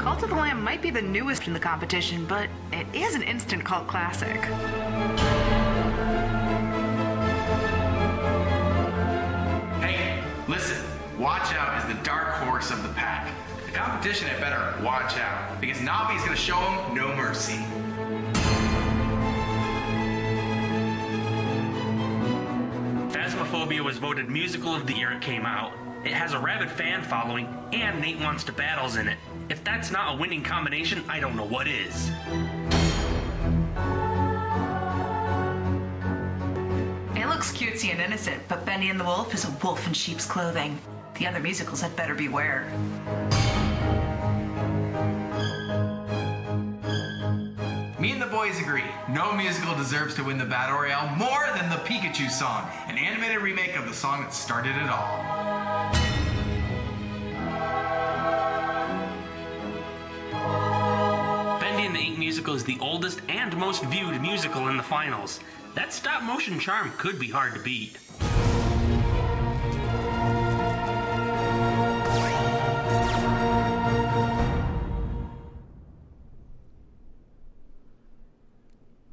Cult of the Lamb might be the newest in the competition, but it is an instant cult classic. Hey, listen. Watch Out is the dark horse of the pack. The competition had better watch out, because Navi's gonna show him no mercy. Phasmophobia was voted Musical of the Year it came out. It has a rabid fan following, and Nate Wants to Battle's in it. If that's not a winning combination, I don't know what is. It looks cutesy and innocent, but Bendy and the Wolf is a wolf in sheep's clothing. The other musicals had better beware. Me and the boys agree. No musical deserves to win the Battle Royale more than the Pikachu song, an animated remake of the song that started it all. Bendy and the Ink musical is the oldest and most viewed musical in the finals. That stop-motion charm could be hard to beat.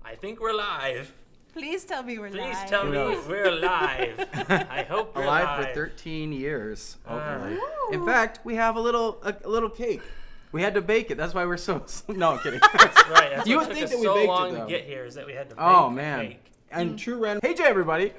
I think we're live. Please tell me we're live. Please tell me we're live. I hope we're alive for 13 years. Hopefully. In fact, we have a little cake. We had to bake it. That's why we're so. No, I'm kidding. That's right. That's You what would took think us that we so baked it, long though. to get here is that we had to bake Oh the man. cake. And true random. Hey Jay, everybody.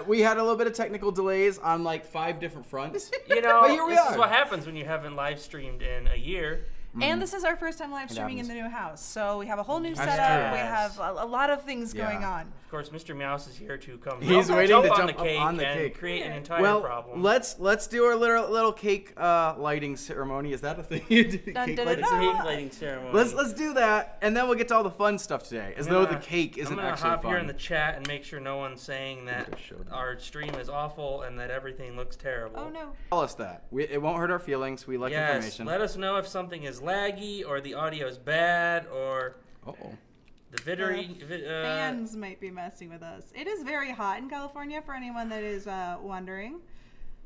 We had a little bit of technical delays on like 5 different fronts. You know, But here we this are. is what happens when you haven't live streamed in a year. And this is our first time live streaming in happens. the new house. So we have a whole new That's setup. true. We have a lot of things going Yeah. on. Of course, Mr. Meows is here to come He's jump, waiting jump to on jump the up cake on the and cake. create an entire Well, problem. let's do our little cake lighting ceremony. Is that a thing? Cake dun, lighting dun, It's a ceremony? cake lighting ceremony. Let's do that, and then we'll get to all the fun stuff today. As though the cake isn't I'm gonna actually hop fun. here in the chat and make sure no one's saying that Just showed me. our stream is awful and that everything looks terrible. Oh no. Tell us that. It won't hurt our feelings. We like Yes, information. let us know if something is laggy or the audio is bad or Uh-oh. the video. Fans might be messing with us. It is very hot in California for anyone that is wondering.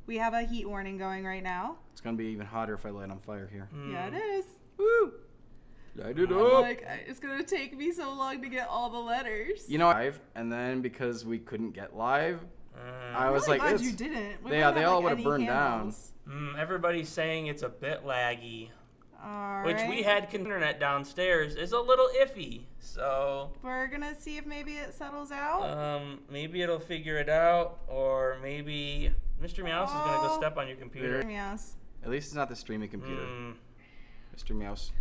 We have a heat warning going right now. It's gonna be even hotter if I light on fire here. Yeah, it is. Woo! Light it I'm up. like, it's gonna take me so long to get all the letters. You know, live, and then because we couldn't get live, I I'm was really like, glad it's, you didn't. We they wouldn't all have, would have any burned candles. Everybody's saying it's a bit laggy, All which right. we had internet downstairs is a little iffy. So We're gonna see if maybe it settles out. maybe it'll figure it out, or maybe Mr. Meows is gonna go step on your computer. Yes. At least it's not the streaming computer. Mr. Mouse.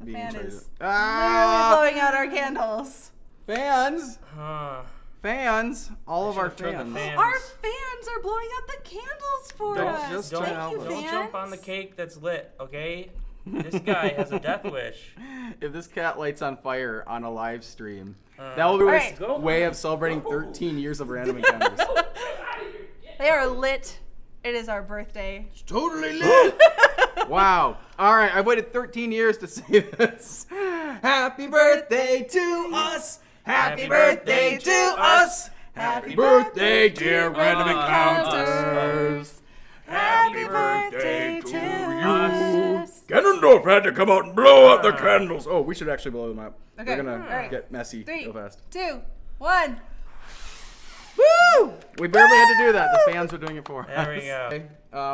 The being fan tried is to- literally blowing out our candles. Fans! Huh. Fans! All of our should've turned the fans. fan- Our fans are blowing out the candles for Don't us. just Don't, turn Thank out you, the- don't fans. jump on the cake that's lit, okay? This guy has a death wish. If this cat lights on fire on a live stream, that will be Alright. a way of celebrating 13 years of random encounters. They are lit. It is our birthday. Totally lit! Wow. All right, I've waited 13 years to say this. Happy birthday to us! Happy birthday to us! Happy birthday, dear random encounters! Happy birthday to us. Ganondorf had to come out and blow out the candles. Oh, we should actually blow them out. Okay, We're gonna alright. get messy 3, real fast. 2, 1. Woo! We barely had to do that. The fans were doing it for us. There we go. Okay,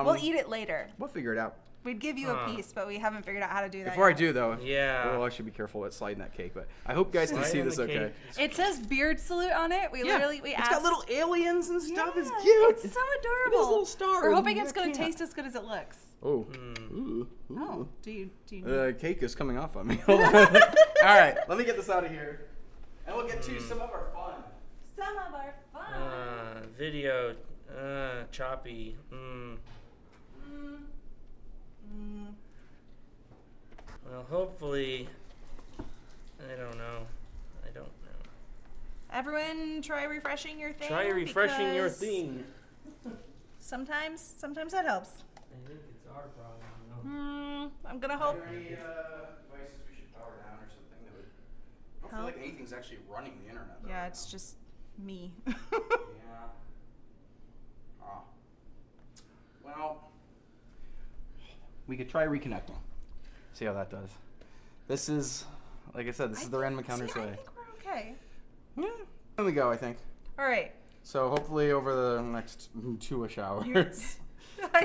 We'll eat it later. we'll figure it out. We'd give you a piece, but we haven't figured out how to do that Before I yet. do, though, Yeah. well, I should be careful at sliding that cake, but I hope you guys can Slide see in this the okay. cake. It says beard salute on it. We literally It's asked. got little aliens and stuff. Yeah, It's cute. It's so adorable. Those little stars. We're hoping it's I going to can't. taste as good as it looks. Oh. Ooh. Oh, do you need The cake is coming off on me. Hold on. All right, let me get this out of here, and we'll get to some of our fun. some of our fun? Video, choppy. Well, hopefully, I don't know. Everyone, try refreshing your thing. Try refreshing your because thing. Sometimes that helps. I think it's our problem. I'm gonna hope. Are there any devices we should power down or something that would? I don't feel Help? like anything's actually running the internet. Though, Yeah, right it's just me. now. Yeah. Well, we could try reconnecting. See how that does. This is, like I said, this is the random encounters I way. think we're okay. Yeah. There we go, I think. All right. So hopefully over the next 2-ish hours,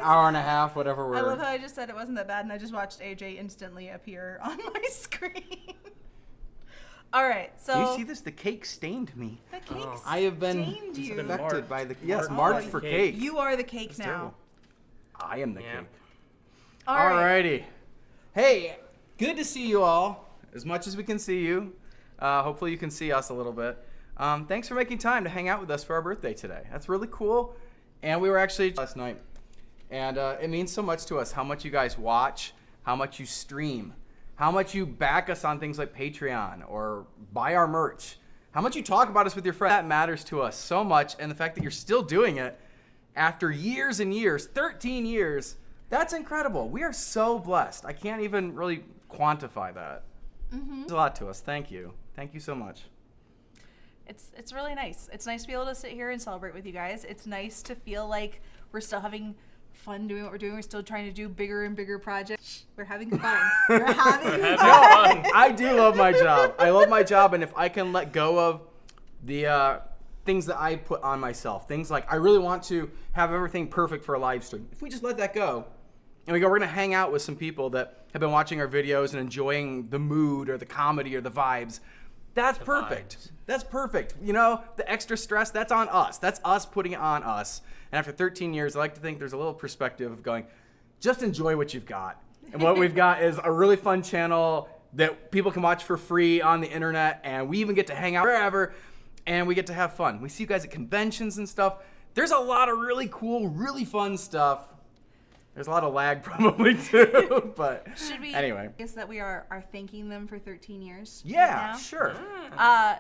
hour and a half, whatever we're... I love how I just said it wasn't that bad, and I just watched AJ instantly appear on my screen. All right, so... Do you see this? The cake stained me. The cake I have been stained you. affected by the... Yes, Marked marked by for the cake. You are the cake now. Terrible. I am the Yeah. cake. All right. Alrighty. Hey, good to see you all. As much as we can see you. Hopefully you can see us a little bit. Thanks for making time to hang out with us for our birthday today. That's really cool. And we were actually last night. And it means so much to us how much you guys watch, how much you stream, how much you back us on things like Patreon or buy our merch, how much you talk about us with your friends. That matters to us so much. And the fact that you're still doing it after years and years, 13 years, that's incredible. We are so blessed. I can't even really quantify that. It's a lot to us. Thank you. Thank you so much. It's really nice. It's nice to be able to sit here and celebrate with you guys. It's nice to feel like we're still having fun doing what we're doing. We're still trying to do bigger and bigger projects. We're having fun. We're having fun. I do love my job. I love my job, and if I can let go of the things that I put on myself, things like I really want to have everything perfect for a live stream. If we just let that go, and we go, we're gonna hang out with some people that have been watching our videos and enjoying the mood or the comedy or the vibes. That's perfect. That's perfect. You know, the extra stress, that's on us. That's us putting it on us. And after 13 years, I like to think there's a little perspective of going, just enjoy what you've got. And what we've got is a really fun channel that people can watch for free on the internet, and we even get to hang out wherever, and we get to have fun. We see you guys at conventions and stuff. There's a lot of really cool, really fun stuff. There's a lot of lag probably too, but Should we anyway. guess that we are thanking them for 13 years? right Yeah, now? sure.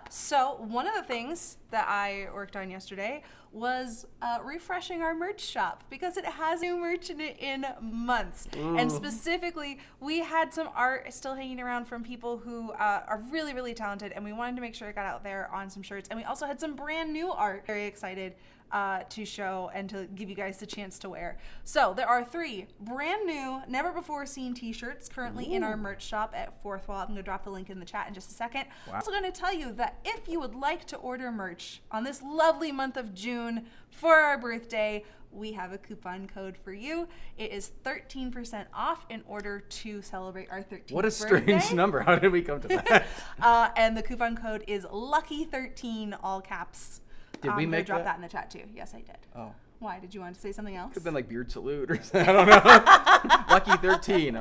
So one of the things that I worked on yesterday was refreshing our merch shop because it has new merch in it in months. And specifically, we had some art still hanging around from people who are really, really talented, and we wanted to make sure it got out there on some shirts. And we also had some brand new art. Very excited to show and to give you guys the chance to wear. So there are 3 brand new, never before seen t-shirts currently in our merch shop at Fourth Wall. I'm gonna drop the link in the chat in just a second. I'm also gonna tell you that if you would like to order merch on this lovely month of June for our birthday, we have a coupon code for you. It is 13% off in order to celebrate our 13th What a strange birthday. number. How did we come to that? And the coupon code is Lucky13, all caps. Did we I'm make gonna drop that? that in the chat too. Yes, I did. Oh. Why? Did you want to say something else? Could have been like Beard Salute or something. I don't know. Lucky 13.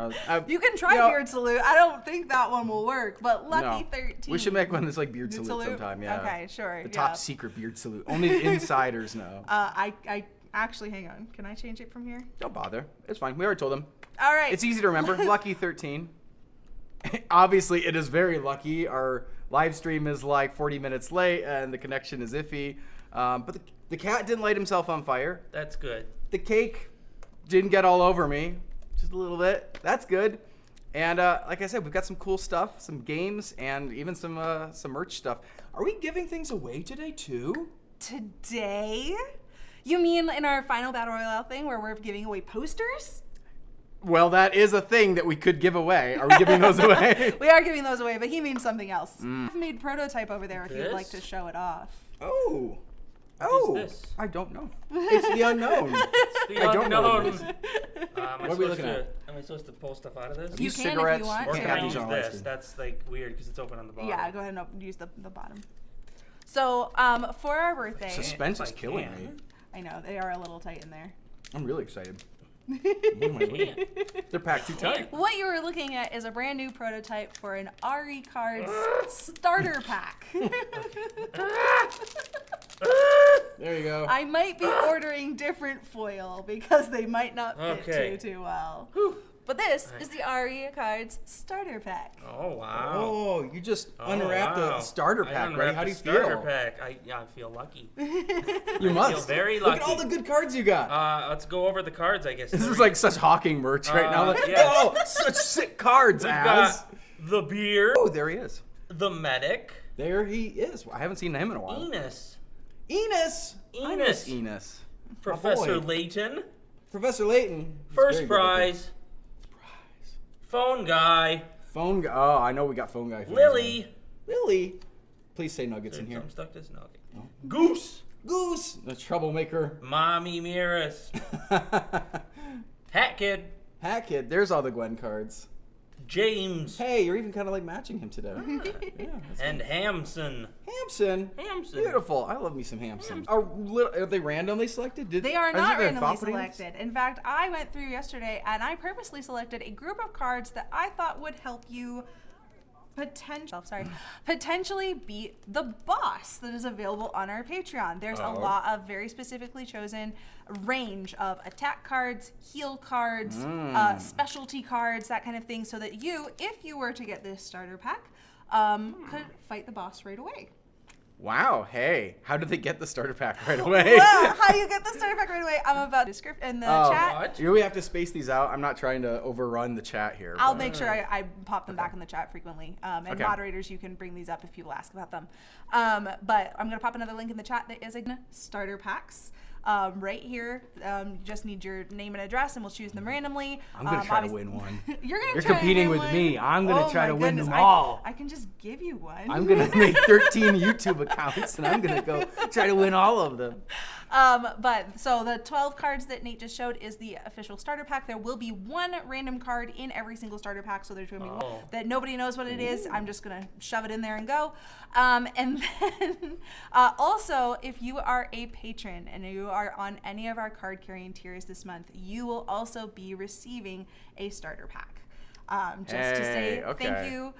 You can try Beard Salute. I don't think that one will work, but Lucky 13. We should make one that's like Beard Beard Salute sometime. Yeah. Okay, sure. The top secret Beard Salute. Only the insiders know. I actually, hang on. Can I change it from here? Don't bother. It's fine. We already told them. All right. It's easy to remember. Lucky 13. Obviously, it is very lucky. Our live stream is like 40 minutes late, and the connection is iffy. But the cat didn't light himself on fire. That's good. The cake didn't get all over me, just a little bit. That's good. And like I said, we've got some cool stuff, some games, and even some merch stuff. Are we giving things away today too? Today? You mean in our final Battle Royale thing where we're giving away posters? Well, that is a thing that we could give away. Are we giving those away? We are giving those away, but he means something else. I've made prototype over there if you'd like to This? show it off. Oh. What is this? I don't know. It's the unknown. The I don't know what it unknown. is. Am What are we looking at? Am I supposed to pull stuff out of this? You These can if you cigarettes, want Or to. can I use on live this? stream. That's like weird because it's open on the bottom. Yeah, go ahead and use the bottom. So, for our birthday, Suspense is If I killing can. me. I know they are a little tight in there. I'm really excited. What am I looking at? They're packed too tight. What you were looking at is a brand new prototype for an RE Cards starter pack. There you go. I might be ordering different foil because they might not fit Okay. too well. But this is the RE Cards starter pack. Oh wow. Oh, you just Oh, unwrapped wow. a starter I pack, unwrapped right? How the do you starter feel? pack. I feel lucky. You must. feel very Look at lucky. all the good cards you got. Let's go over the cards, I guess. This is like such hawking merch right now. Like, yes. oh, such sick cards, We've Az. got the beer, Oh, there he is. the medic, There he is. I haven't seen him in a while. Enos, Enos. I miss Enos. Enos. Professor boy. Layton, Professor Layton. He's first very good looking. prize, Phone guy. Phone guy. Oh, I know we got phone guy. Lily. Lily. Please say nuggets in here. I'm stuck this. No. Okay. Goose. Goose. The troublemaker. Mommy Miras. Hat Kid. Hat Kid. There's all the Gwen cards. James. Hey, you're even kind of like matching him today. Yeah, And Hamson. Hamson. Beautiful. I love me some Hamson. Are they randomly selected? They are not randomly selected. In fact, I went through yesterday and I purposely selected a group of cards that I thought would help you potentially beat the boss that is available on our Patreon. There's a lot of very specifically chosen range of attack cards, heal cards, specialty cards, that kind of thing, so that you, if you were to get this starter pack, could fight the boss right away. Wow, hey, how did they get the starter pack right away? Well, how you get the starter pack right away, I'm about to script in the chat. What? You know, we have to space these out. I'm not trying to overrun the chat here. I'll make sure I pop them back in the chat frequently. And moderators, you can bring these up if people ask about them. But I'm going to pop another link in the chat that is starter packs. Right here, you just need your name and address, and we'll choose them randomly. I'm gonna try to win one. You're competing with me. I'm gonna try to win them all. I can just give you one. I'm gonna make 13 YouTube accounts, and I'm gonna go try to win all of them. But so the 12 cards that Nate just showed is the official starter pack. There will be one random card in every single starter pack, so there's gonna be one that nobody knows what it is. I'm just gonna shove it in there and go. And then also, if you are a patron and you are on any of our card carrying tiers this month, you will also be receiving a starter pack. Just to say thank you.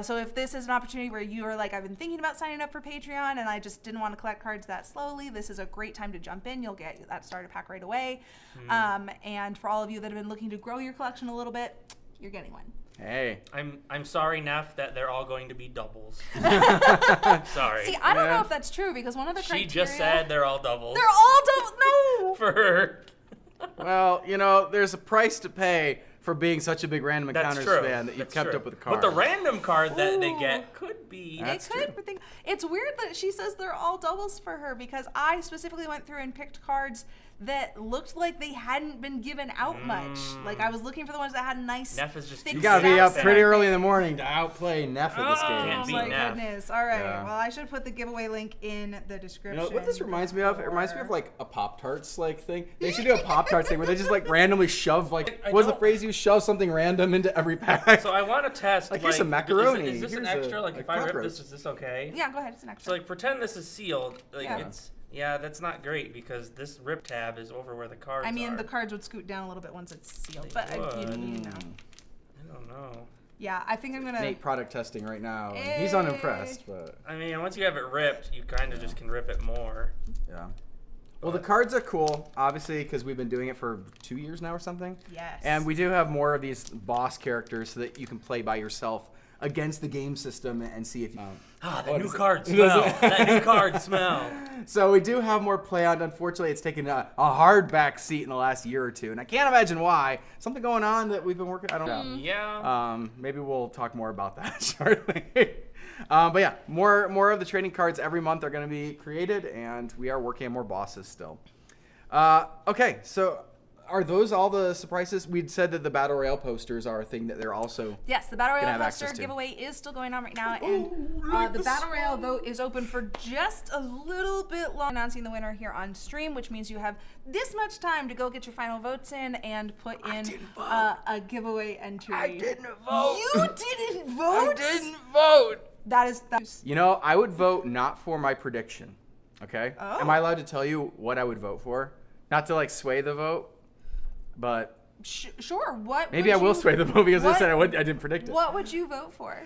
So if this is an opportunity where you are like, I've been thinking about signing up for Patreon and I just didn't want to collect cards that slowly, this is a great time to jump in. You'll get that starter pack right away. And for all of you that have been looking to grow your collection a little bit, you're getting one. Hey. I'm sorry, Neff, that they're all going to be doubles. Sorry. See, I don't know if that's true because one of the criteria... She just said they're all doubles. They're all doubles. No! For her. Well, you know, there's a price to pay for being such a big Random Encounters fan that you've kept up with the cards. But the random card that they get could be... That's it could. True. It's weird that she says they're all doubles for her because I specifically went through and picked cards that looked like they hadn't been given out much. Like I was looking for the ones that had nice. Neff is just you gotta be up pretty early in the morning to outplay Neff at this game. Can't beat my Neff. goodness! All right. Yeah. Well, I should put the giveaway link in the description. You know what this reminds me of? It reminds me of like a Pop-Tarts like thing. They should do a Pop-Tarts thing where they just like randomly shove like what's the phrase you shove something random into every pack. So I want to test like here's some macaroni. Is this an extra? Like if I rip this, is this okay? Yeah, go ahead. It's an extra. So like pretend this is sealed. Like it's. Yeah, that's not great because this rip tab is over where the cards are. I mean, the cards would scoot down a little bit once it's sealed, but you know. I don't know. Yeah, I think I'm gonna. Nate product testing right now. And he's unimpressed, but. I mean, once you have it ripped, you kind of just can rip it more. Yeah. Well, the cards are cool, obviously, because we've been doing it for 2 years now or something. Yes. And we do have more of these boss characters so that you can play by yourself against the game system and see if you... that new card smell. That new card smell. So we do have more play on. Unfortunately, it's taken a hard back seat in the last year or two, and I can't imagine why. Something going on that we've been working... I don't know. Yeah. Maybe we'll talk more about that shortly. But yeah, more of the trading cards every month are going to be created, and we are working on more bosses still. Okay, so... Are those all the surprises? We'd said that the Battle Royale posters are a thing that they're also Yes, the Battle Royale poster giveaway is still going on right now. And the Battle Royale vote is open for just a little bit long. Announcing the winner here on stream, which means you have this much time to go get your final votes in and put in a giveaway entry. I didn't vote. You didn't vote? I didn't vote. That is... You know, I would vote not for my prediction. Okay? Oh. Am I allowed to tell you what I would vote for? Not to like sway the vote. But sure. What? Maybe I will sway the vote because I said I didn't predict it. What would you vote for?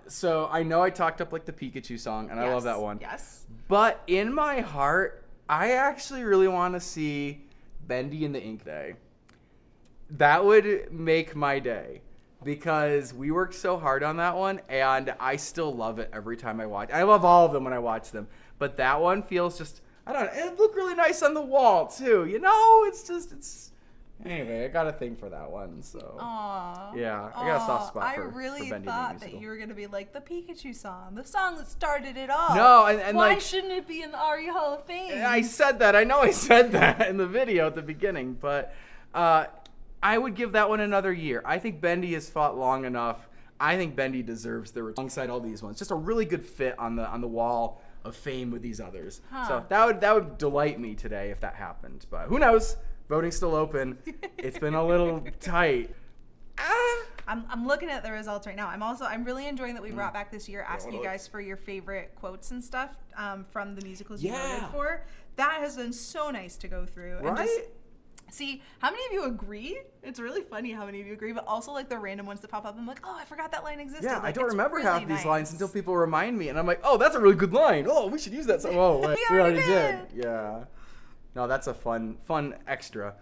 So I know I talked up like the Pikachu song, and I love that one. Yes. But in my heart, I actually really want to see Bendy in the Ink Day. That would make my day because we worked so hard on that one, and I still love it every time I watch. I love all of them when I watch them, but that one feels just. I don't know. It looked really nice on the wall too. You know, it's. Anyway, I got a thing for that one, so. Aww. Yeah, I got a soft spot for I really Bendy thought that you were going to be like the Pikachu song, the song that started it all. No, and why like, shouldn't it be in the RE Hall of Fame? I said that. I know I said that in the video at the beginning, but I would give that one another year. I think Bendy has fought long enough. I think Bendy deserves the alongside all these ones. Just a really good fit on the wall of fame with these others. So that would delight me today if that happened. But who knows? Voting's still open. It's been a little tight. I'm looking at the results right now. I'm really enjoying that we brought back this year asking you guys for your favorite quotes and stuff from the musicals you voted for. That has been so nice to go through and just see how many of you agree. It's really funny how many of you agree, but also like the random ones that pop up. I'm like, oh, I forgot that line existed. Yeah, like, I don't remember really half these lines until people remind me, and I'm like, oh, that's a really good line. Oh, we should use that. Oh, wait, we already did. Yeah. No, that's a fun extra,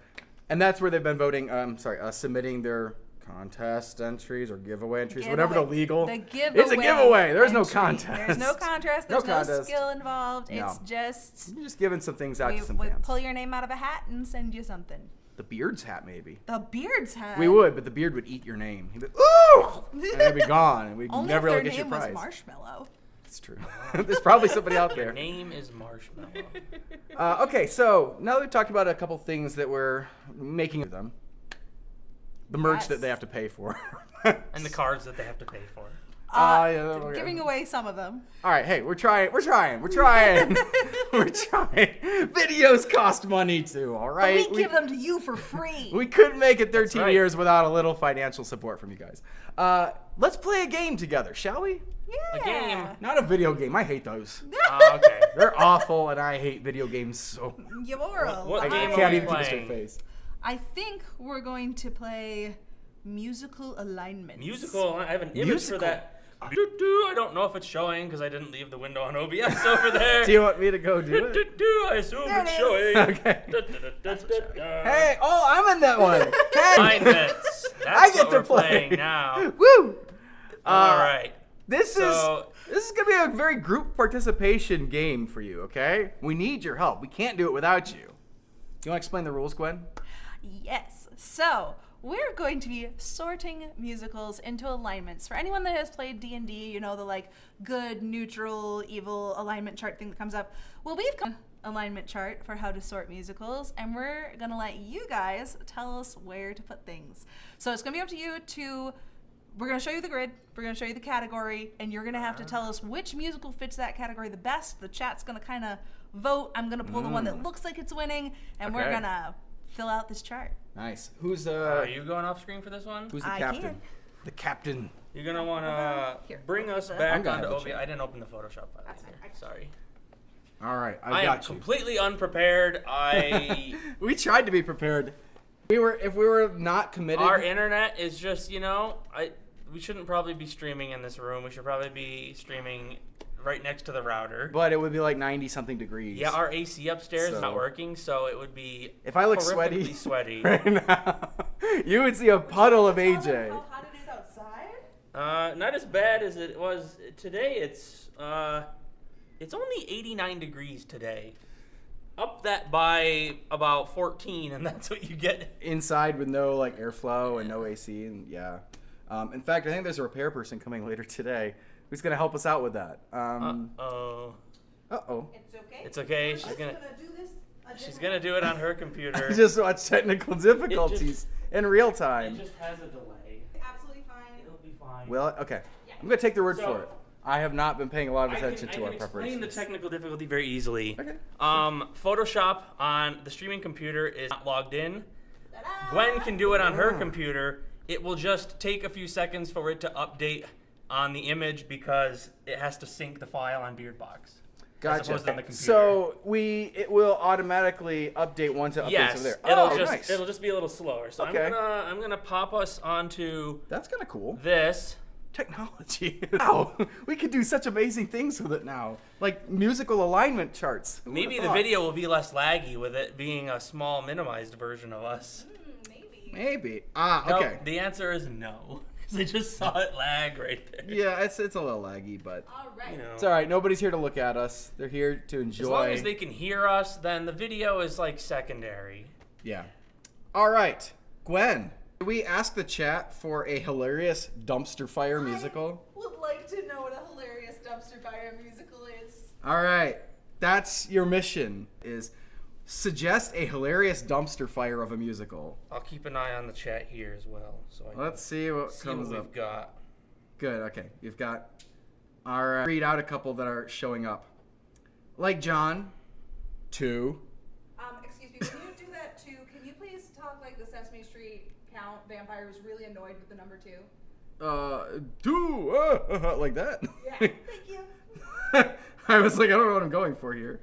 and that's where they've been voting. Submitting their contest entries or giveaway entries, whatever the legal. It's a giveaway. There's no contest. There's no contest. There's no skill involved. No. It's just you're just giving some things out to some fans. Pull your name out of a hat and send you something. The Beard's hat, maybe. The Beard's hat. We would, but the Beard would eat your name. He'd be, ooh, and it'd be gone, and we'd never really get your prize. Only if their name was Marshmallow. It's true. There's probably somebody out there. Your name is Marshmallow. Okay, so now that we've talked about a couple things that we're making of them, the merch that they have to pay for, and the cards that they have to pay for. Giving away some of them. All right, hey, we're trying. We're trying. Videos cost money too, all right? But we give them to you for free. We couldn't make it 13 years without a little financial support from you guys. Let's play a game together, shall we? Yeah. A game. Not a video game. I hate those. Okay. They're awful, and I hate video games so much. What game I can't are we even keep a playing? straight face. I think we're going to play musical alignments. Musical. I have an image for that. I don't know if it's showing because I didn't leave the window on OBS over there. Do you want me to go do it? I assume it's showing. Okay. Hey, I'm in that one. Hey, Alignments. That's I get what to we're play playing now. Woo! All right. This is gonna be a very group participation game for you. Okay, we need your help. We can't do it without you. You want to explain the rules, Gwen? Yes. So we're going to be sorting musicals into alignments. For anyone that has played D&D, you know the like good, neutral, evil alignment chart thing that comes up. Well, we've got an alignment chart for how to sort musicals, and we're gonna let you guys tell us where to put things. So it's gonna be up to you to. We're going to show you the grid, we're going to show you the category, and you're going to have to tell us which musical fits that category the best. The chat's going to kind of vote. I'm going to pull the one that looks like it's winning, and we're going to fill out this chart. Nice. Who's Are you going off screen for this one? Who's the captain? The captain. You're going to want to bring us back onto OBS. I didn't open the Photoshop file either. Sorry. All right, I am completely unprepared. We tried to be prepared. If we were not committed. Our internet is just, we shouldn't probably be streaming in this room. We should probably be streaming right next to the router. But it would be like 90-something degrees. Yeah, our AC upstairs is not working, so it would be if I look sweaty right now, you would see a puddle of AJ. How hot it is outside? Not as bad as it was today. It's only 89 degrees today. Up that by about 14, and that's what you get. Inside with no like airflow and no AC, and yeah. In fact, I think there's a repair person coming later today who's gonna help us out with that. Uh-oh. It's okay. It's okay. She's gonna do it on her computer. Just watch technical difficulties in real time. It just has a delay. Absolutely fine. It'll be fine. Well, okay. Yeah. I'm gonna take the word for it. I have not been paying a lot of attention to our preparation. I can explain the technical difficulty very easily. Okay. Photoshop on the streaming computer is not logged in. Gwen can do it on her computer. It will just take a few seconds for it to update on the image because it has to sync the file on Beardbox. Gotcha. As opposed to on the computer. So it will automatically update once it updates over there. It'll just be a little slower. So okay. I'm gonna pop us onto. That's kind of cool. This. Technology. Wow, we could do such amazing things with it now, like musical alignment charts. Maybe the video will be less laggy with it being a small, minimized version of us. Maybe. Okay. No, the answer is no, because I just saw it lag right there. Yeah, it's a little laggy, but all right. It's all right. Nobody's here to look at us. They're here to enjoy. As long as they can hear us, then the video is like secondary. Yeah. All right, Gwen. We asked the chat for a hilarious dumpster fire musical. I would like to know what a hilarious dumpster fire musical is. All right, that's your mission. Is Suggest a hilarious dumpster fire of a musical. I'll keep an eye on the chat here as well. So I Let's see what see comes what up. we've got. Good, okay. You've got... All right. Read out a couple that are showing up. Like John. 2. Excuse me, can you do that too? Can you please talk like the Sesame Street Count vampire who's really annoyed with the number 2? 2. Like that? Yeah, thank you. I was like, I don't know what I'm going for here.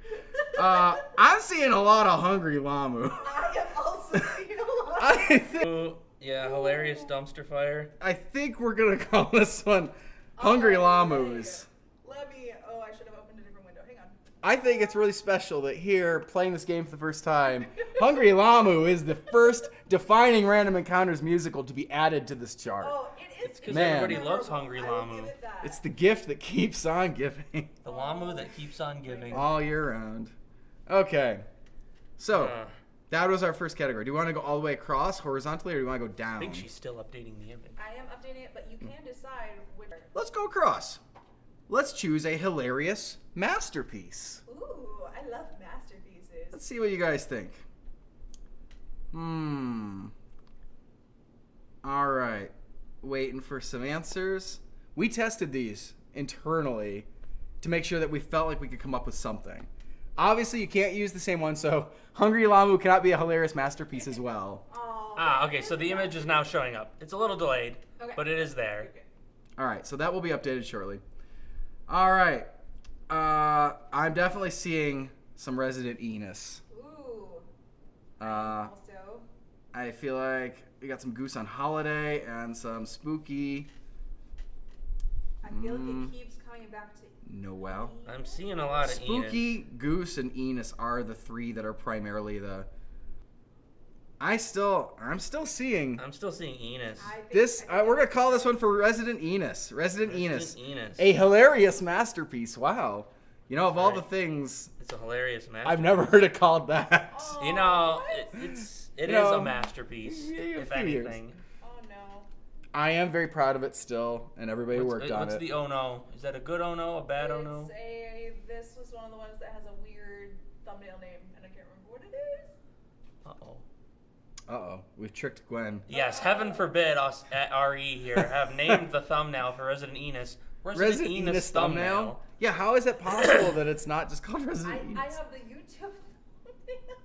I'm seeing a lot of Hungry Lamu. I am also seeing a lot. I think... Ooh, yeah, hilarious dumpster fire. I think we're gonna call this one Hungry Lamus. Let me. Oh, I should have opened a different window. Hang on. I think it's really special that here, playing this game for the first time, Hungry Lamu is the first defining Random Encounters musical to be added to this chart. Oh, it is. Because Man. everybody loves Hungry I will Lamu. give it that. It's the gift that keeps on giving The Lamu that keeps on giving. all year round. Okay, so Uh, that was our first category. Do you want to go all the way across horizontally, or do you want to go down? I think she's still updating the image. I am updating it, but you can decide which. Let's go across. Let's choose a hilarious masterpiece. Ooh, I love masterpieces. Let's see what you guys think. All right. Waiting for some answers. We tested these internally to make sure that we felt like we could come up with something. Obviously, you can't use the same one, so Hungry Lamu cannot be a hilarious masterpiece as well. Ah, okay, so the image is now showing up. It's a little delayed, Okay. but it is there. All right, so that will be updated shortly. All right. I'm definitely seeing some Resident Enos. Ooh. Uh, Also. I feel like we got some Goose on Holiday and some Spooky I feel like it keeps coming back to. Noel. I'm seeing a lot of Spooky, Enos. Goose, and Enos are the 3 that are primarily the... I'm still seeing I'm still seeing Enos. I think this. We're gonna call this one for Resident Enos. Resident Enos, Enos. a hilarious masterpiece. Wow, you know, of all Right. the things, It's a hilarious masterpiece. I've never heard it called that. You know, it is No. a masterpiece, Yeah, if a few years. anything. Oh no. I am very proud of it still, and everybody worked on What's it. the oh no? Is that a good oh no? A bad oh no? This was one of the ones that has a weird thumbnail name, and I can't remember what it is. Uh-oh. Uh-oh, we've tricked Gwen. Yes, heaven forbid us at RE here have named the thumbnail for Resident Enos Resident Enos thumbnail? Yeah, how is it possible that it's not just called Resident I Enos? have the YouTube thumbnail.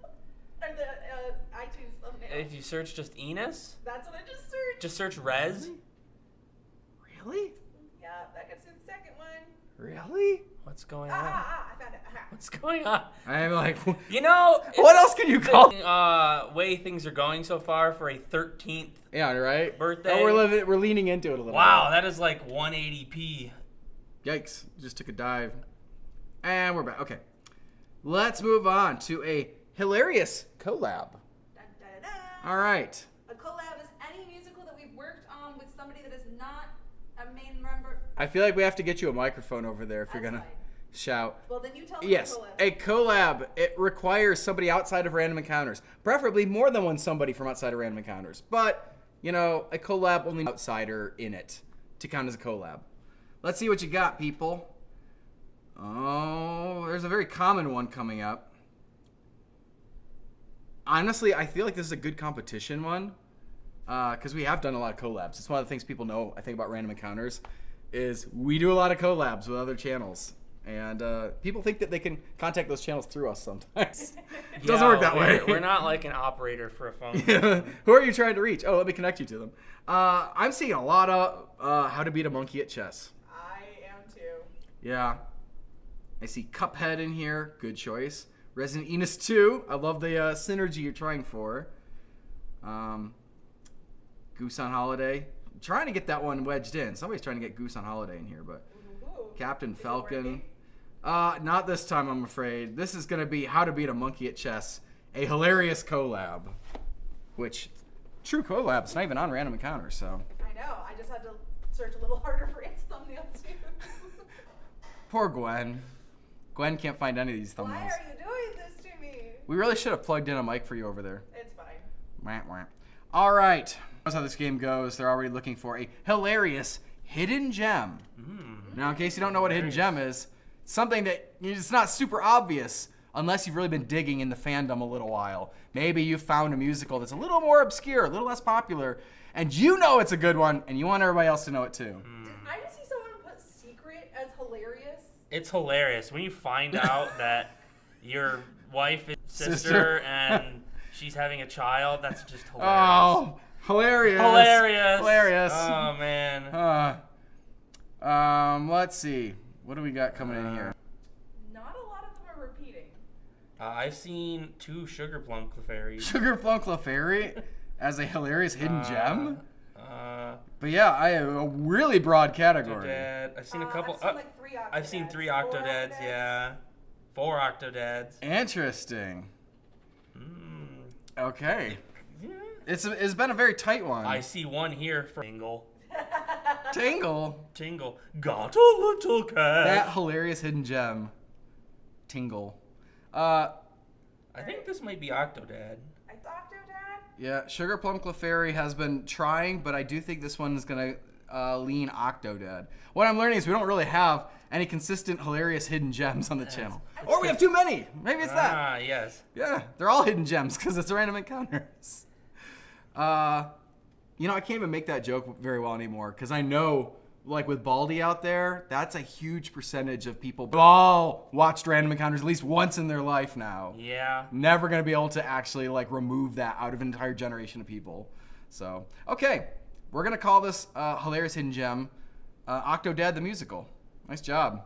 Or the iTunes thumbnail. If you search just Enos, That's what I just searched. just search Res. Really? Yeah, that gets to the second one. Really? What's going on? I found it. What's going on? I am like, You know, what else can you call? way things are going so far for a 13th. Yeah, right. Birthday. Oh, we're leaning into it a little. Wow, that is like 180p. Yikes! Just took a dive, and we're back. Okay, let's move on to a hilarious collab. Dun, dun, dun. All right. A collab is any musical that we've worked on with somebody that is not a main member. I feel like we have to get you a microphone over there if you're That's gonna fine. shout. Well, then you tell them Yes, a collab. It requires somebody outside of Random Encounters, preferably more than one somebody from outside of Random Encounters. But you know, a collab only needs an outsider in it to count as a collab. Let's see what you got, people. Oh, there's a very common one coming up. Honestly, I feel like this is a good competition one because we have done a lot of collabs. It's one of the things people know, I think, about Random Encounters is we do a lot of collabs with other channels. And people think that they can contact those channels through us sometimes. It doesn't work that way. We're not like an operator for a phone. Who are you trying to reach? Oh, let me connect you to them. I'm seeing a lot of How to Beat a Monkey at Chess. I am too. Yeah. I see Cuphead in here. Good choice. Resident Enos 2. I love the synergy you're trying for. Goose on Holiday. I'm trying to get that one wedged in. Somebody's trying to get Goose on Holiday in here, but Captain Is it Falcon. working? Not this time, I'm afraid. This is going to be How to Beat a Monkey at Chess, a hilarious collab. Which, true collab. It's not even on Random Encounters, so. I know. I just had to search a little harder for its thumbnail too. Poor Gwen. Gwen can't find any of these thumbnails. Why are you doing this to me? We really should have plugged in a mic for you over there. It's fine. Wah, wah. All right. That's how this game goes. They're already looking for a hilarious hidden gem. Now, in case you don't know what a hidden gem is, it's something that it's not super obvious, unless you've really been digging in the fandom a little while. Maybe you found a musical that's a little more obscure, a little less popular, and you know it's a good one, and you want everybody else to know it too. Did I just see someone put secret as hilarious? It's hilarious when you find out that your wife is sister and she's having a child. That's just hilarious. Oh, hilarious. Hilarious. Hilarious. Oh, man. Let's see. What do we got coming in here? Not a lot of them are repeating. I've seen 2 Sugar Plum Clefairies. Sugar Plum Clefairy as a hilarious hidden gem? Uh, But yeah, I have a really broad category. Octodad. I've seen a couple. I've seen like 3 Octodads. I've seen 3 4 Octodads, yeah. 4 Octodads. Interesting. Okay. Yeah. It's been a very tight one. I see one here for Tingle. Tingle. Got a little cat. That hilarious hidden gem. Tingle. I think this might be Octodad. It's Octodad. Yeah, Sugar Plum Clefairy has been trying, but I do think this one is going to lean Octodad. What I'm learning is we don't really have any consistent, hilarious hidden gems on the channel. Or we have too many. Maybe it's that. Ah, yes. Yeah, they're all hidden gems because it's random encounters. You know, I can't even make that joke very well anymore because I know, like with Baldy out there, that's a huge percentage of people who all watched random encounters at least once in their life now. Yeah. Never gonna be able to actually like remove that out of an entire generation of people. So, okay, we're gonna call this hilarious hidden gem, Octodad the musical. Nice job.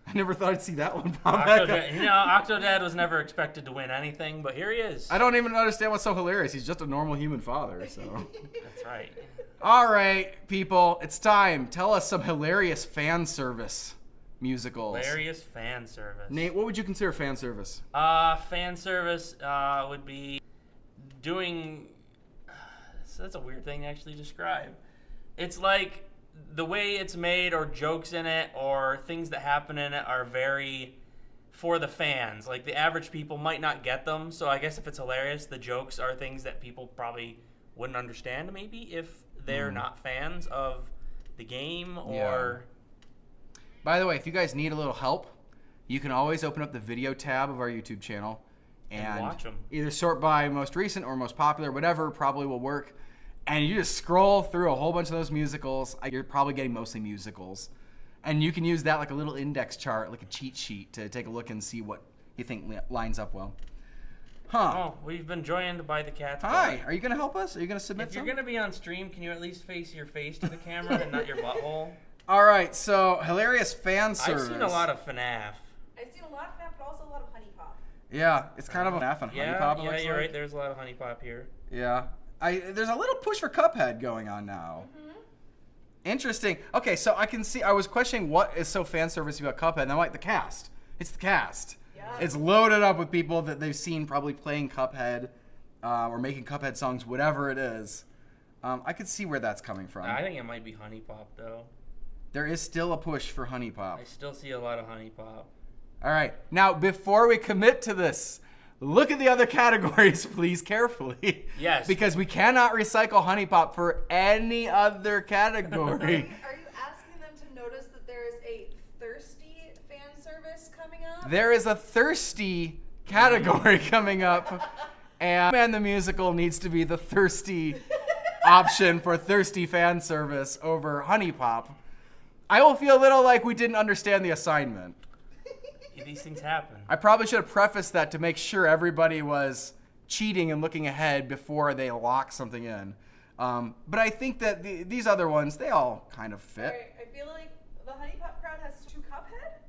I never thought I'd see that one pop back up. Octodad, Octodad was never expected to win anything, but here he is. I don't even understand what's so hilarious. He's just a normal human father, so. That's right. All right, people, it's time. Tell us some hilarious fan service musicals. Hilarious fan service. Nate, what would you consider fan service? Fan service would be doing. That's a weird thing to actually describe. It's like the way it's made, or jokes in it, or things that happen in it are very for the fans. Like the average people might not get them. So I guess if it's hilarious, the jokes are things that people probably wouldn't understand maybe if they're not fans of the game or. By the way, if you guys need a little help, you can always open up the video tab of our YouTube channel and watch 'em. Either sort by most recent or most popular, whatever probably will work. And you just scroll through a whole bunch of those musicals. You're probably getting mostly musicals. And you can use that like a little index chart, like a cheat sheet, to take a look and see what you think lines up well. Huh. Oh, we've been joined by the cat. Hi. Are you going to help us? Are you going to submit If you're some? going to be on stream, can you at least face your face to the camera and not your butthole? All right. So, hilarious fan service. I've seen a lot of FNAF. I've seen a lot of FNAF, but also a lot of Honey Pop. Yeah. It's kind of a FNAF and Honey Pop. Yeah, you're right. There's a lot of Honey Pop here. Yeah. There's a little push for Cuphead going on now. Interesting. Okay, so I can see, I was questioning what is so fan service about Cuphead, and I'm like, the cast. It's the cast. Yeah. It's loaded up with people that they've seen probably playing Cuphead or making Cuphead songs, whatever it is. I could see where that's coming from. I think it might be Honey Pop, though. There is still a push for Honey Pop. I still see a lot of Honey Pop. All right. Now, before we commit to this, look at the other categories, please, carefully. Yes. Because we cannot recycle Honey Pop for any other category. Are you asking them to notice that there is a thirsty fan service coming up? There is a thirsty category coming up, and Man the Musical needs to be the thirsty option for thirsty fan service over Honey Pop. I will feel a little like we didn't understand the assignment. These things happen. I probably should have prefaced that to make sure everybody was cheating and looking ahead before they lock something in. But I think that these other ones, they all kind of fit. Sorry, I feel like the Honey Pop crowd has 2 Cuphead.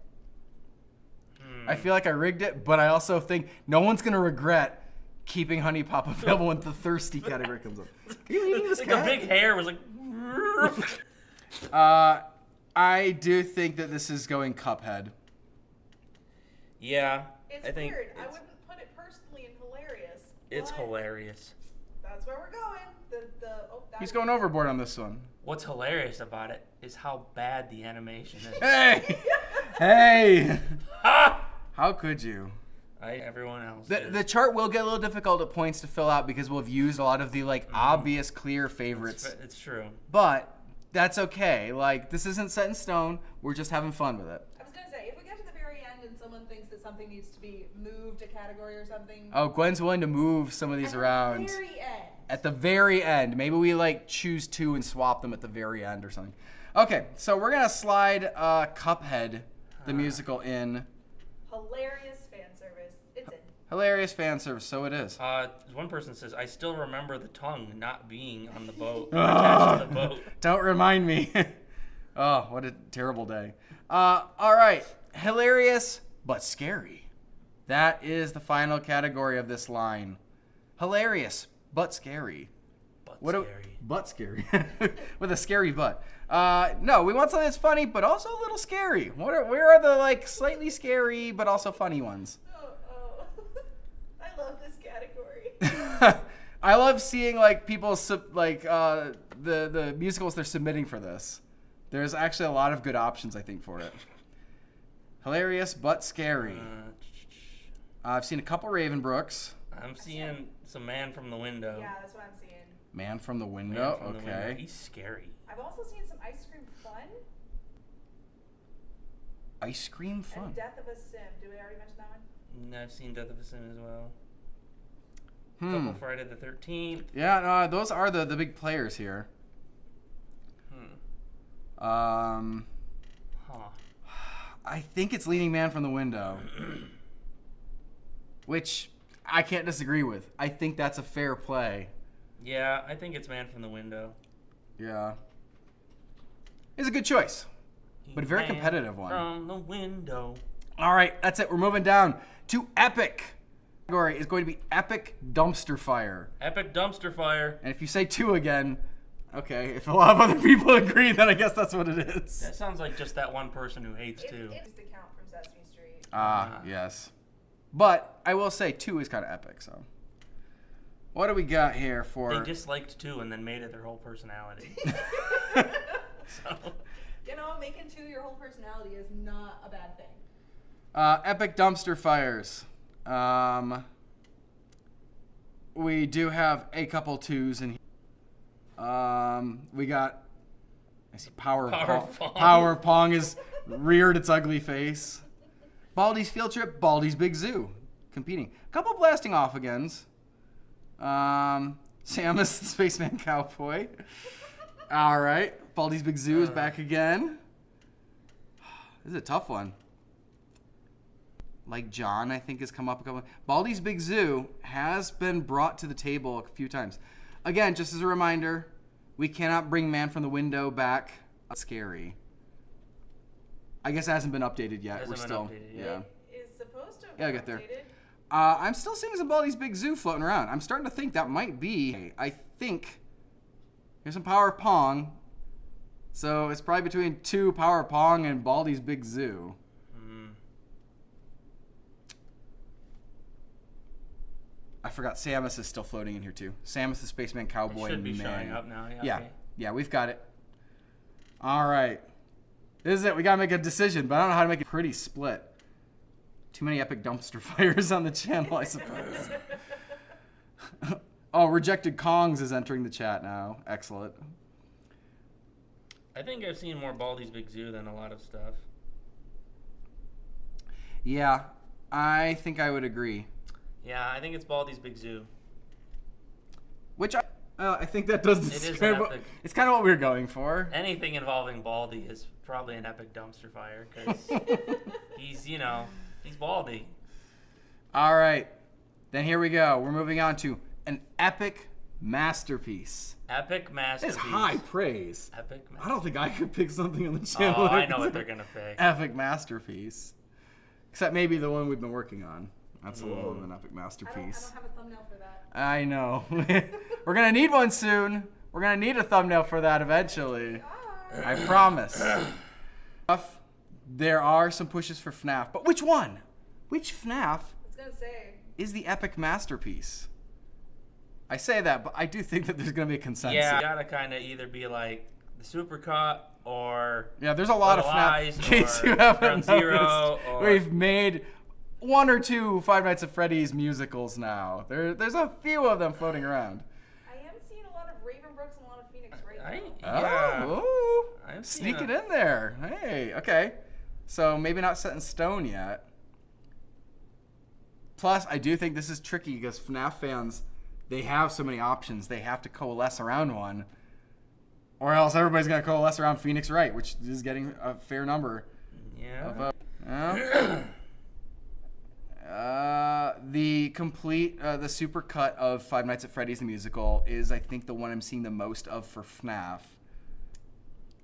I feel like I rigged it, but I also think no one's going to regret keeping Honey Pop available when the thirsty category comes up. Are you eating this Like cat? the big hair was like. I do think that this is going Cuphead. Yeah. It's I think weird. I it's- wouldn't put it personally in hilarious. It's but hilarious. That's where we're going. He's going overboard on this one. What's hilarious about it is how bad the animation is. Hey! Hey! Ha! How could you? Everyone else. The chart will get a little difficult at points to fill out because we'll have used a lot of the obvious, clear favorites. It's true. But that's okay. Like, this isn't set in stone. We're just having fun with it. I was gonna say, if we get to the very end and someone thinks that that something needs to be moved, a category or something. Oh, Gwen's willing to move some of these around. At the very end. At the very end. Maybe we like choose 2 and swap them at the very end or something. Okay, so we're gonna slide Cuphead, the musical, in. Hilarious fan service. It's in. Hilarious fan service, so it is. One person says, I still remember the tongue not being on the boat, attached to the boat. Don't remind me. Oh, what a terrible day. All right, hilarious but scary. That is the final category of this line. Hilarious but scary. Butt scary. With a scary butt. No, we want something that's funny but also a little scary. Where are the like slightly scary but also funny ones? Oh. I love this category. I love seeing like people the musicals they're submitting for this. There's actually a lot of good options, I think, for it. Hilarious but scary. I've seen a couple Ravenbrooks. I'm seeing some Man from the Window. Yeah, that's what I'm seeing. Man from the Window. Man from the Okay. Window. He's scary. I've also seen some Ice Cream Fun Ice Cream Fun. and Death of a Sim. Did we already mention that one? And I've seen Death of a Sim as well. Couple Friday the 13th. Yeah, no, those are the big players here. Huh. I think it's Leading Man from the Window, which I can't disagree with. I think that's a fair play. Yeah, I think it's Man from the Window. Yeah. It's a good choice, but a very Man competitive one. From the Window. All right, that's it. We're moving down to Epic. Category is going to be Epic Dumpster Fire. Epic Dumpster Fire. And if you say 2 again, okay, if a lot of other people agree, then I guess that's what it is. That sounds like just that one person who hates 2. It's the count from Sesame Street. Yes. But I will say 2 is kind of epic, so. What do we got here for... They disliked 2 and then made it their whole personality. So. You know, making 2 your whole personality is not a bad thing. Epic Dumpster Fires. We do have a couple 2s in here. We got... I see Power of Pong. Power of Pong has reared its ugly face. Baldi's Field Trip, Baldi's Big Zoo, competing. A couple blasting off agains. Samus the Spaceman Cowboy. All right, Baldi's Big Zoo is back again. This is a tough one. Like John, I think, has come up a couple. Baldi's Big Zoo has been brought to the table a few times. Again, just as a reminder, we cannot bring Man from the Window back. Scary. I guess it hasn't been updated yet. We're still, yeah. It is supposed to have Yeah, I been get there. updated. I'm still seeing some Baldi's Big Zoo floating around. I'm starting to think that might be. I think here's some Power of Pong. So it's probably between 2 Power of Pong and Baldi's Big Zoo. I forgot Samus is still floating in here too. Samus the Spaceman Cowboy. It should be showing up now. Yeah, Okay. yeah, we've got it. All right. This is it. We got to make a decision, but I don't know how to make it pretty split. Too many Epic Dumpster Fires on the channel, I suppose. Oh, Rejected Kongs is entering the chat now. Excellent. I think I've seen more Baldi's Big Zoo than a lot of stuff. Yeah, I think I would agree. Yeah, I think it's Baldi's Big Zoo. Which I think that does It is describe an what, epic. it's kind of what we were going for. Anything involving Baldi is probably an epic dumpster fire because he's, he's Baldi. All right. Then here we go. We're moving on to an epic masterpiece. Epic masterpiece. It's high praise. Epic I don't think I could pick something on the channel. Oh, I know what they're going to pick. Epic masterpiece. Except maybe the one we've been working on. That's a little of an epic I masterpiece. don't have a thumbnail for that. I know. We're going to need one soon. We're going to need a thumbnail for that eventually. I promise. There are some pushes for FNAF. But which one? Which FNAF I was going to say. is the epic masterpiece? I say that, but I do think that there's going to be a consensus. Yeah, you got to kind of either be like the Supercut or Yeah, there's a lot of Little FNAF. Eyes In case or you haven't Ground Zero noticed, or- we've made 1 or 2 Five Nights at Freddy's musicals now. There's a few of them floating around. I am seeing a lot of Ravenbrooks and a lot of Phoenix right I, now. yeah. Oh, I've sneak seen it in there. Hey, okay. So maybe not set in stone yet. Plus, I do think this is tricky because FNAF fans, they have so many options. They have to coalesce around one. Or else everybody's going to coalesce around Phoenix Wright, which is getting a fair number. Yeah. The complete, the super cut of Five Nights at Freddy's the Musical is, I think, the one I'm seeing the most of for FNAF.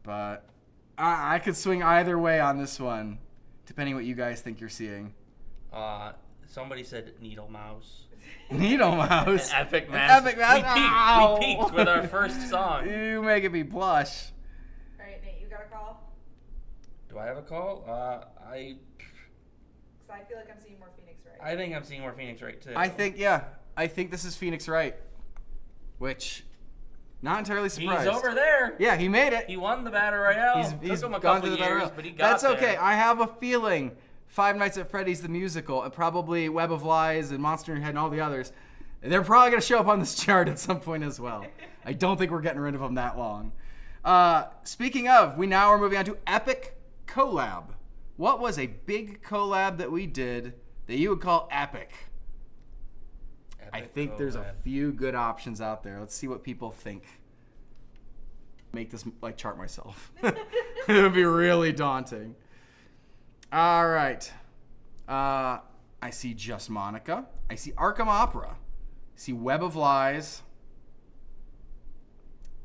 But I could swing either way on this one, depending what you guys think you're seeing. Somebody said Needle Mouse. Needle Mouse. An epic match. Epic match. We peaked with our first song. You making me blush. All right, Nate, you got a call? Do I have a call? Because I feel like I'm seeing more Phoenix Wright. I think I'm seeing more Phoenix Wright too. I think this is Phoenix Wright, which not entirely surprised. He's over there. Yeah, he made it. He won the Battle Royale. He's Took him a gone couple to the Battle years, Royale. but he got That's okay. there. I have a feeling Five Nights at Freddy's the Musical and probably Web of Lies and Monster in Your Head and all the others, they're probably going to show up on this chart at some point as well. I don't think we're getting rid of them that long. Speaking of, we now are moving on to Epic Collab. What was a big collab that we did that you would call epic? I think there's a few good options out there. Let's see what people think. Make this like chart myself. It would be really daunting. All right. I see Just Monica. I see Arkham Opera. I see Web of Lies.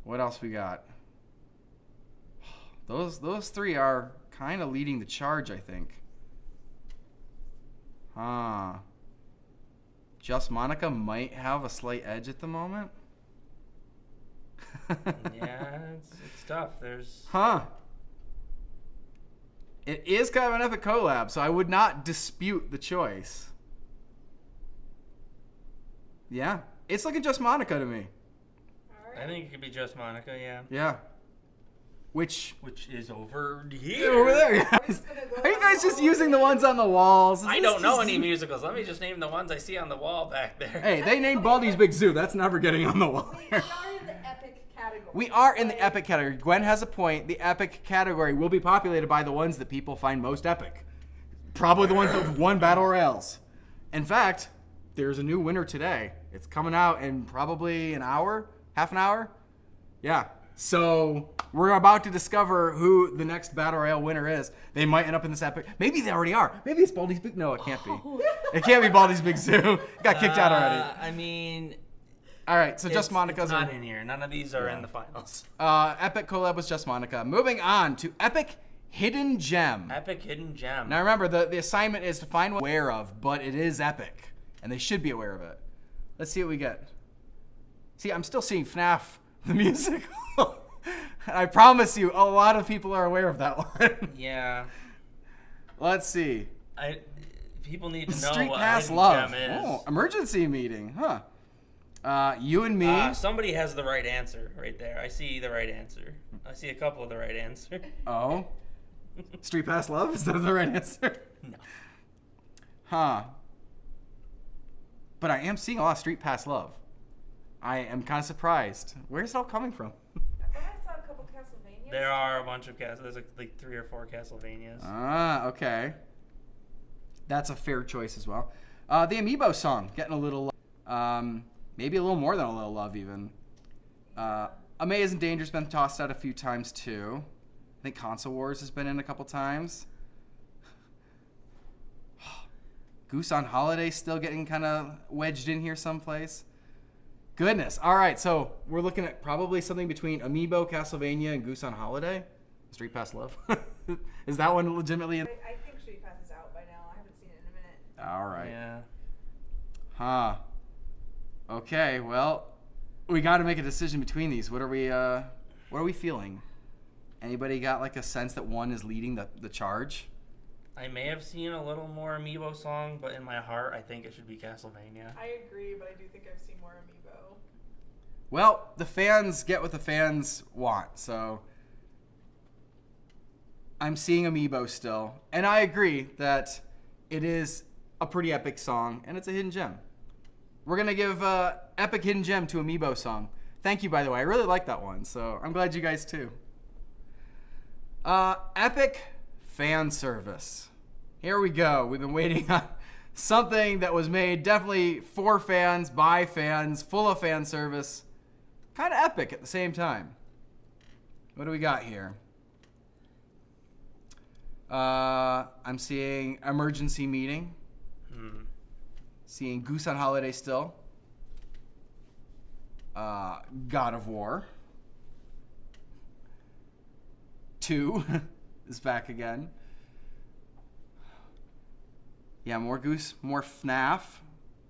What else we got? Those three are kind of leading the charge, I think. Just Monica might have a slight edge at the moment. Yeah, it's tough. There's. It is kind of an epic collab, so I would not dispute the choice. Yeah, it's looking Just Monica to me. I think it could be Just Monica. Yeah. Yeah. Which is over here. over there. Guys. Are you guys just using the ones on the walls? I don't know any musicals. Let me just name the ones I see on the wall back there. Hey, they named Baldi's Big Zoo. That's never getting on the wall. We are in the epic category. We are in the epic category. Gwen has a point. The epic category will be populated by the ones that people find most epic. Probably the ones that have won Battle Royales. In fact, there's a new winner today. It's coming out in probably an hour, half an hour. Yeah. So we're about to discover who the next Battle Royale winner is. They might end up in this epic. Maybe they already are. Maybe it's Baldi's Big. No, it can't be. It can't be Baldi's Big Zoo. Got kicked out already. I mean, all right. So Just Monica's it's not in here. None of these are in the finals. Epic collab was Just Monica. Moving on to Epic Hidden Gem. Epic Hidden Gem. Now remember, the assignment is to find one aware of, but it is epic, and they should be aware of it. Let's see what we get. See, I'm still seeing FNAF the musical. I promise you, a lot of people are aware of that one. Yeah. Let's see. People need to know Street what Pass Hidden Love. Gem is. Oh, emergency meeting, huh? You and Me. Somebody has the right answer right there. I see the right answer. I see a couple of the right answer. Oh. Street Pass Love? Is that the right answer? No. Huh. But I am seeing a lot of Street Pass Love. I am kind of surprised. Where's it all coming from? I thought I saw a couple Castlevanias. There are a bunch of There's like 3 or 4 Castlevanias. Okay. That's a fair choice as well. The Amiibo song, getting a little maybe a little more than a little love even. Amazing Danger's been tossed out a few times too. I think Console Wars has been in a couple times. Goose on Holiday still getting kind of wedged in here someplace. Goodness. All right, so we're looking at probably something between Amiibo, Castlevania, and Goose on Holiday. Street Pass Love. Is that one legitimately in? I think Street Pass is out by now. I haven't seen it in a minute. All right. Yeah. Huh. Okay, well, we got to make a decision between these. What are we feeling? Anybody got like a sense that one is leading the charge? I may have seen a little more Amiibo song, but in my heart, I think it should be Castlevania. I agree, but I do think I've seen more Amiibo. Well, the fans get what the fans want, so I'm seeing Amiibo still. And I agree that it is a pretty epic song, and it's a hidden gem. We're going to give Epic Hidden Gem to Amiibo song. Thank you, by the way. I really like that one, so I'm glad you guys too. Epic Fan Service. Here we go. We've been waiting on something that was made definitely for fans, by fans, full of fan service. Kind of epic at the same time. What do we got here? I'm seeing Emergency Meeting. Seeing Goose on Holiday still. God of War 2 is back again. Yeah, more Goose, more FNAF.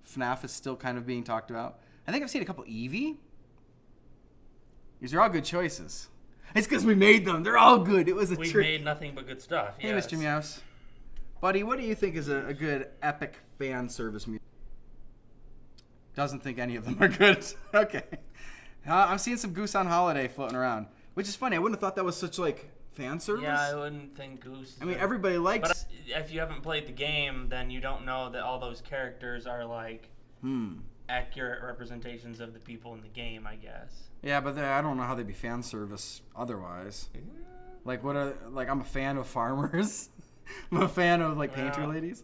FNAF is still kind of being talked about. I think I've seen a couple Eevee. These are all good choices. It's because we made them. They're all good. It was a We trick. made nothing but good stuff. Hey, Yes. Mr. Meows. Buddy, what do you think is a good epic fan service music? Doesn't think any of them are good. Okay. I'm seeing some Goose on Holiday floating around, which is funny. I wouldn't have thought that was such, like, fan service. Yeah, I wouldn't think Goose. I mean, everybody likes... But if you haven't played the game, then you don't know that all those characters are, like, accurate representations of the people in the game, I guess. Yeah, but I don't know how they'd be fan service otherwise. Like, I'm a fan of farmers. I'm a fan of, like, painter ladies.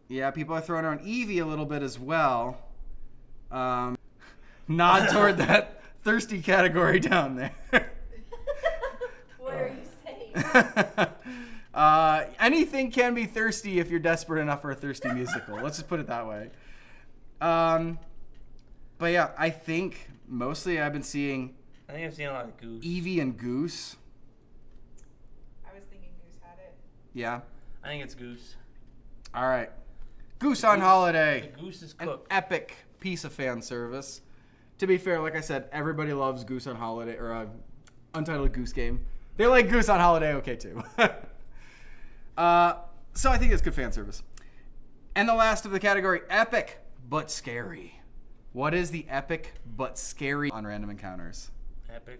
Yeah, people are throwing around Eevee a little bit as well. Nod toward that thirsty category down there. What are you saying? Anything can be thirsty if you're desperate enough for a thirsty musical. Let's just put it that way. But yeah, I think mostly I've been seeing I think I've seen a lot of Goose. Eevee and Goose. I was thinking Goose had it. Yeah. I think it's Goose. All right. Goose on Holiday. The Goose is An cooked. epic piece of fan service. To be fair, like I said, everybody loves Goose on Holiday, or Untitled Goose Game. They like Goose on Holiday okay too. So I think it's good fan service. And the last of the category, epic but scary. What is the epic but scary on Random Encounters? Epic,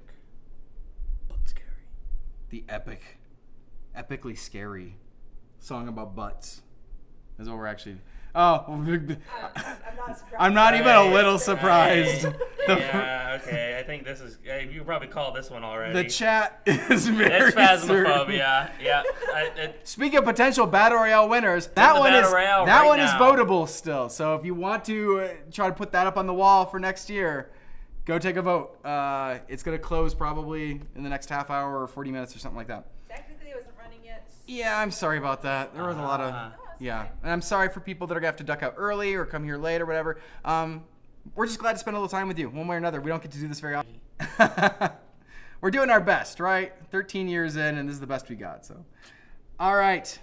but scary. The epically scary song about butts is what we're actually... Oh, I'm not surprised. I'm not even a little surprised. Yeah, okay. I think this is. You probably called this one already. The chat is very It's certain. Phasmophobia. Yeah. Speaking of potential Battle Royale winners, that the one Battle is Royale that right one is now. votable still. So if you want to try to put that up on the wall for next year, go take a vote. It's gonna close probably in the next half hour or 40 minutes or something like that. Technically, it wasn't running yet. Yeah, I'm sorry about that. There was a lot of yeah, and I'm sorry for people that are gonna have to duck out early or come here late or whatever. We're just glad to spend a little time with you, one way or another. We don't get to do this very often. We're doing our best, right? 13 years in, and this is the best we got. So, all right,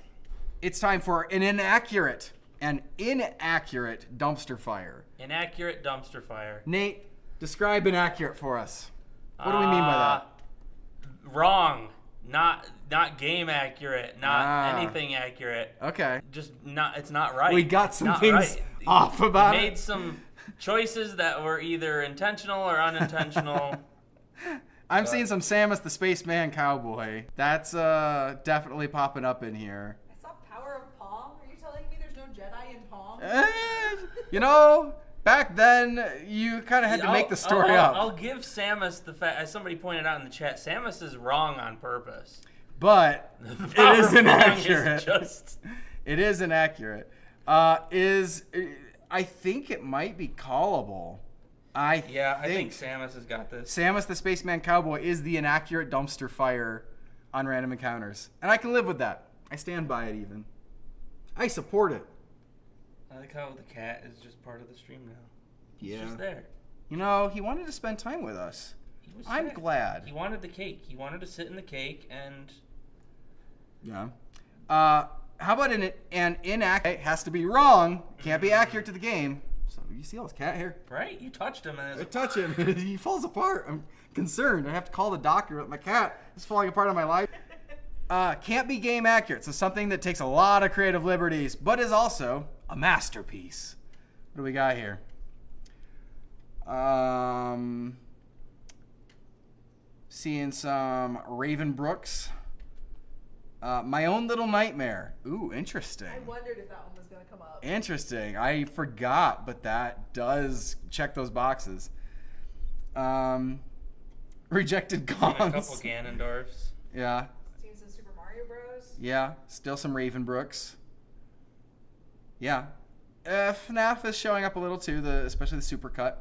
it's time for an inaccurate dumpster fire. Inaccurate dumpster fire. Nate, describe inaccurate for us. What do we mean by that? Wrong. Not game accurate. Not anything accurate. Okay. Just not. It's not right. We got some Not things right. off about Made it. some choices that were either intentional or unintentional. I'm seeing some Samus the Spaceman Cowboy. That's definitely popping up in here. I saw Power of Pong. Are you telling me there's no Jedi in Pong? You know, back then you kind of had to make the story up. I'll give Samus the fact, as somebody pointed out in the chat, Samus is wrong on purpose. But it Power is of Pong inaccurate. is just It is inaccurate. I think it might be callable. I think Samus has got this. Samus the Spaceman Cowboy is the inaccurate dumpster fire on Random Encounters. And I can live with that. I stand by it even. I support it. I like how the cat is just part of the stream now. He's Yeah. just there. You know, he wanted to spend time with us. He was I'm sick. glad. He wanted the cake. He wanted to sit in the cake and... Yeah. How about an inaccurate? It has to be wrong. Can't be accurate to the game. So you see all this cat hair? Right? You touched him and I touch him. He falls apart. I'm concerned. I have to call the doctor. My cat is falling apart on my life. Can't be game accurate. So something that takes a lot of creative liberties, but is also a masterpiece. What do we got here? Seeing some Raven Brooks. My Own Little Nightmare. Ooh, interesting. I wondered if that one was going to come up. Interesting. I forgot, but that does check those boxes. Rejected a couple Gongs. Ganondorfs. Yeah. Seen some Super Mario Bros. Heroes. Yeah, still some Ravenbrooks. Yeah. FNAF is showing up a little too, especially the supercut,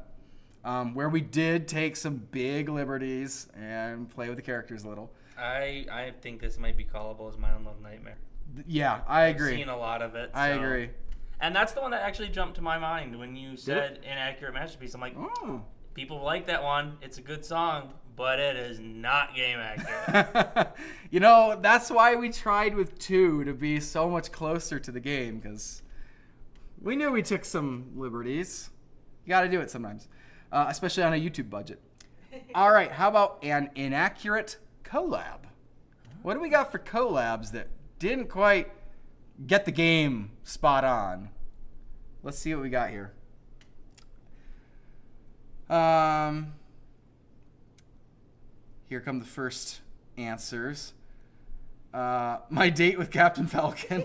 where we did take some big liberties and play with the characters a little. I think this might be callable as my own little nightmare. Yeah, I agree. I've seen a lot of it. I agree. And that's the one that actually jumped to my mind when you said Inaccurate Masterpiece. I'm like, people like that one. It's a good song, but it is not game accurate. You know, that's why we tried with 2 to be so much closer to the game, because we knew we took some liberties. You got to do it sometimes, especially on a YouTube budget. All right, how about an inaccurate collab? What do we got for collabs that didn't quite get the game spot on? Let's see what we got here. Here come the first answers. My date with Captain Falcon.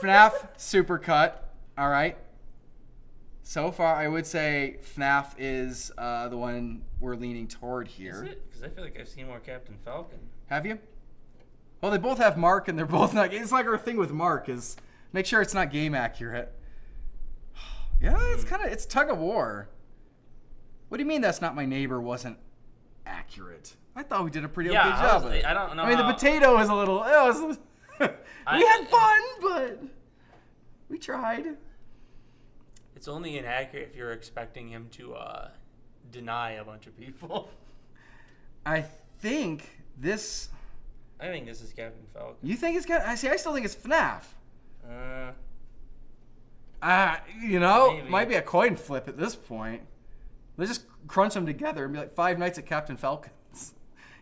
FNAF Supercut. All right. So far, I would say FNAF is the one we're leaning toward here. Is it? Because I feel like I've seen more Captain Falcon. Have you? Well, they both have Mark, and they're both not. It's like our thing with Mark is make sure it's not game accurate. Yeah, it's tug of war. What do you mean that's not my neighbor wasn't accurate? I thought we did a pretty okay job. I don't know. I mean, the potato is a little. We had fun, but we tried. It's only inaccurate if you're expecting him to deny a bunch of people. I think this is Captain Falcon. You think it's I still think it's FNAF. Maybe. Might be a coin flip at this point. Let's just crunch them together and be like 5 Nights at Captain Falcon's.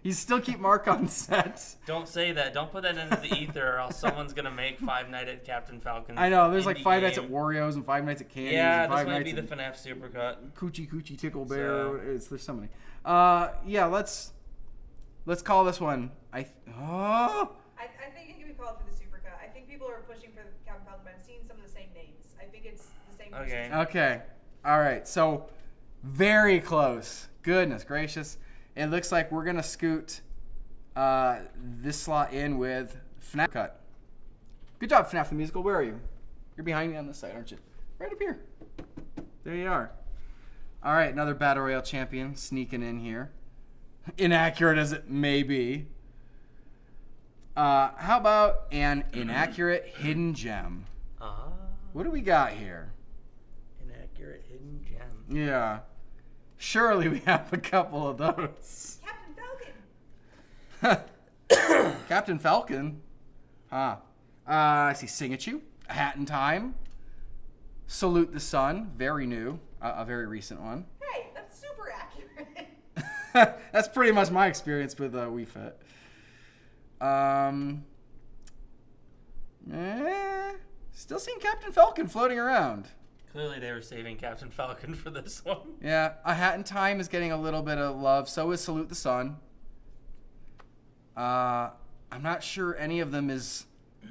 You still keep Mark on set. Don't say that. Don't put that into the ether, or else someone's gonna make 5 Nights at Captain Falcon's. I know. There's like 5 Nights at Wario's and 5 Nights at Candy's. Yeah, and this 5 might Nights be the FNAF Supercut. Coochie Tickle Bear. There's so many. Yeah. Let's call this one. I think it can be called for the Supercut. I think people are pushing for the Captain Falcon, but I'm seeing some of the same names. I think it's the same. Okay. Okay. All right. So very close. Goodness gracious. It looks like we're gonna scoot this slot in with FNAF Cut. Good job, FNAF the Musical. Where are you? You're behind me on this side, aren't you? Right up here. There you are. All right, another Battle Royale champion sneaking in here. Inaccurate as it may be. How about an inaccurate hidden gem? What do we got here? Inaccurate hidden gem. Yeah. Surely we have a couple of those. Captain Falcon. Captain Falcon? Huh. I see Sing At You, A Hat in Time, Salute the Sun, very new, a very recent one. Hey, that's super accurate. That's pretty much my experience with Wii Fit. Still seeing Captain Falcon floating around. Clearly they were saving Captain Falcon for this one. Yeah, A Hat in Time is getting a little bit of love. So is Salute the Sun. I'm not sure any of them is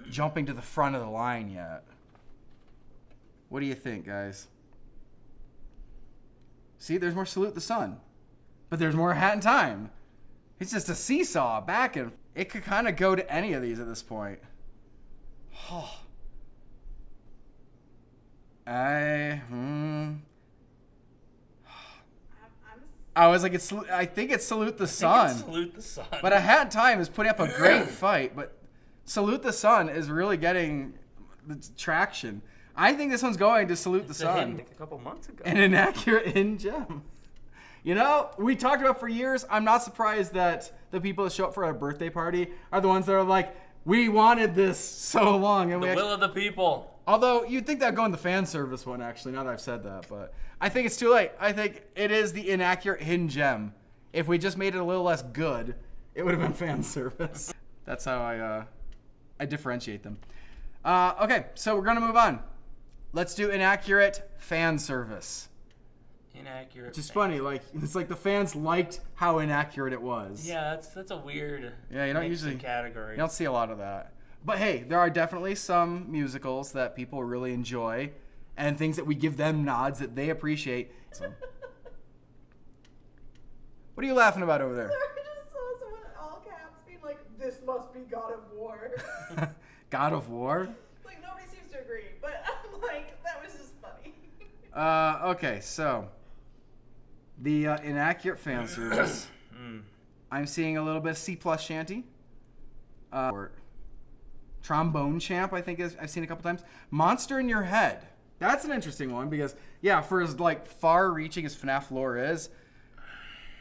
jumping to the front of the line yet. What do you think, guys? See, there's more Salute the Sun. But there's more A Hat in Time. It's just a seesaw back and it could kind of go to any of these at this point. Oh. I was like, I think it's Salute the Sun. Salute the Sun. But A Hat in Time is putting up a great fight. But Salute the Sun is really getting the traction. I think this one's going to Salute the Sun. Like a couple months ago. An inaccurate hidden gem. You know, we talked about for years. I'm not surprised that the people that show up for our birthday party are the ones that are like, we wanted this so long. And the will of the people. Although, you'd think that'd go in the fan service one, actually, now that I've said that. But I think it's too late. I think it is the inaccurate hidden gem. If we just made it a little less good, it would have been fan service. That's how I differentiate them. Okay, so we're going to move on. Let's do inaccurate fan service. Inaccurate. Which is funny. Like, it's like the fans liked how inaccurate it was. Yeah, that's a weird you don't usually category. You don't see a lot of that. But hey, there are definitely some musicals that people really enjoy and things that we give them nods that they appreciate. So. What are you laughing about over there? I just saw someone in all caps being like, this be God of War. God of War? Like, nobody seems to agree, but I'm like, that was just funny. Okay, so the inaccurate fan service. I'm seeing a little bit of C+ shanty. Or trombone champ, I think I've seen a couple times. Monster in Your Head. That's an interesting one because, yeah, for as like far-reaching as FNAF lore is,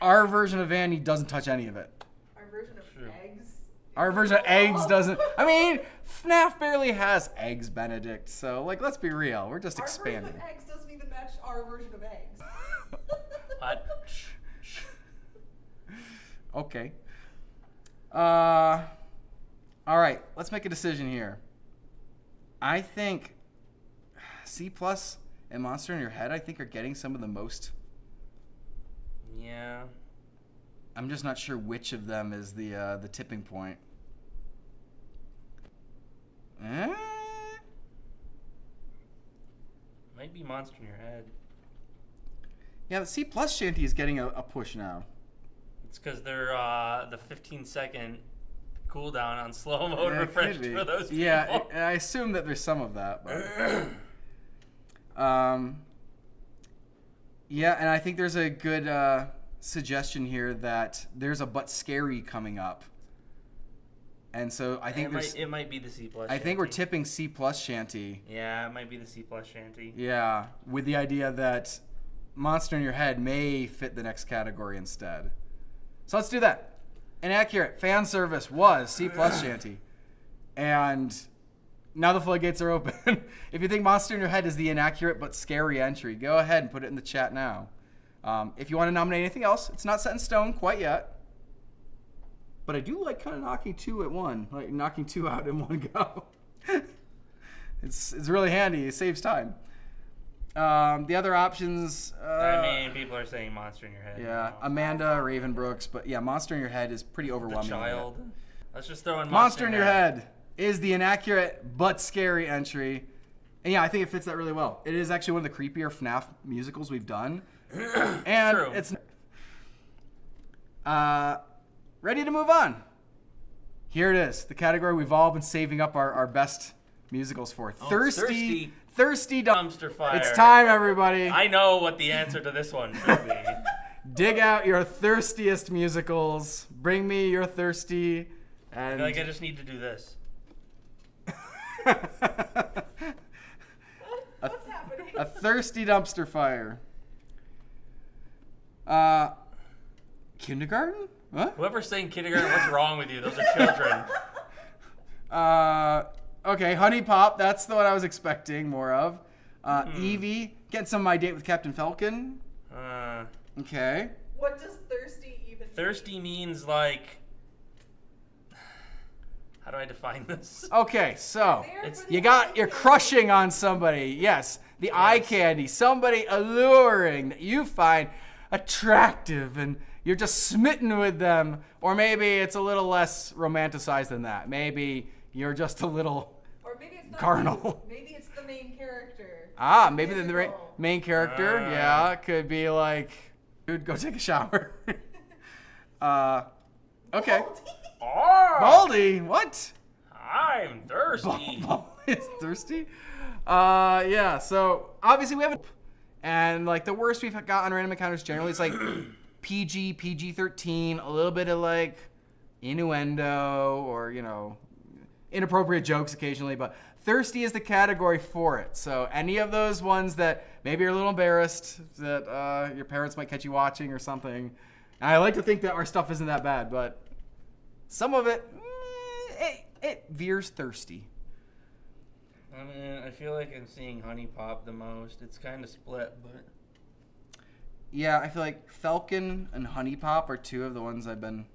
our version of Vanny doesn't touch any of it. Our version of eggs. Our version of eggs doesn't. I mean, FNAF barely has eggs, Benedict. So, like, let's be real. We're just expanding. Our version of eggs doesn't even match our version of eggs. What? Okay. All right. Let's make a decision here. I think C+ and Monster in Your Head, I think, are getting some of the most. Yeah. I'm just not sure which of them is the tipping point. Might be Monster in Your Head. Yeah, the C+ shanty is getting a push now. It's because they're the 15-second cooldown on slow mode Yeah, it refresh could be. for those people. Yeah, I assume that there's some of that. But yeah, and I think there's a good suggestion here that there's a But Scary coming up. And so I think it might be the C+. I think we're tipping C+ shanty. Yeah, it might be the C+ shanty. Yeah, with the idea that Monster in Your Head may fit the next category instead. So let's do that. Inaccurate fan service was C+ shanty. And now the floodgates are open. If you think Monster in Your Head is the inaccurate but scary entry, go ahead and put it in the chat now. If you want to nominate anything else, it's not set in stone quite yet. But I do like kind of knocking two at one, like knocking two out in one go. It's really handy. It saves time. The other options. I mean, people are saying Monster in Your Head. Yeah, Amanda Ravenbrooks, but yeah, Monster in Your Head is pretty overwhelming. The child. Let's just throw in Monster in Your Head is the inaccurate but scary entry. And yeah, I think it fits that really well. It is actually one of the creepier FNAF musicals we've done. And True. It's ready to move on. Here it is, the category we've all been saving up our best musicals for. Thirsty Dumpster Fire. It's time, everybody. I know what the answer to this one should be. Dig out your thirstiest musicals. Bring me your thirsty. I And feel like I just need to do this. What's happening? a thirsty dumpster fire. Kindergarten? What? Whoever's saying kindergarten, what's wrong with you? Those are children. Okay, Honey Pop. That's the one I was expecting more of. Evie, getting some of My Date with Captain Falcon. Okay. What does thirsty even mean? Thirsty means like. How do I define this? Okay, so It's- you're crushing on somebody. Yes, the eye candy, somebody alluring that you find attractive and you're just smitten with them. Or maybe it's a little less romanticized than that. Maybe you're just a little Or maybe it's not carnal. Maybe it's the main character. Maybe the Musical. main character. Yeah, could be like, dude, go take a shower. Okay. Oh, Baldy, what? I'm thirsty. Baldy is thirsty? Yeah, so obviously we have and like the worst we've got on random encounters generally is like PG-13, a little bit of like innuendo or, you know, inappropriate jokes occasionally, but thirsty is the category for it. So any of those ones that maybe you're a little embarrassed that your parents might catch you watching or something. And I like to think that our stuff isn't that bad, but some of it, it veers thirsty. I mean, I feel like I'm seeing Honey Pop the most. It's kind of split, but Yeah, I feel like Falcon and Honey Pop are two of the ones I've been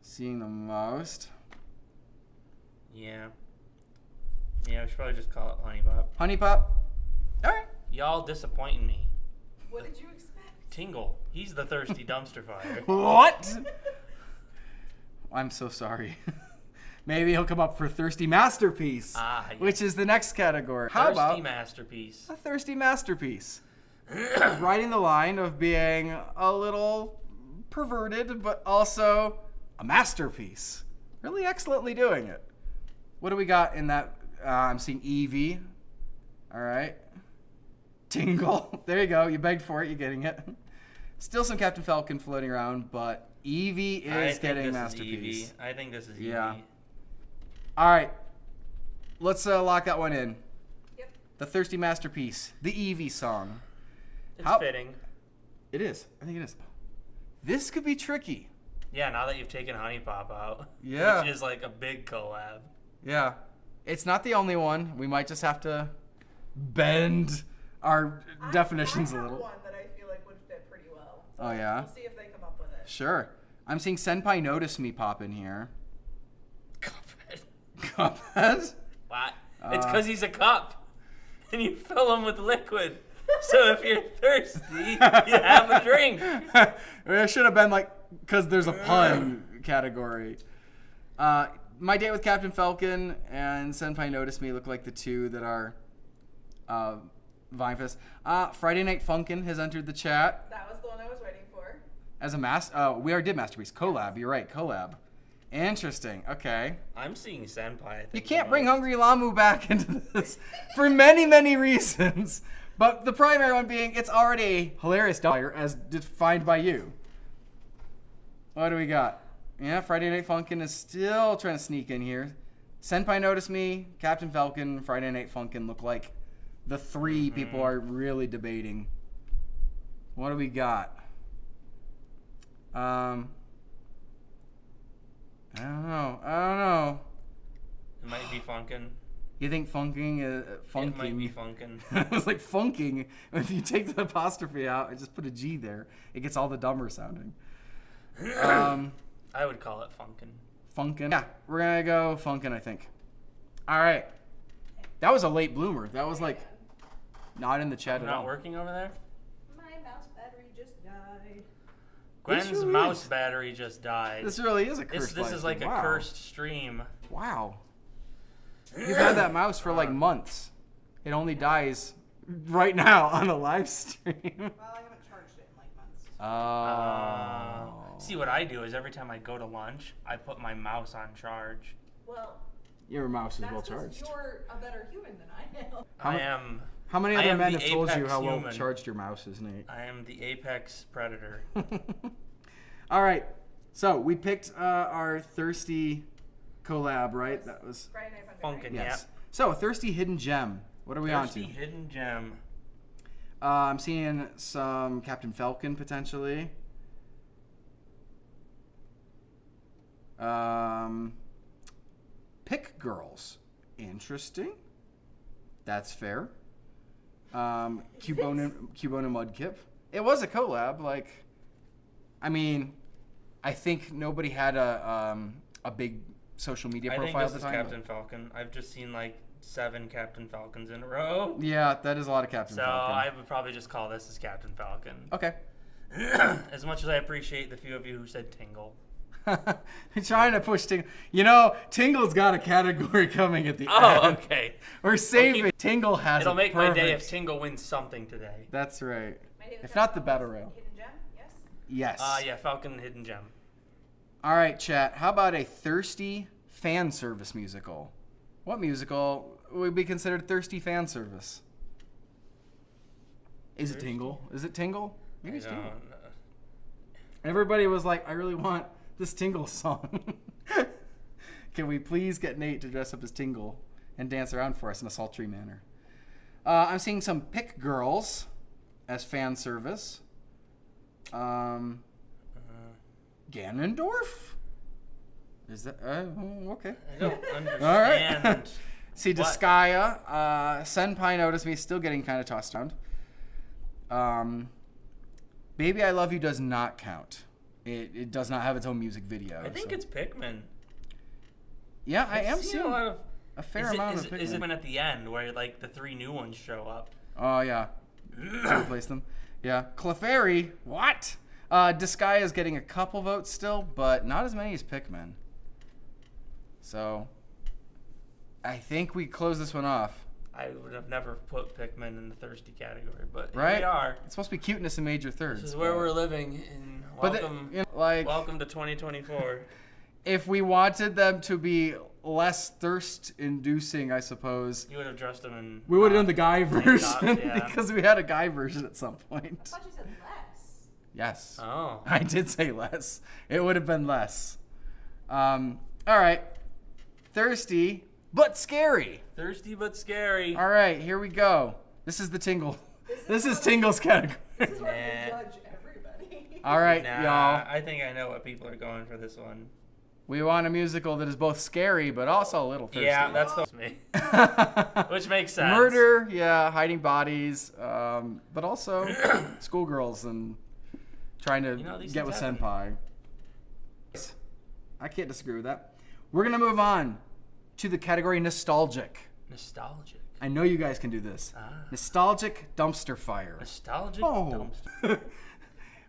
seeing the most. yeah. Yeah, we should probably just call it Honey Pop. Honey Pop? All right. Y'all disappointing me. What did you expect? Tingle. He's the thirsty dumpster fire. What? I'm so sorry. Maybe he'll come up for Thirsty Masterpiece, Ah, yeah. which is the next category. How Thirsty about masterpiece. a Thirsty Masterpiece? Riding the line of being a little perverted, but also a masterpiece. Really excellently doing it. What do we got in that? I'm seeing Eevee. All right. Tingle. There you go. You begged for it. You're getting it. Still some Captain Falcon floating around, but Eevee is getting Masterpiece. I think this is Eevee. Yeah. All right. Let's lock that one in. Yep. The Thirsty Masterpiece. The Eevee song. It's fitting. It is. I think it is. This could be tricky. Yeah, now that you've taken Honey Pop out. Yeah. Which is like a big collab. Yeah. It's not the only one. We might just have to bend our definitions a little. one that I feel like would fit pretty well. So Oh, yeah? We'll see if they come up with it. Sure. I'm seeing Senpai Notice Me pop in here. Cuphead. Cuphead? What? It's because he's a cup. And you fill him with liquid. So if you're thirsty, you have a drink. It should have been like, because there's a pun category. My Date with Captain Falcon and Senpai Notice Me look like the two that are vying for this. Friday Night Funkin' has entered the chat. That was the one I was waiting for. As a we already did Masterpiece. Collab, you're right, collab. Interesting, okay. I'm seeing Senpai. I think You can't bring Hungry Lamu back into this for many, many reasons. But the primary one being, it's already a hilarious dollar as defined by you. What do we got? Yeah, Friday Night Funkin' is still trying to sneak in here. Senpai Notice Me, Captain Falcon, Friday Night Funkin' look like the three people are really debating. What do we got? I don't know. It might be Funkin'. You think funking? Funking. It might be Funkin'. It was like funking. If you take the apostrophe out and just put a G there, it gets all the dumber sounding. I would call it Funkin'. Funkin'. Yeah, we're gonna go funkin', I think. All right. That was a late bloomer. That was like not in the chat at all. Not working over there? My mouse battery just died. Gwen's really mouse is. battery just died. This really is a cursed This is like livestream. a cursed stream. Wow. You've had that mouse for like months. It only dies right now on a live stream. Well, I haven't charged it in like months. See, what I do is every time I go to lunch, I put my mouse on charge. Well, Your mouse is that's well 'cause charged. you're a better human than I am. How many I other am men the have told you apex how well human. charged your mouse is, Nate? I am the apex predator. All right. So we picked our thirsty collab, right? That was Friday Night Funkin', Funkin', right? yes. yeah. So a thirsty hidden gem. What are we on Thirsty to? hidden gem. I'm seeing some Captain Falcon potentially. Pick Girls. Interesting. That's fair. Cubone and Mudkip. It was a collab. Like, I mean, I think nobody had a big social media I profile think at this the is time. Captain Falcon. I've just seen like 7 Captain Falcons in a row. Yeah, that is a lot of Captain So Falcon. I would probably just call this as Captain Falcon. Okay. As much as I appreciate the few of you who said Tingle. You're trying to push Tingle. You know, Tingle's got a category coming at the end. Oh, okay. We're saving. Tingle has It'll it make my day perfect. if Tingle wins something today. That's right. My Date with If not the Captain Battle Falcon, Royale. Hidden gem, yes? Yes. Yeah, Falcon Hidden Gem. All right, chat. How about a thirsty fan service musical? What musical would be considered thirsty fan service? Is it Tingle? Is it Tingle? Maybe it's Tingle. Everybody was like, I really want this Tingle song. Can we please get Nate to dress up as Tingle and dance around for us in a sultry manner? I'm seeing some Pick Girls as fan service. Ganondorf? Is that okay? I don't understand. All right. See, What? Disgaea, Senpai Notice Me still getting kind of tossed around. Baby I Love You does not count. It does not have its own music video. I think so. it's Pikmin. Yeah, I am I've seen seeing a lot of. a fair Is amount of it Pikmin. at the end where like the 3 new ones show up? Oh yeah, to replace them. Yeah, Clefairy. What? Disgaea is getting a couple votes still, but not as many as Pikmin. So, I think we close this one off. I would have never put Pikmin in the thirsty category, but Right? here we are. It's supposed to be cuteness in major thirds. This is where we're living. In But welcome, like, welcome to 2024. if we wanted them to be less thirst-inducing, I suppose, You would have dressed him in. we would have done the guy version yeah. because we had a guy version at some point. I thought you said less. Yes. Oh. I did say less. It would have been less. All right. Thirsty, but scary. Thirsty but scary. All right, here we go. This is the Tingle. This is Tingle's category. This is where we Nah. judge everybody. All right, Nah, y'all. I think I know what people are going for this one. We want a musical that is both scary but also a little thirsty. Yeah, that's me. Which makes sense. Murder, yeah, hiding bodies, but also schoolgirls and trying to these get with things senpai. I can't disagree with that. We're gonna move on to the category nostalgic. Nostalgic. I know you guys can do this. Nostalgic dumpster fire. Nostalgic Oh. dumpster.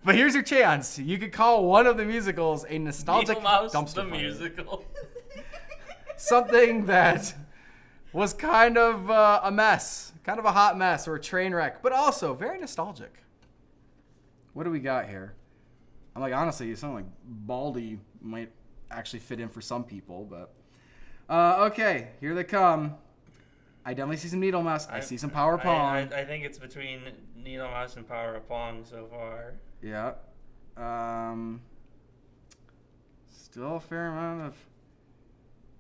But here's your chance. You could call one of the musicals a nostalgic Needle Mouse, dumpster the fire. musical. Something that was kind of a mess, kind of a hot mess or a train wreck, but also very nostalgic. What do we got here? I'm like, honestly, you sound like Baldy might actually fit in for some people, but okay, here they come. I definitely see some Needle Mouse. I see some Power Pong. I think it's between Needle Mouse and Power of Pong so far. Yeah. Still a fair amount of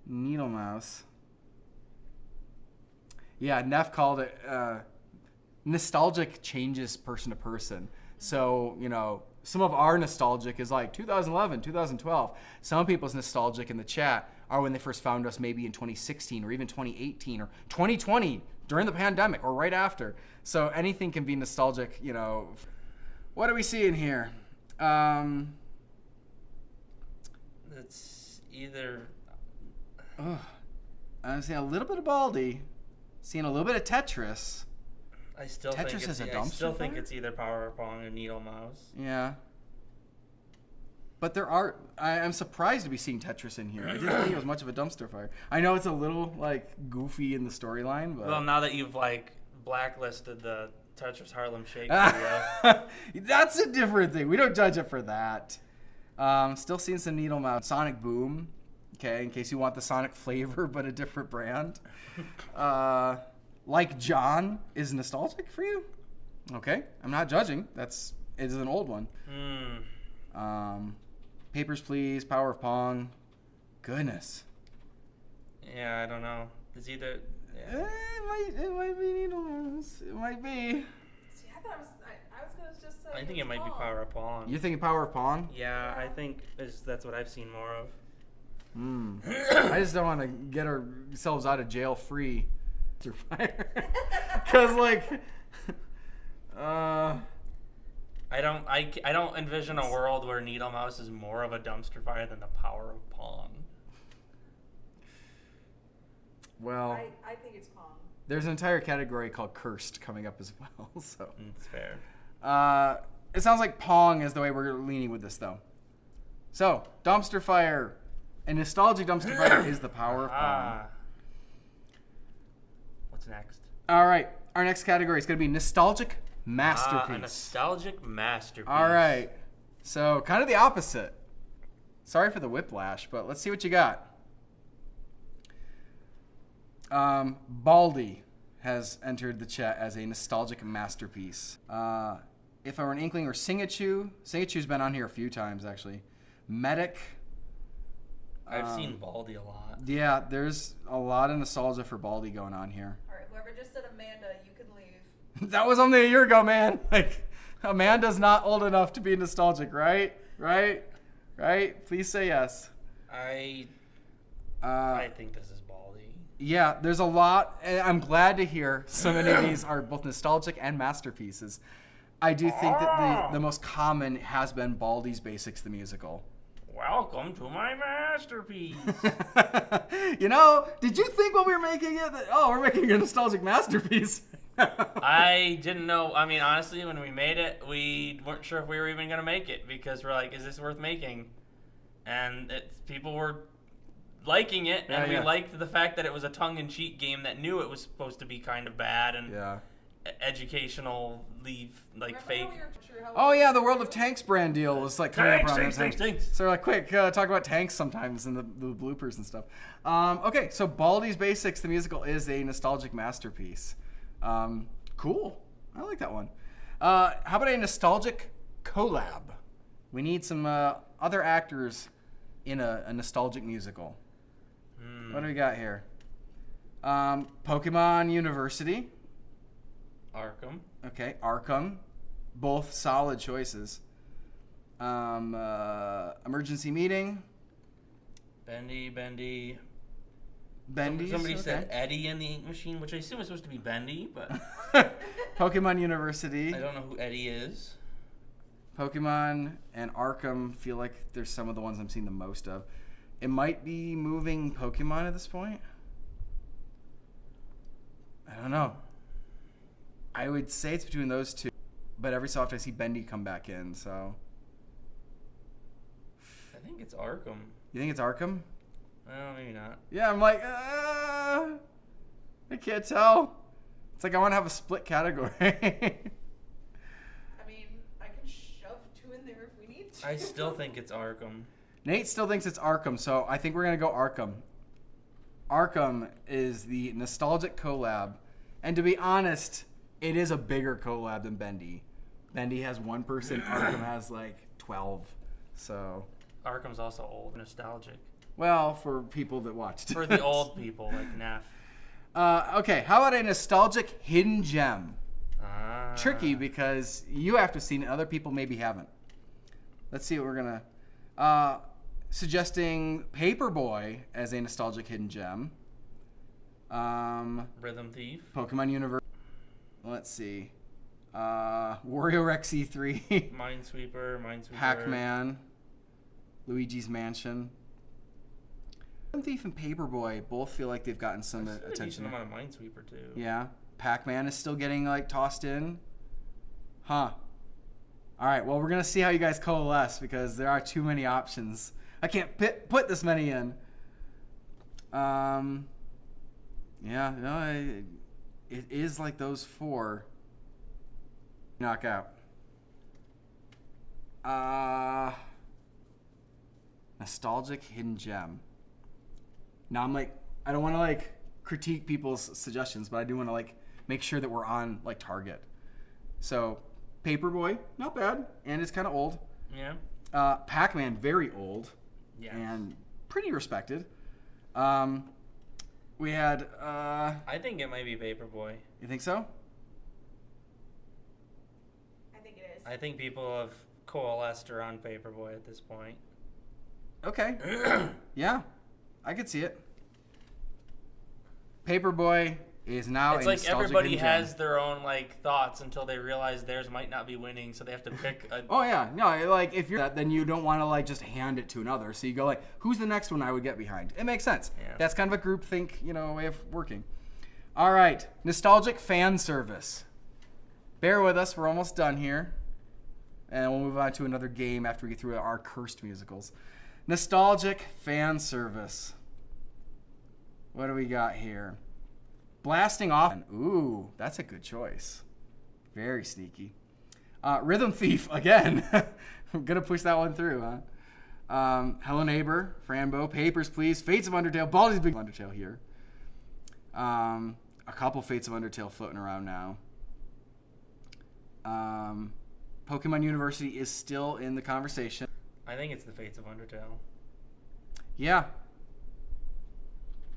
Needle Mouse. Yeah, Neff called it nostalgic changes person to person. So, some of our nostalgic is like 2011, 2012. Some people's nostalgic in the chat are when they first found us maybe in 2016 or even 2018 or 2020 during the pandemic or right after. So anything can be nostalgic, What are we seeing here? It's either. I'm seeing a little bit of Baldy, seeing a little bit of Tetris. I still Tetris think is a I dumpster still think fire? it's either Power of Pong or Needle Mouse. Yeah. But I'm surprised to be seeing Tetris in here. I didn't think it was much of a dumpster fire. I know it's a little, goofy in the storyline, but... Well, now that you've, blacklisted the Tetris Harlem Shake video. That's a different thing. We don't judge it for that. Still seeing some Needle Mouse. Sonic Boom, okay, in case you want the Sonic flavor, but a different brand. Like John is nostalgic for you? Okay, I'm not judging. It is an old one. Papers, Please, Power of Pong. Goodness. Yeah, I don't know. It's either. Yeah. It might be Needle Mouse. It might be. See, I thought I was gonna just say. I think it might be Power of Pong. You're thinking Power of Pong? Yeah, I think that's what I've seen more of. I just don't want to get ourselves out of jail free. Because I don't envision a world where Needle Mouse is more of a dumpster fire than the Power of Pong. well, I think it's Pong. there's an entire category called Cursed coming up as well. So It's fair. it sounds like Pong is the way we're leaning with this, though. So dumpster fire, a nostalgic dumpster fire is the Power of Pong. What's next? All right, our next category is going to be nostalgic masterpiece. A nostalgic masterpiece. All right. So kind of the opposite. Sorry for the whiplash, but let's see what you got. Baldy has entered the chat as a nostalgic masterpiece. If I Were an Inkling or Singachu. Singachu's been on here a few times, actually. Medic. I've seen Baldy a lot. Yeah, there's a lot of nostalgia for Baldy going on here. All right, whoever just said Amanda, you can leave. That was only a year ago, man. Amanda's not old enough to be nostalgic, right? Right? Please say yes. I think this is Baldy. Yeah, there's a lot. And I'm glad to hear so many of these are both nostalgic and masterpieces. I do think that the most common has been Baldy's Basics, the musical. Welcome to my masterpiece. Did you think when we were making it that, we're making a nostalgic masterpiece? I didn't know. I mean, honestly, when we made it, we weren't sure if we were even going to make it because we're like, is this worth making? And people were liking it, and we liked the fact that it was a tongue-in-cheek game that knew it was supposed to be kind of bad. And Yeah. educational leave like fake. Oh yeah, the World of Tanks brand deal was like coming up around Tanks. So like, quick, talk about tanks sometimes in the bloopers and stuff. Okay, so Baldi's Basics, the musical, is a nostalgic masterpiece. Cool. I like that one. How about a nostalgic collab? We need some other actors in a nostalgic musical. What do we got here? Pokemon University. Arkham. Okay, Arkham. Both solid choices. Emergency Meeting. Bendy. okay. Somebody said Eddie in the Ink Machine, which I assume is supposed to be Bendy, but Pokemon University. I don't know who Eddie is. Pokemon and Arkham feel like there's some of the ones I'm seeing the most of. It might be moving Pokemon at this point. I don't know. I would say it's between those two, but every so often I see Bendy come back in, so. I think it's Arkham. You think it's Arkham? Well, maybe not. Yeah, I'm like, I can't tell. It's like I want to have a split category. I mean, I can shove 2 in there if we need to. I still think it's Arkham. Nate still thinks it's Arkham, so I think we're going to go Arkham. Arkham is the nostalgic collab. And to be honest, it is a bigger collab than Bendy. Bendy has 1 person, Arkham has like 12. So. Arkham's also old, nostalgic. Well, for people that watched. For the old people, like FNAF. Okay, how about a nostalgic hidden gem? Ah. Tricky because you have to have seen it, other people maybe haven't. Let's see what we're going to... suggesting Paperboy as a nostalgic hidden gem. Rhythm Thief. Pokemon Universe. Let's see. Wario Rex E3. Minesweeper. Pac-Man. Luigi's Mansion. Rhythm Thief and Paperboy both feel like they've gotten some There's a attention. decent amount of Minesweeper too. Yeah. Pac-Man is still getting like tossed in. Huh. All right. Well, we're gonna see how you guys coalesce because there are too many options. I can't put this many in. Yeah. No. It is like those 4. Knock out. Nostalgic hidden gem. Now I'm like, I don't want to like critique people's suggestions, but I do want to like make sure that we're on like target. So, Paperboy, not bad, and it's kind of old. Yeah. Pac-Man, very old, Yeah. and pretty respected. We had. I think it might be Paperboy. You think so? I think it is. I think people have coalesced around Paperboy at this point. Okay. Yeah, I could see it. Paperboy is now It's a like nostalgic everybody hidden gem. has their own like thoughts until they realize theirs might not be winning, so they have to pick a. Oh yeah, no, like if you're that, then you don't want to like just hand it to another. So you go like, who's the next one I would get behind? It makes sense. Yeah. That's kind of a groupthink, way of working. All right, nostalgic fan service. Bear with us, we're almost done here, and we'll move on to another game after we get through our cursed musicals. Nostalgic fan service. What do we got here? Blasting off. Ooh, that's a good choice. Very sneaky. Rhythm Thief, again. I'm going to push that one through, huh? Hello Neighbor, Frambo, Papers, Please, Fates of Undertale, Baldi's Big Undertale here. A couple Fates of Undertale floating around now. Pokemon University is still in the conversation. I think it's the Fates of Undertale. Yeah.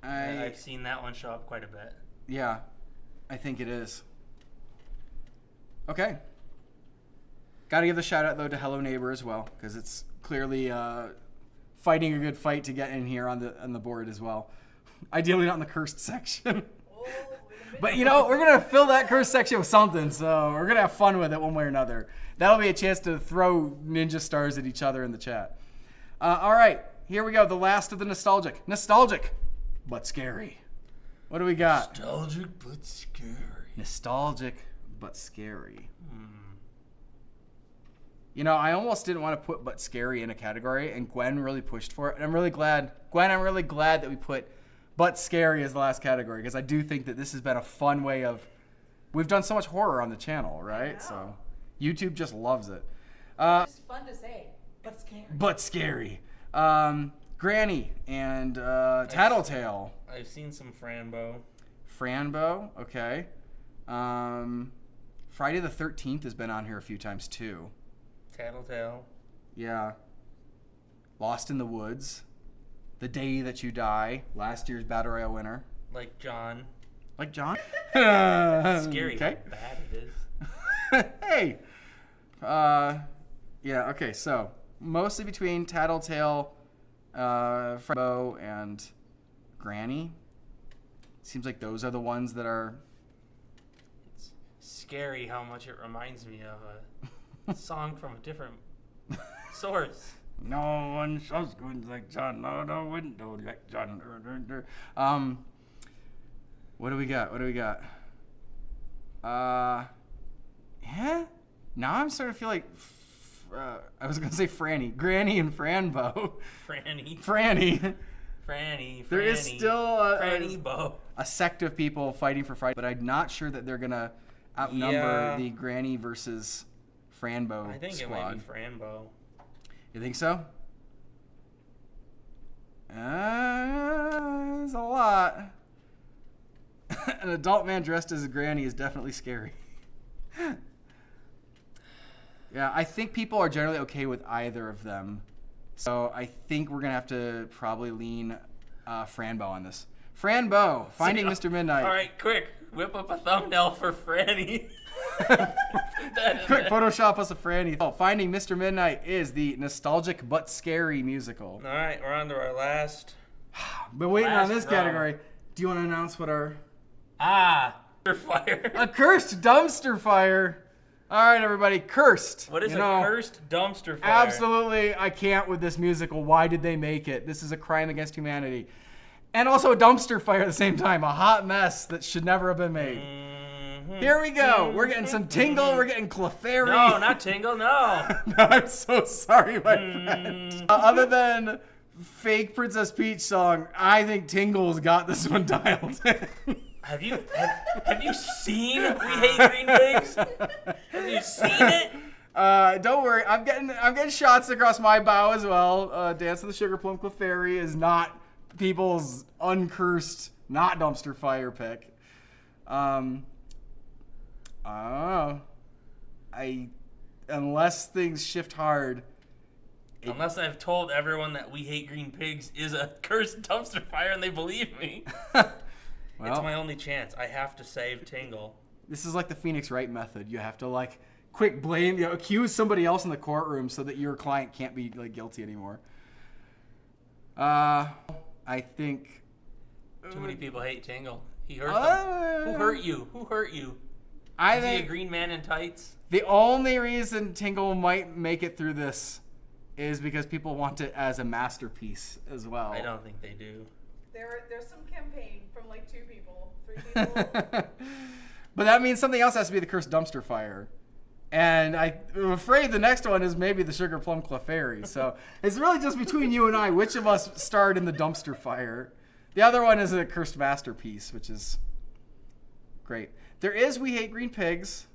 I've seen that one show up quite a bit. Yeah, I think it is. Okay. Got to give the shout out though to Hello Neighbor as well, because it's clearly fighting a good fight to get in here on the board as well. Ideally not in the cursed section. But we're gonna fill that cursed section with something, so we're gonna have fun with it one way or another. That'll be a chance to throw ninja stars at each other in the chat. All right, here we go. The last of the nostalgic, but scary. What do we got? Nostalgic but scary. Nostalgic but scary. I almost didn't want to put but scary in a category, and Gwen really pushed for it. And I'm really glad, Gwen, that we put but scary as the last category, because I do think that this has been a fun way of We've done so much horror on the channel, right? So YouTube just loves it. It's fun to say, but scary. But scary. Granny and Tattletale. I've seen some Franbo. Franbo, okay. Friday the 13th has been on here a few times too. Tattletale. Yeah. Lost in the Woods. The Day That You Die. Last year's Battle Royale winner. Like John. Like John? Scary Okay. how bad it is. Hey. Yeah, okay, so mostly between Tattletale, Franbo, and Granny. Seems like those are the ones that are... It's scary how much it reminds me of a song from a different source. No one shows good like John. No, no window like John. What do we got? Yeah? Now I'm starting to feel like... I was going to say Franny. Granny and Franbo. Franny. There is still a sect of people fighting for Friday, but I'm not sure that they're going to outnumber the Granny versus Franbo I think squad. it might be Franbo. You think so? It's a lot. An adult man dressed as a granny is definitely scary. Yeah, I think people are generally okay with either of them. So I think we're going to have to probably lean Franbo on this. Franbo, Finding Mr. Midnight. All right, quick. Whip up a thumbnail for Franny. Quick Photoshop us a Franny. Oh, Finding Mr. Midnight is the nostalgic but scary musical. All right, we're on to our last. Been waiting on this draw. category. Do you want to announce what our... Fire. A cursed dumpster fire. All right, everybody, cursed. What is a cursed dumpster fire? Absolutely, I can't with this musical. Why did they make it? This is a crime against humanity. And also a dumpster fire at the same time. A hot mess that should never have been made. Here we go. We're getting some Tingle. We're getting Clefairy. No, not Tingle, no. No, I'm so sorry, my friend. Other than fake Princess Peach song, I think Tingle's got this one dialed in. Have you seen We Hate Green Pigs? Have you seen it? Don't worry, I'm getting shots across my bow as well. Dance of the Sugar Plum Clefairy is not people's uncursed, not dumpster fire pick. I don't know. Unless things shift hard. Unless I've told everyone that We Hate Green Pigs is a cursed dumpster fire and they believe me. Well, it's my only chance. I have to save Tingle. This is like the Phoenix Wright method. You have to quick blame, accuse somebody else in the courtroom so that your client can't be guilty anymore. I think too many people hate Tingle. He hurt them. Who hurt you? Is he a green man in tights? The only reason Tingle might make it through this is because people want it as a masterpiece as well. I don't think they do. There's some campaign from 2 people, 3 people. But that means something else has to be the cursed dumpster fire. And I'm afraid the next one is maybe the Sugar Plum Clefairy. So it's really just between you and I, which of us starred in the dumpster fire. The other one is a cursed masterpiece, which is great. There is We Hate Green Pigs,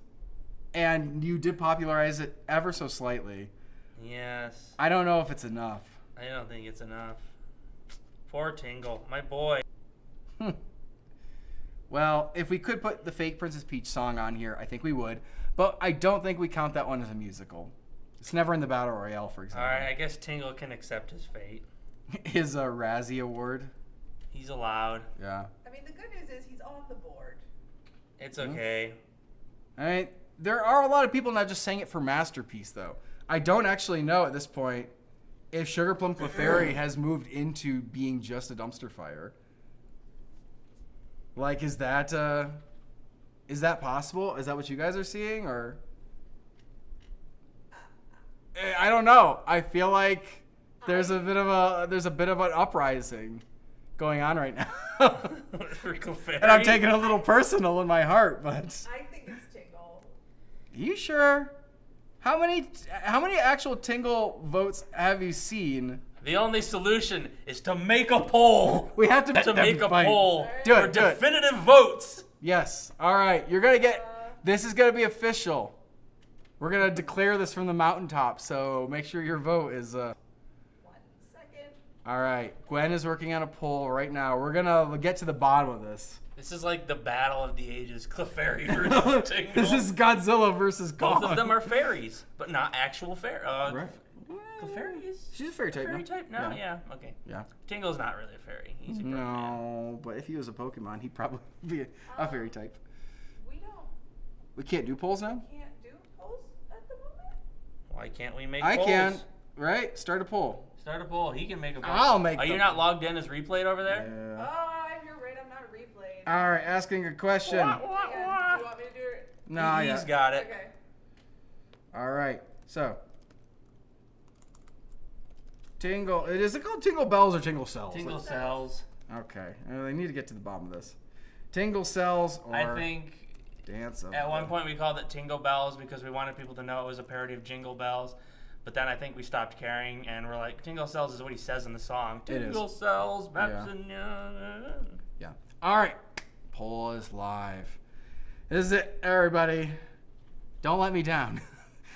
and you did popularize it ever so slightly. Yes. I don't know if it's enough. I don't think it's enough. Poor Tingle, my boy. Well, if we could put the fake Princess Peach song on here, I think we would. But I don't think we count that one as a musical. It's never in the Battle Royale, for example. All right, I guess Tingle can accept his fate. His Razzie Award. He's allowed. Yeah. I mean, the good news is he's on the board. It's okay. All right. There are a lot of people not just saying it for Masterpiece, though. I don't actually know at this point if Sugar Plum Clefairy has moved into being just a dumpster fire. Is that possible? Is that what you guys are seeing, or? I don't know. I feel like there's a bit of an uprising going on right now. For Clefairy? And I'm taking it a little personal in my heart, but. I think it's Tingle. You sure? How many actual Tingle votes have you seen? The only solution is to make a poll. We have to make a poll Do for it. definitive votes. Yes. All right. You're gonna get this is gonna be official. We're gonna declare this from the mountaintop, so make sure your vote is. 1 second. All right, Gwen is working on a poll right now. We're gonna get to the bottom of this. This is like the battle of the ages. Clefairy versus Tingle. This is Godzilla versus Kong. Both of them are fairies, but not actual fairy. Right. Clefairy is. She's a fairy type. Fairy no? type? No, yeah. Okay. Yeah. Tingle's not really a fairy. He's a grown man. No, but if he was a Pokemon, he'd probably be a fairy type. We We can't do polls now? can't do polls at the moment. Why can't we make I polls? can. Right? Start a poll. Start a poll. He can make a poll. I'll make Are you them. not logged in as replayed over there? Yeah. You're right. I'm not a replay. All right, asking a question. Do you want me to do it? No, He's yeah. got it. Okay. All right, so. Tingle. Is it called Tingle Bells or Tingle Cells? Tingle cells. Okay. They need to get to the bottom of this. Tingle Cells or I think Dance of at one point we called it Tingle Bells because we wanted people to know it was a parody of Jingle Bells. But then I think we stopped caring and we're like, Tingle Cells is what he says in the song. It is. Tingle Cells, maps Yeah. and Yeah. All right. Poll is live. This is it, everybody. Don't let me down.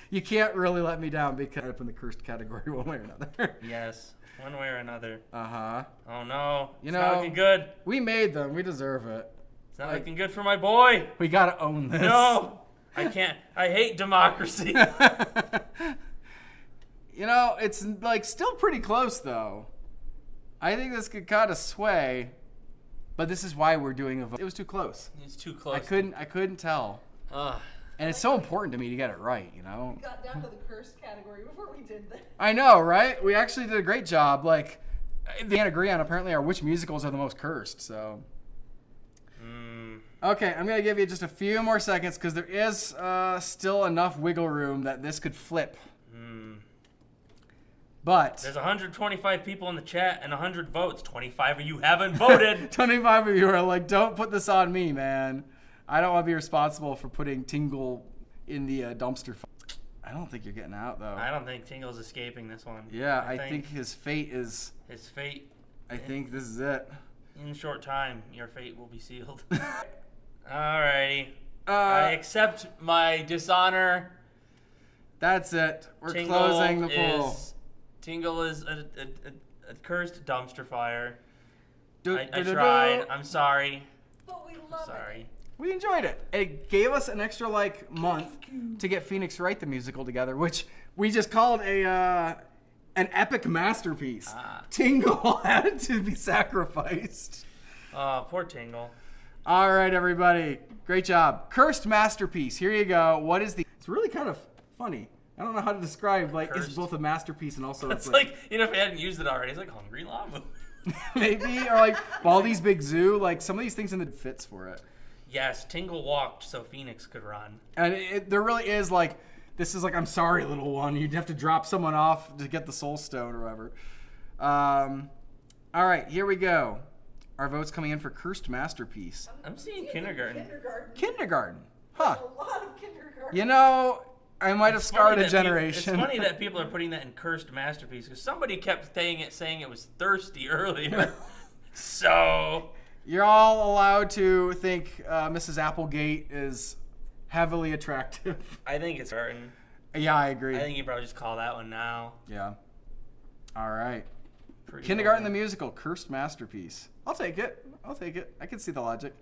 You can't really let me down because I'm up in the cursed category one way or another. Yes, one way or another. Uh-huh. Oh no, You it's know- not looking good. We made them. We deserve it. It's not looking good for my boy. We got to own this. No, I can't. I hate democracy. You know, it's like still pretty close though. I think this could kind of sway, but this is why we're doing a vote. It was too close. It's too close. I couldn't tell. Ugh. And it's so important to me to get it right, you know? We got down to the cursed category before we did that. I know, right? We actually did a great job. Like, they can't agree on apparently are which musicals are the most cursed, so. Okay, I'm going to give you just a few more seconds because there is still enough wiggle room that this could flip. But There's 125 people in the chat and 100 votes. 25 of you haven't voted. 25 of you are like, don't put this on me, man. I don't want to be responsible for putting Tingle in the dumpster. I don't think you're getting out, though. I don't think Tingle's escaping this one. Yeah, I think his fate is... his fate. I think this is it. In short time, your fate will be sealed. Alrighty. I accept my dishonor. That's it. We're Tingle closing the poll. Tingle is a cursed dumpster fire. Do- I do- do- tried. do. I'm sorry. But we love Sorry. We enjoyed it. It gave us an extra like month to get Phoenix Wright the musical together, which we just called an epic masterpiece. Tingle had to be sacrificed. Poor Tingle. All right, everybody. Great job. Cursed masterpiece. Here you go. What is the... It's really kind of funny. I don't know how to describe, like, it's Cursed. both a masterpiece and also It's like, you know, if I hadn't used it already, it's like Hungry Llama. maybe, or like Baldi's Big Zoo. Like, some of these things in the fits for it. Yes, Tingle walked so Phoenix could run. And there really is, like, this is like, I'm sorry, little one. You'd have to drop someone off to get the soul stone or whatever. All right, here we go. Our vote's coming in for Cursed Masterpiece. I'm seeing kindergarten. Kindergarten. Huh. A lot of kindergarten. You know, I might have It's scarred funny a that generation. It's funny that people are putting that in cursed masterpiece because somebody kept saying it was thirsty earlier. So You're all allowed to think Mrs. Applegate is heavily attractive. I think it's certain. Yeah, I agree. I think you probably just call that one now. Yeah. All right. Pretty Kindergarten well. the Musical, Cursed Masterpiece. I'll take it. I can see the logic.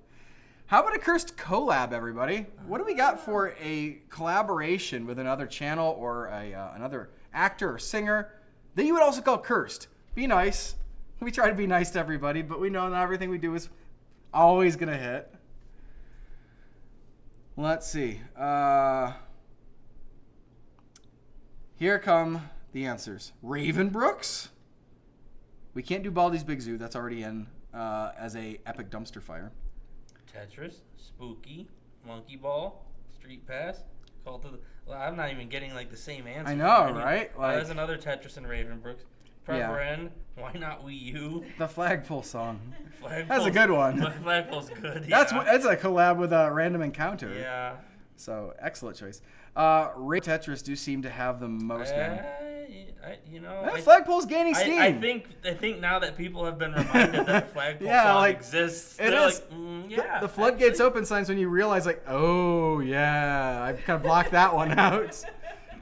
How about a cursed collab, everybody? What do we got for a collaboration with another channel or another actor or singer that you would also call cursed? Be nice. We try to be nice to everybody, but we know not everything we do is always going to hit. Let's see. Here come the answers. Ravenbrooks. We can't do Baldi's Big Zoo. That's already in as a epic dumpster fire. Tetris, Spooky, Monkey Ball, Street Pass, Call to the... Well, I'm not even getting like the same answer. I know, right? There's Like- another Tetris and Ravenbrooks. Proper End, Why Not Wii U? The Flagpole song. Flagpole's, That's a good one. Flagpole's good. That's yeah. it's a collab with a Random Encounter. Yeah. So excellent choice. Tetris do seem to have the most. Man. That flagpole's gaining steam. I think now that people have been reminded that the flagpole Yeah, song like, exists, it they're is. like, yeah. The floodgates open signs when you realize, like, oh, yeah, I've kind of blocked that one out.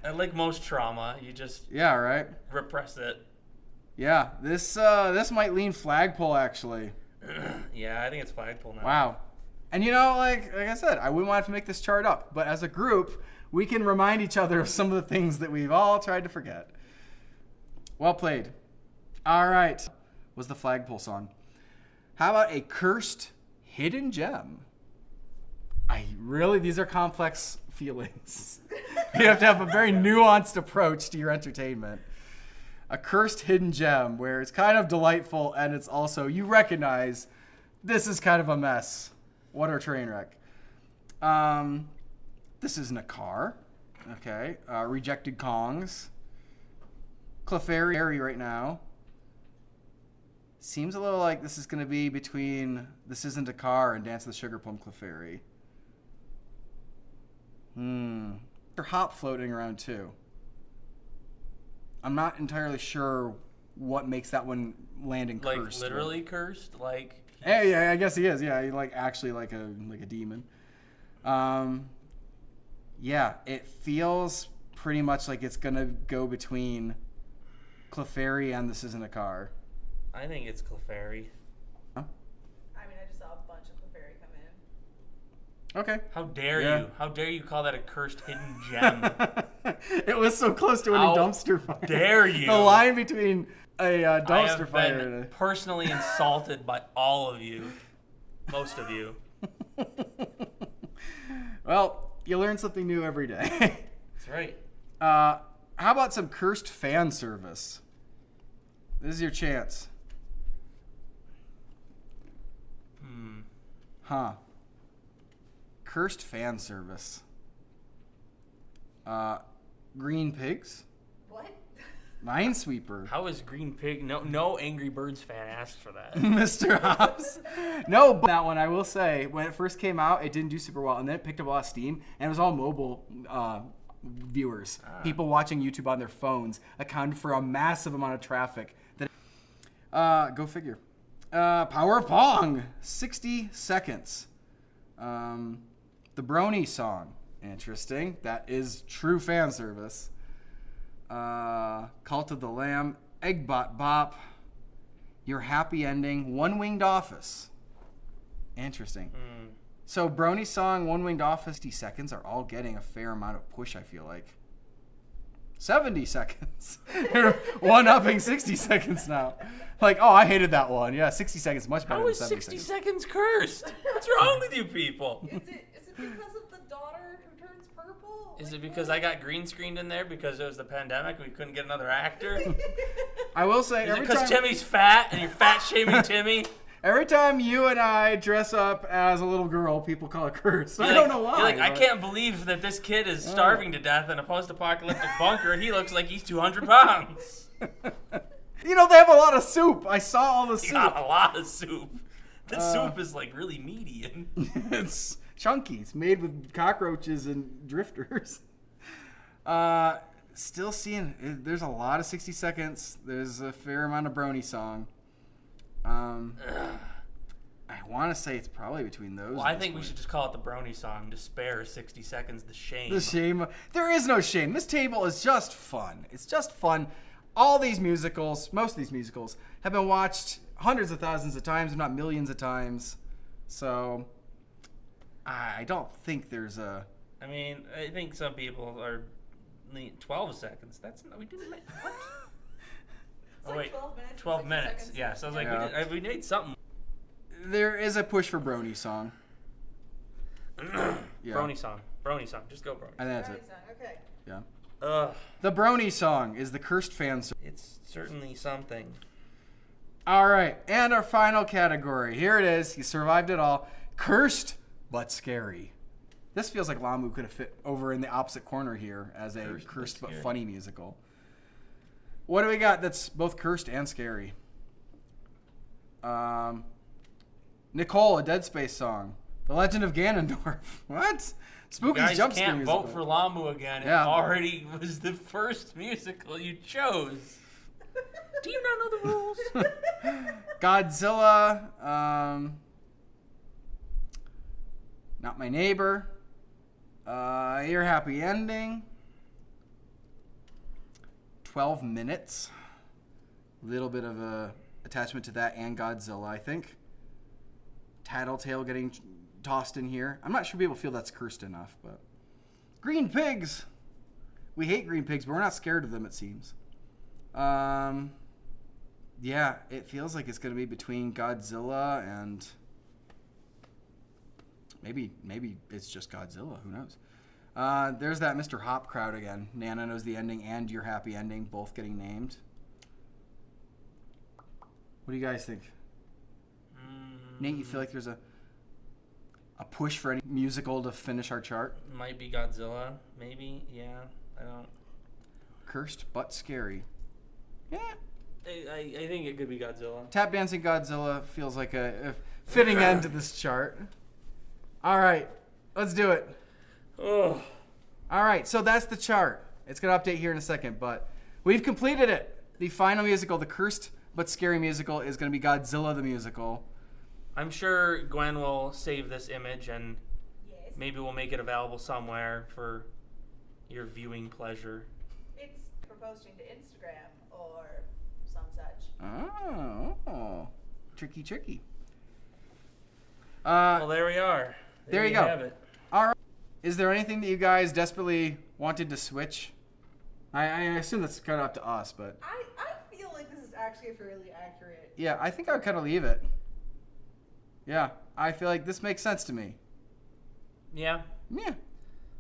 And like most trauma, you just Yeah, right? repress it. Yeah, this might lean flagpole, actually. Yeah, I think it's flagpole now. Wow. And like I said, I wouldn't want to make this chart up, but as a group, we can remind each other of some of the things that we've all tried to forget. Well played. All right. Was the flagpole song. How about a cursed hidden gem? These are complex feelings. You have to have a very nuanced approach to your entertainment. A cursed hidden gem where it's kind of delightful and it's also, you recognize this is kind of a mess. What a train wreck. This isn't a car. Okay. Rejected Kongs. Clefairy right now. Seems a little like this is going to be between This Isn't a Car and Dance of the Sugar Plum Clefairy. They're hop floating around too. I'm not entirely sure what makes that one landing cursed. Like literally cursed? Like Hey, yeah, I guess he is. Yeah, he actually like a demon. Yeah, it feels pretty much like it's gonna go between Clefairy and This Isn't a Car. I think it's Clefairy. Huh? I mean, I just saw a bunch of Clefairy come in. Okay. How dare you? How dare you call that a cursed hidden gem? It was so close to winning How dumpster fire. Dare you? The line between a dumpster I have fire been and a... personally insulted by all of you. Most of you. Well, you learn something new every day. That's right. How about some cursed fan service? This is your chance. Huh. Cursed fan service. Green Pigs. What? Minesweeper. How is Green Pig? No Angry Birds fan asked for that. Mr. Hobbs. No, but that one, I will say, when it first came out, it didn't do super well. And then it picked up a lot of steam. And it was all mobile viewers. People watching YouTube on their phones accounted for a massive amount of traffic. Go figure. Power of Pong. 60 seconds. The Brony song. Interesting. That is true fan service. Cult of the Lamb. Eggbot Bop. Your Happy Ending. One Winged Office. Interesting. So Brony song, One Winged Office, 60 seconds are all getting a fair amount of push, I feel like. 70 seconds. One-upping 60 seconds now. Like, oh, I hated that one. Yeah, 60 seconds, much better How than is 70 60 seconds. seconds cursed? What's wrong with you people? Is it because of the daughter who turns purple? Is it because I got green screened in there because it was the pandemic and we couldn't get another actor? I will say, Is it every because time, Timmy's fat and you're fat shaming Timmy? every time you and I dress up as a little girl, people call it curse. I don't know why. You're like, I but- can't believe that this kid is starving to death in a post-apocalyptic bunker. He looks like he's 200 pounds. You know, they have a lot of soup. I saw all the He soup. got a lot of soup. This soup is like really meaty. It's chunky. It's made with cockroaches and drifters. Still seeing, there's a lot of 60 seconds. There's a fair amount of Brony song. I want to say it's probably between those. Well, I think we should just call it the Brony song to spare 60 seconds the shame. The shame. There is no shame. This table is just fun. It's just fun. All these musicals, most of these musicals, have been watched hundreds of thousands of times, if not millions of times. So, I don't think there's a... I mean, I think some people are 12 seconds. That's not, we didn't make what? It's like 12 minutes. 12 60 minutes. seconds. Yeah, so I was like, Yeah. we made something. There is a push for Brony song. Yeah. Brony song. Brony song. Just go Brony. I think that's Brony it. song, okay. Yeah. Ugh. The Brony song is the cursed fan service. It's certainly something. All right, and our final category. Here it is. You survived it all. Cursed but scary. This feels like Lamu could have fit over in the opposite corner here as a cursed but scary. funny musical. What do we got that's both cursed and scary? Nicole, a Dead Space song. The Legend of Ganondorf. What? Spooky's You guys jump scare can't musical. vote for Lamu again. Yeah. It already was the first musical you chose. Do you not know the rules? Godzilla. Not My Neighbor. Your Happy Ending. 12 minutes. Little bit of a attachment to that and Godzilla, I think. Tattletale getting tossed in here. I'm not sure people feel that's cursed enough, but green pigs. We hate green pigs, but we're not scared of them, it seems. Yeah, it feels like it's gonna be between Godzilla and maybe it's just Godzilla. Who knows? There's that Mr. Hop crowd again. Nana Knows the Ending and Your Happy Ending both getting named. What do you guys think? Nate, you feel like there's a push for any musical to finish our chart? Might be Godzilla. Maybe. Yeah. I don't. Cursed but scary. Yeah. I think it could be Godzilla. Tap Dancing Godzilla feels like a fitting end to this chart. All right. Let's do it. Oh. All right. So that's the chart. It's going to update here in a second, but we've completed it. The final musical, the cursed but scary musical, is going to be Godzilla the Musical. I'm sure Gwen will save this image and maybe we'll make it available somewhere for your viewing pleasure. It's for posting to Instagram or some such. Oh. Tricky. Well, there we are. There you go. Have it. All right. Is there anything that you guys desperately wanted to switch? I assume that's kind of up to us, but... I feel like this is actually fairly accurate. Yeah, I think I would kind of leave it. Yeah, I feel like this makes sense to me. Yeah. Yeah.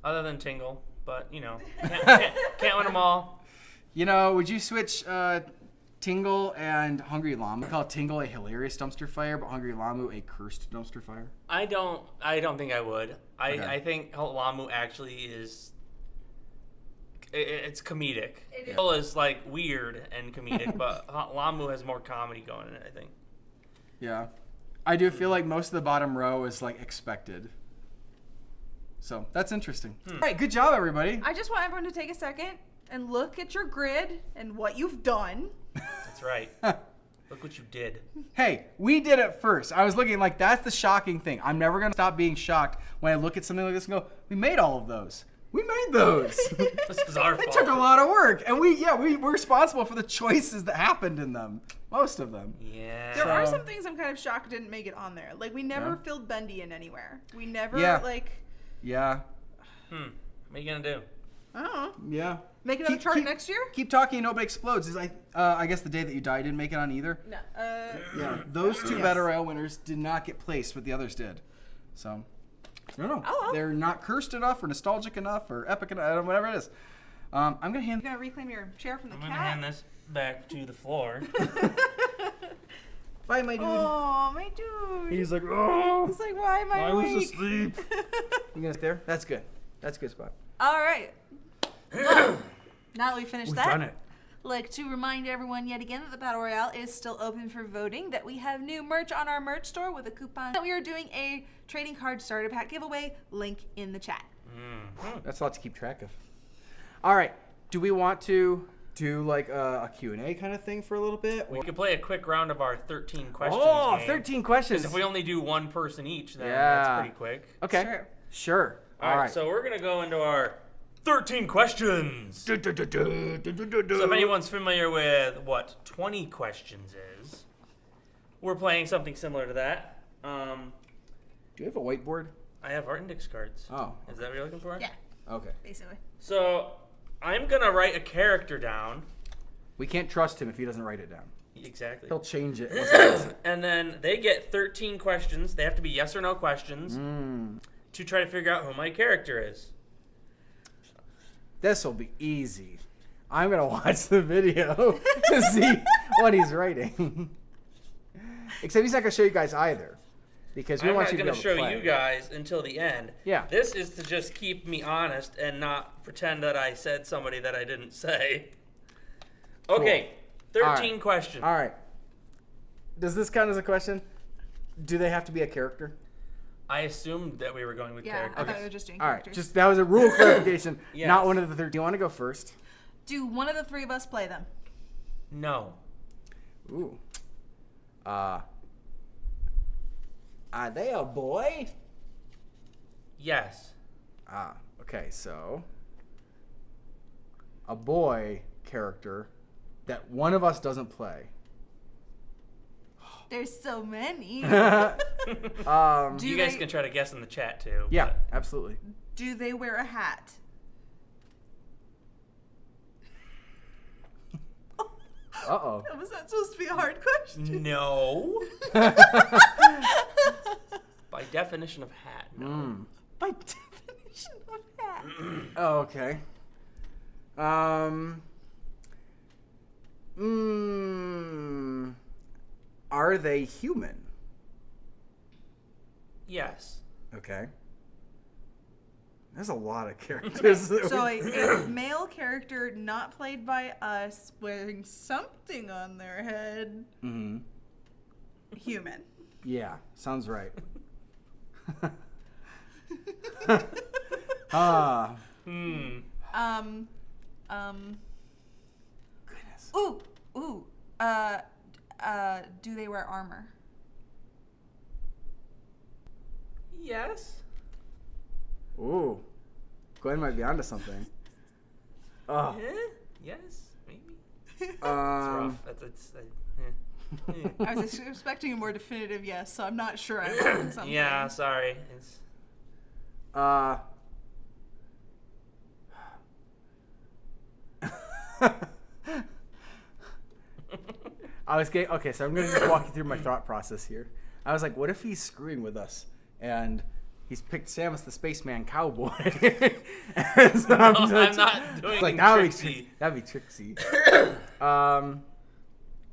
Other than Tingle, but you know, can't win them all. You know, would you switch Tingle and Hungry Llama? Call Tingle a hilarious dumpster fire, but Hungry Llama a cursed dumpster fire? I don't think I would. Okay. I think Lamu actually is. It's comedic. It is like weird and comedic, but Lamu has more comedy going in it, I think. Yeah. I do feel like most of the bottom row is like expected. So that's interesting. All right, good job, everybody. I just want everyone to take a second and look at your grid and what you've done. That's right. Look what you did. Hey, we did it first. I was looking like that's the shocking thing. I'm never going to stop being shocked when I look at something like this and go, we made all of those. We made those. This is our fault. It took a lot of work. And we're responsible for the choices that happened in them. Most of them. Yeah. There are some things I'm kind of shocked didn't make it on there. Like, we never filled Bendy in anywhere. We never, Yeah. Yeah. What are you gonna do? I don't know. Yeah. Make another chart next year? Keep talking and nobody explodes. Is I guess the day that you die didn't make it on either. No. Yeah. Those two Battle Royale winners did not get placed, but the others did. So, no. Oh, well. They're not cursed enough or nostalgic enough or epic enough, whatever it is. I'm gonna hand. You're gonna reclaim your chair from the I'm cat. gonna hand this back to the floor. Bye, my dude. Oh, my dude. He's like, oh. He's like, why am I awake? was asleep. You gonna stay there? That's good. That's a good spot. All right. Well, now that we finished We've that, done it. like to remind everyone yet again that the Battle Royale is still open for voting, that we have new merch on our merch store with a coupon, that we are doing a trading card starter pack giveaway, link in the chat. That's a lot to keep track of. All right. Do we want to do like a Q&A kind of thing for a little bit? We could play a quick round of our 13 questions. Oh, game. 13 questions. If we only do one person each, then Yeah. that's pretty quick. Okay. Sure. All right, so we're gonna go into our 13 questions. So if anyone's familiar with what 20 questions is, we're playing something similar to that. Do you have a whiteboard? I have art index cards. Oh. Is that what you're looking for? Yeah, Okay. basically. So I'm gonna write a character down. We can't trust him if he doesn't write it down. Exactly. He'll change it. once he does it. And then they get 13 questions. They have to be yes or no questions to try to figure out who my character is. This will be easy. I'm going to watch the video to see what he's writing. Except he's not going to show you guys either. Because we I'm want not you to be going able to to show play. you guys until the end. Yeah. This is to just keep me honest and not pretend that I said somebody that I didn't say. Okay, 13 questions. All right. Does this count as a question? Do they have to be a character? I assumed that we were going with Yeah, characters. I thought we were just doing All characters. right, just that was a rule clarification, Yes. not one of the 3. Do you want to go first? Do one of the 3 of us play them? No. Ooh. Are they a boy? Yes. Okay, so a boy character that one of us doesn't play. There's so many. You Do guys they- can try to guess in the chat too. Yeah, but- absolutely. Do they wear a hat? Uh-oh. Was that supposed to be a hard question? No. By definition of hat, no. By definition of hat. Oh, okay. Are they human? Yes. Okay. There's a lot of characters. So a male character not played by us wearing something on their head. Mm-hmm. Human. Yeah, sounds right. Goodness. Ooh. Do they wear armor? Yes. Ooh. Gwen might be onto something. Oh. Yes. Maybe. It's Um, rough. That's I was expecting a more definitive yes, so I'm not sure I'm doing something. yeah. Sorry. It's I was getting, okay, so I'm going to just walk you through my thought process here. I was like, what if he's screwing with us and he's picked Samus the Spaceman Cowboy? And so I'm not doing like, Trixie. That'd be Trixie.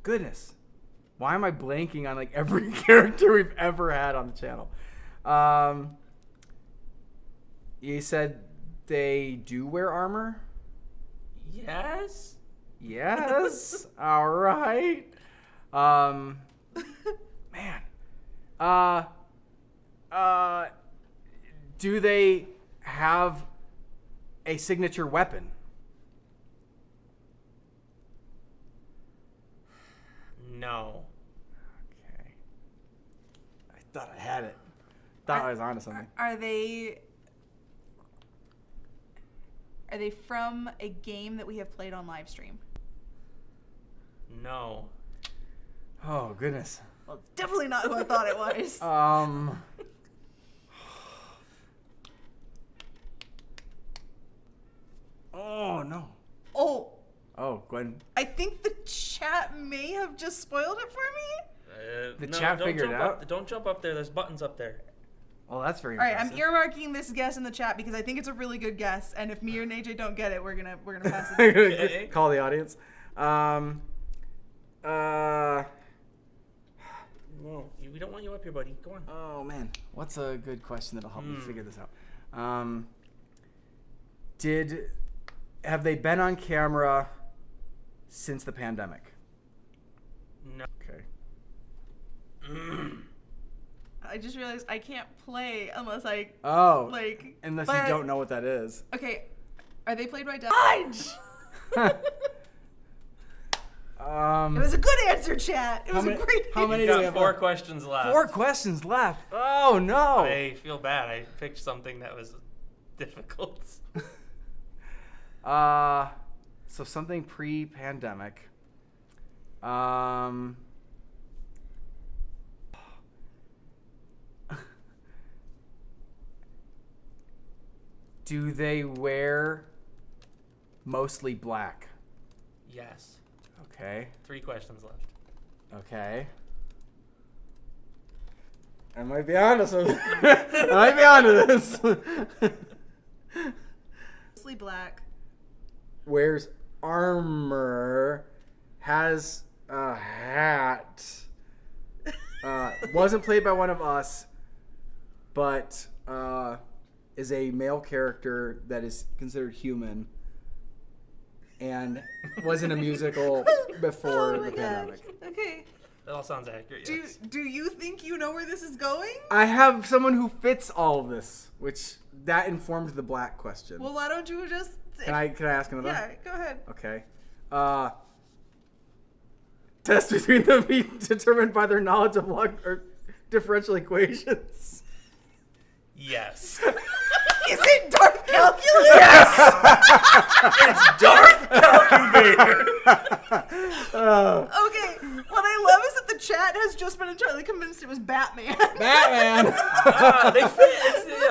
Goodness. Why am I blanking on like every character we've ever had on the channel? You said they do wear armor? yes. Yes. All right. Man. Do they have a signature weapon? No. Okay. I thought I had it. Thought I was onto something. Are they from a game that we have played on Livestream? No. Oh goodness. Well, it's definitely not who I thought it was. Oh no. Oh, Gwen. I think the chat may have just spoiled it for me. The no, chat don't figured jump it up- out? Don't jump up there. There's buttons up there. Well, that's very All right, I'm impressive. earmarking this guess in the chat because I think it's a really good guess, and if me or AJ don't get it, we're gonna pass it. Okay. Call the audience. No, we don't want you up here, buddy. Go on. Oh man, what's a good question that'll help me figure this out? Have they been on camera since the pandemic? No. Okay. I just realized I can't play unless I Oh, like. unless but- you don't know what that is. Okay, are they played by Dodge? It was a good answer, chat. It was a great. how many You do we got have? 4 questions left. 4 questions left. Oh no. I feel bad. I picked something that was difficult. So something pre-pandemic. Do they wear mostly black? Yes. Okay. 3 questions left. Okay. I might be onto something. I might be onto this. Mostly black. Wears armor. Has a hat. Wasn't played by one of us, but is a male character that is considered human, and was in a musical before the pandemic. Okay. That all sounds accurate. Yes. Do you think you know where this is going? I have someone who fits all of this, which that informed the black question. Well, why don't you just... Can I ask another? Yeah, go ahead. Okay. Test between them be determined by their knowledge of log or differential equations. Yes. Is it Darth Calculus? It's Darth Calculator. Okay, what I love is that the chat has just been entirely convinced it was Batman. Batman. They fit.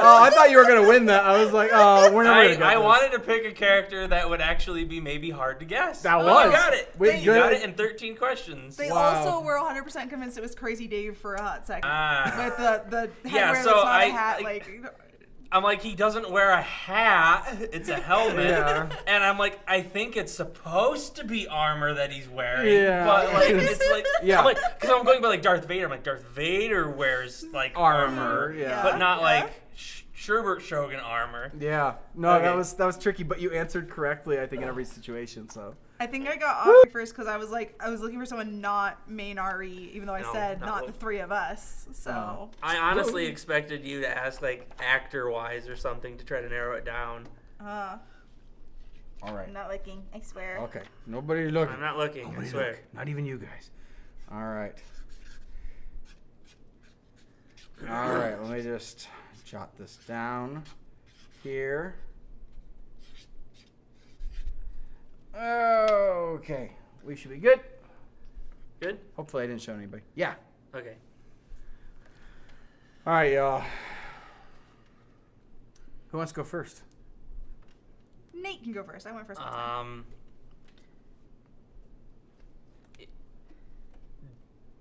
Oh, I thought you were gonna win that. I was like, oh, we're never gonna get I this. wanted to pick a character that would actually be maybe hard to guess. That You was. got it. Wait, You got good. it in 13 questions. They Wow. also were 100% convinced it was Crazy Dave for a hot second. Ah. With the Yeah, headwear so that's not I- a hat, I- like... I'm like, he doesn't wear a hat. It's a helmet. Yeah. And I'm like, I think it's supposed to be armor that he's wearing. Yeah. But like, it's like, Yeah. I'm like, because I'm going by like Darth Vader. I'm like, Darth Vader wears like Armor, yeah. but not Yeah. like Sherbert Shogun armor. Yeah. No, Okay. that was tricky, but you answered correctly, I think, in every situation. So. I think I got off first because I was looking for someone not main RE, even though I No, said not not Will. the three of us. So I honestly expected you to ask like actor-wise or something to try to narrow it down. All right. I'm not looking, I swear. Okay. Nobody look. I'm not looking. I swear. Look. Not even you guys. All right. All right. Let me just jot this down here. Okay. We should be good. Good? Hopefully I didn't show anybody. Yeah. Okay. All right, y'all. Who wants to go first? Nate can go first. I went first last time.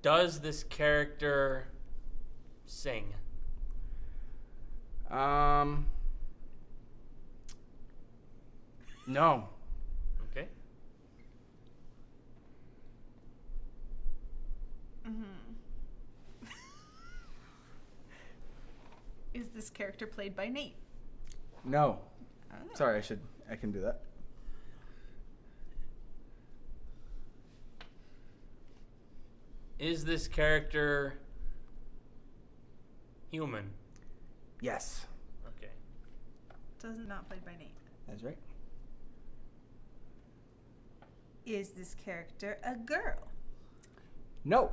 Does this character sing? No. Okay. Is this character played by Nate? No. Sorry, I can do that. Is this character human? Yes. Okay. Not played by Nate. That's right. Is this character a girl? No.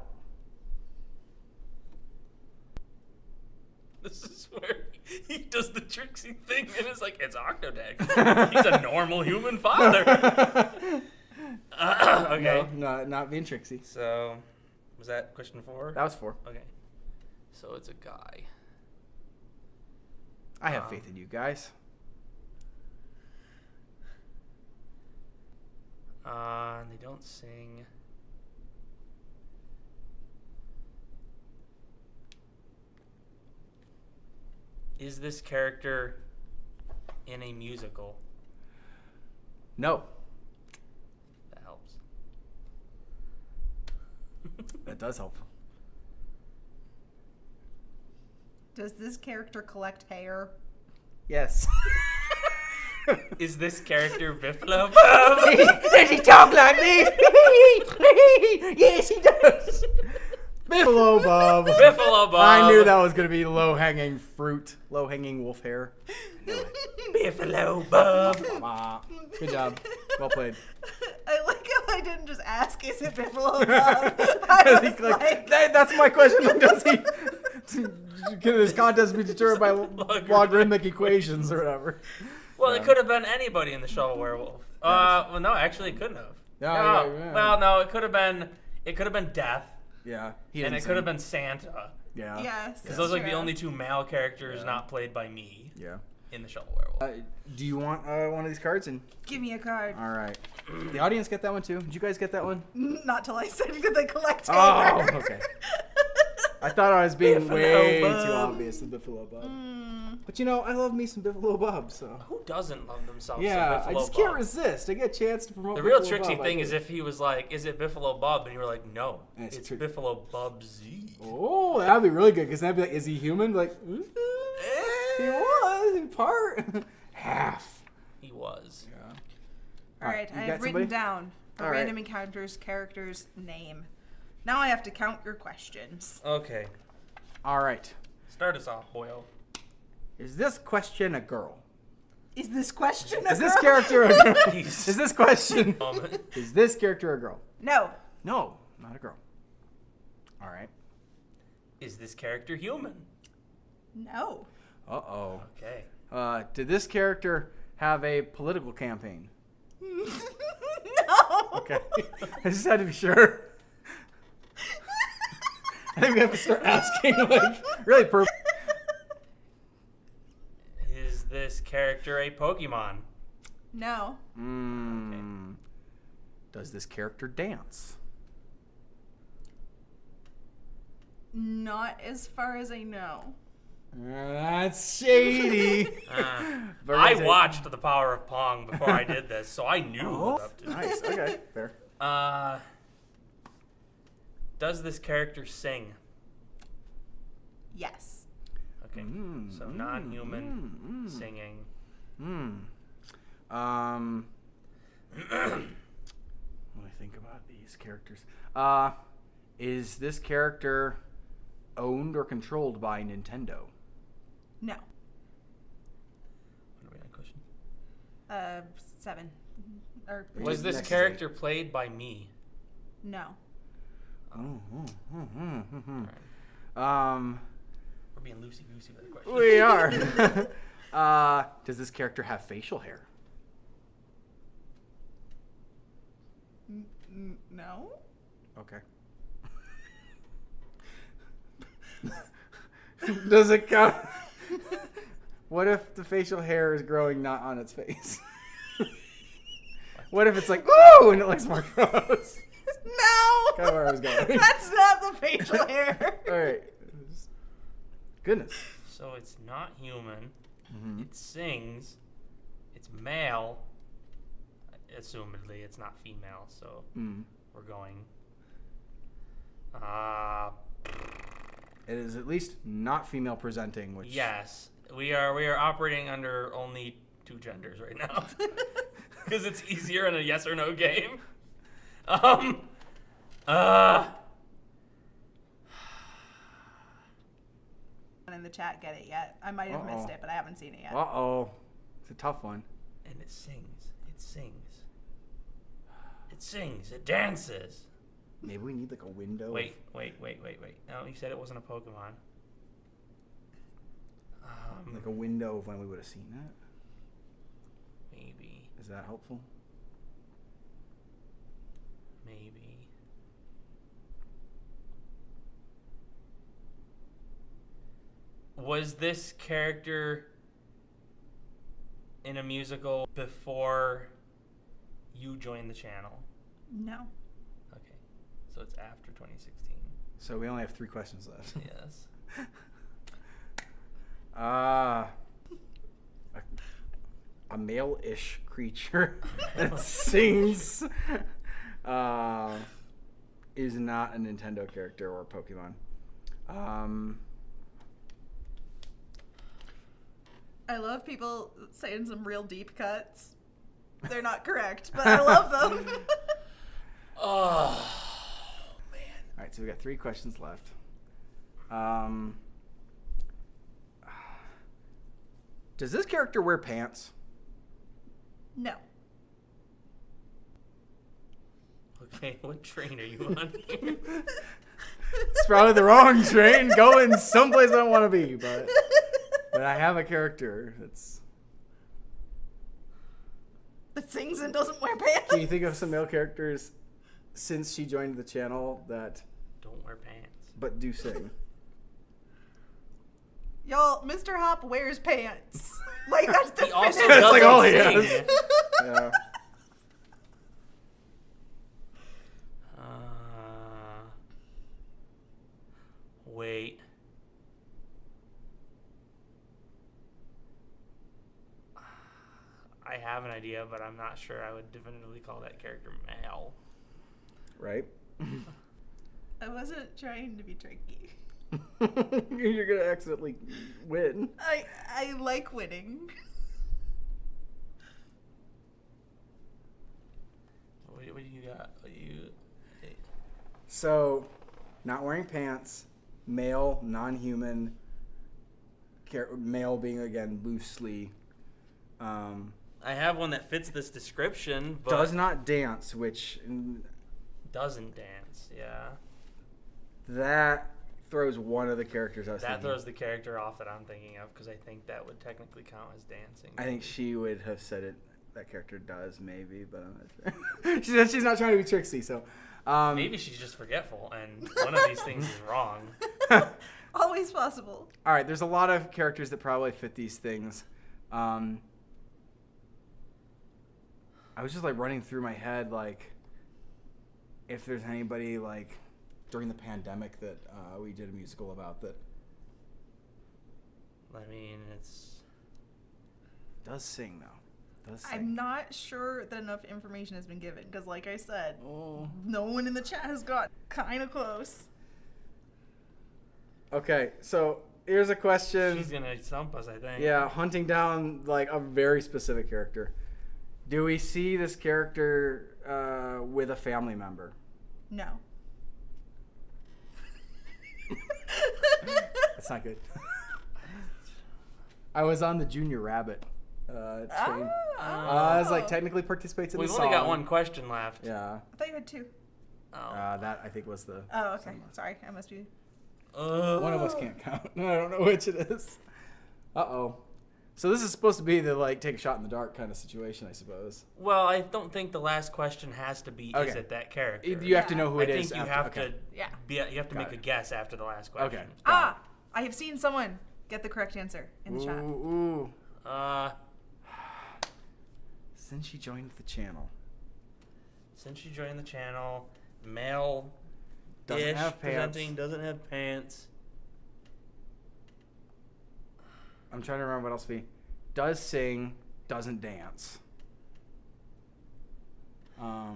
This is where he does the tricksy thing and it's like, it's Octodad. He's a normal human father. Okay. No, not being tricksy. So, was that question 4? That was 4. Okay. So it's a guy. I have faith in you guys. And they don't sing. Is this character in a musical? No. That helps. That does help. Does this character collect hair? Yes. Is this character Biffalo Bob? Does he talk like me? Yes, he does. Biffalo Bob. Biffalo Bob. I knew that was going to be low-hanging fruit, low-hanging wolf hair. Biffalo Bob. Good job. Well played. I like how I didn't just ask, is it Biffalo Bob? I was like, That's my question. Does he? Can this contest be determined by logarithmic equations or whatever? Well, it could have been anybody in the Shovel Werewolf. Well, no, actually, it couldn't have. Yeah. Well, no, it could have been. It could have been Death, Yeah. and it could have been Santa, Yeah. yes. because those are like the only 2 male characters not played by me Yeah. in the Shovel Werewolf. Do you want one of these cards? And Give me a card. all right. The audience get that one too. Did you guys get that one? Not till I said could they collect hair. Oh, okay. I thought I was being Biffalo way Bob. too obvious with Biffalo Bob. But you know, I love me some Biffalo Bob, so. Who doesn't love themselves? Yeah, some I Biffalo just can't Bob? resist. I get a chance to promote The real Biffalo tricksy Bob, I thing do. is if he was like, "Is it Biffalo Bob?" and you were like, "No, It's it's tricky. Biffalo Bob Z." Oh, that'd be really good, because that'd be like, is he human? Like, he was in part. Half. He was. All right, you I got have written somebody? down the All right. random encounters character's name. Now I have to count your questions. Okay. All right. Start us off, boyo. Is this question a girl? Is this question a Is this girl? character a girl? Is this question? Is this character a girl? No. No, not a girl. All right. Is this character human? No. Uh-oh. Okay. Did this character have a political campaign? No. Okay. I just had to be sure. I think we have to start asking, like, really Is this character a Pokemon? No. Does this character dance? Not as far as I know. That's shady. I watched The Power of Pong before I did this, so I knew what was up to. Nice. Okay. Fair. Does this character sing? Yes. Okay. So non-human singing. Let me think about these characters. Is this character owned or controlled by Nintendo? No. What are we on question? 7. Or Was this Next is character played by me? No. We're being loosey-goosey with the question. We are. Does this character have facial hair? No. Okay. Does it count? What if the facial hair is growing not on its face? What if it's like, ooh, and it looks more gross? No. Kind of where I was going. That's not the facial hair. All right. Goodness. So it's not human. It sings. It's male. Assumedly, it's not female. So we're going. It is at least not female presenting, which Yes, we are operating under only 2 genders right now because it's easier in a yes or no game. In the chat, get it yet? I might have missed it, but I haven't seen it yet. Uh-oh. It's a tough one. And it sings. It sings. It sings. It dances. Maybe we need like a window. Wait. No, you said it wasn't a Pokemon. Like a window of when we would have seen it. Maybe. Is that helpful? Maybe. Was this character in a musical before you joined the channel? No. Okay. So it's after 2016. So we only have 3 questions left. Yes. A male-ish creature that sings is not a Nintendo character or a Pokemon. I love people saying some real deep cuts. They're not correct, but I love them. Oh, man. All right, so we got 3 questions left. Does this character wear pants? No. Okay, what train are you on here? It's probably the wrong train going someplace I don't want to be, but I have a character that's... That sings and doesn't wear pants. Can you think of some male characters since she joined the channel that Don't wear pants. but do sing? Y'all, Mr. Hop wears pants. Like, that's He also definitive. That's like all he doesn't has. sing. Yeah. Wait. I have an idea, but I'm not sure I would definitively call that character male. Right? I wasn't trying to be tricky. You're going to accidentally win. I like winning. What do you got? So, not wearing pants, male, non-human, male being, again, loosely. I have one that fits this description, but Does not dance, which... doesn't dance. Yeah. That throws one of the characters I was That thinking. throws the character off that I'm thinking of because I think that would technically count as dancing. I think she would have said it. That character does, maybe, but I'm not sure. she's not trying to be tricksy, so... Maybe she's just forgetful, and one of these things is wrong. Always possible. All right, there's a lot of characters that probably fit these things. I was just like running through my head, like, if there's anybody like during the pandemic that we did a musical about that I mean, it's does sing though. Does sing. I'm not sure that enough information has been given because, like I said, no one in the chat has got kind of close. Okay, so here's a question. she's gonna stump us, I think. Yeah, hunting down like a very specific character. Do we see this character with a family member? No. That's not good. I was on the Junior Rabbit train. I was like technically participates in We've the only song. got one question left. Yeah. I thought you had two. Oh. That I think was the. Oh, okay. Sorry, I must be. One of us can't count. I don't know which it is. Uh-oh. So this is supposed to be the like take a shot in the dark kind of situation, I suppose. Well, I don't think the last question has to be, is Okay. it that character? You have to know who I it is. think you after- have okay. to Yeah. you have to make a guess after the last question. Okay. Ah, I have seen someone get the correct answer in the chat. Ooh. Since she joined the channel. Since you joined the channel, male Doesn't have pants. presenting, doesn't have pants. I'm trying to remember what else we. Does sing, doesn't dance. Not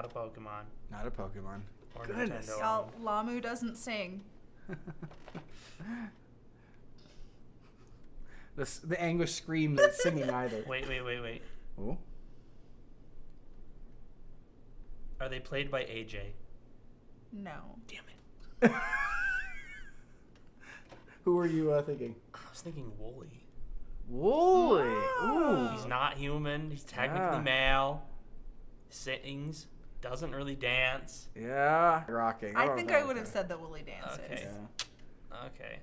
a Pokemon. Not a Pokemon. Or Goodness. Nintendo. Y'all, Lamu doesn't sing. The anguish scream that's singing either. Wait. Oh. Are they played by AJ? No. Damn it. Who are you thinking? I was thinking Wooly. Wooly. Ooh. He's not human. He's technically Yeah. male. Sings. Doesn't really dance. Yeah. Rocking. I think I would have said that Willie dances. Okay. Yeah. Okay.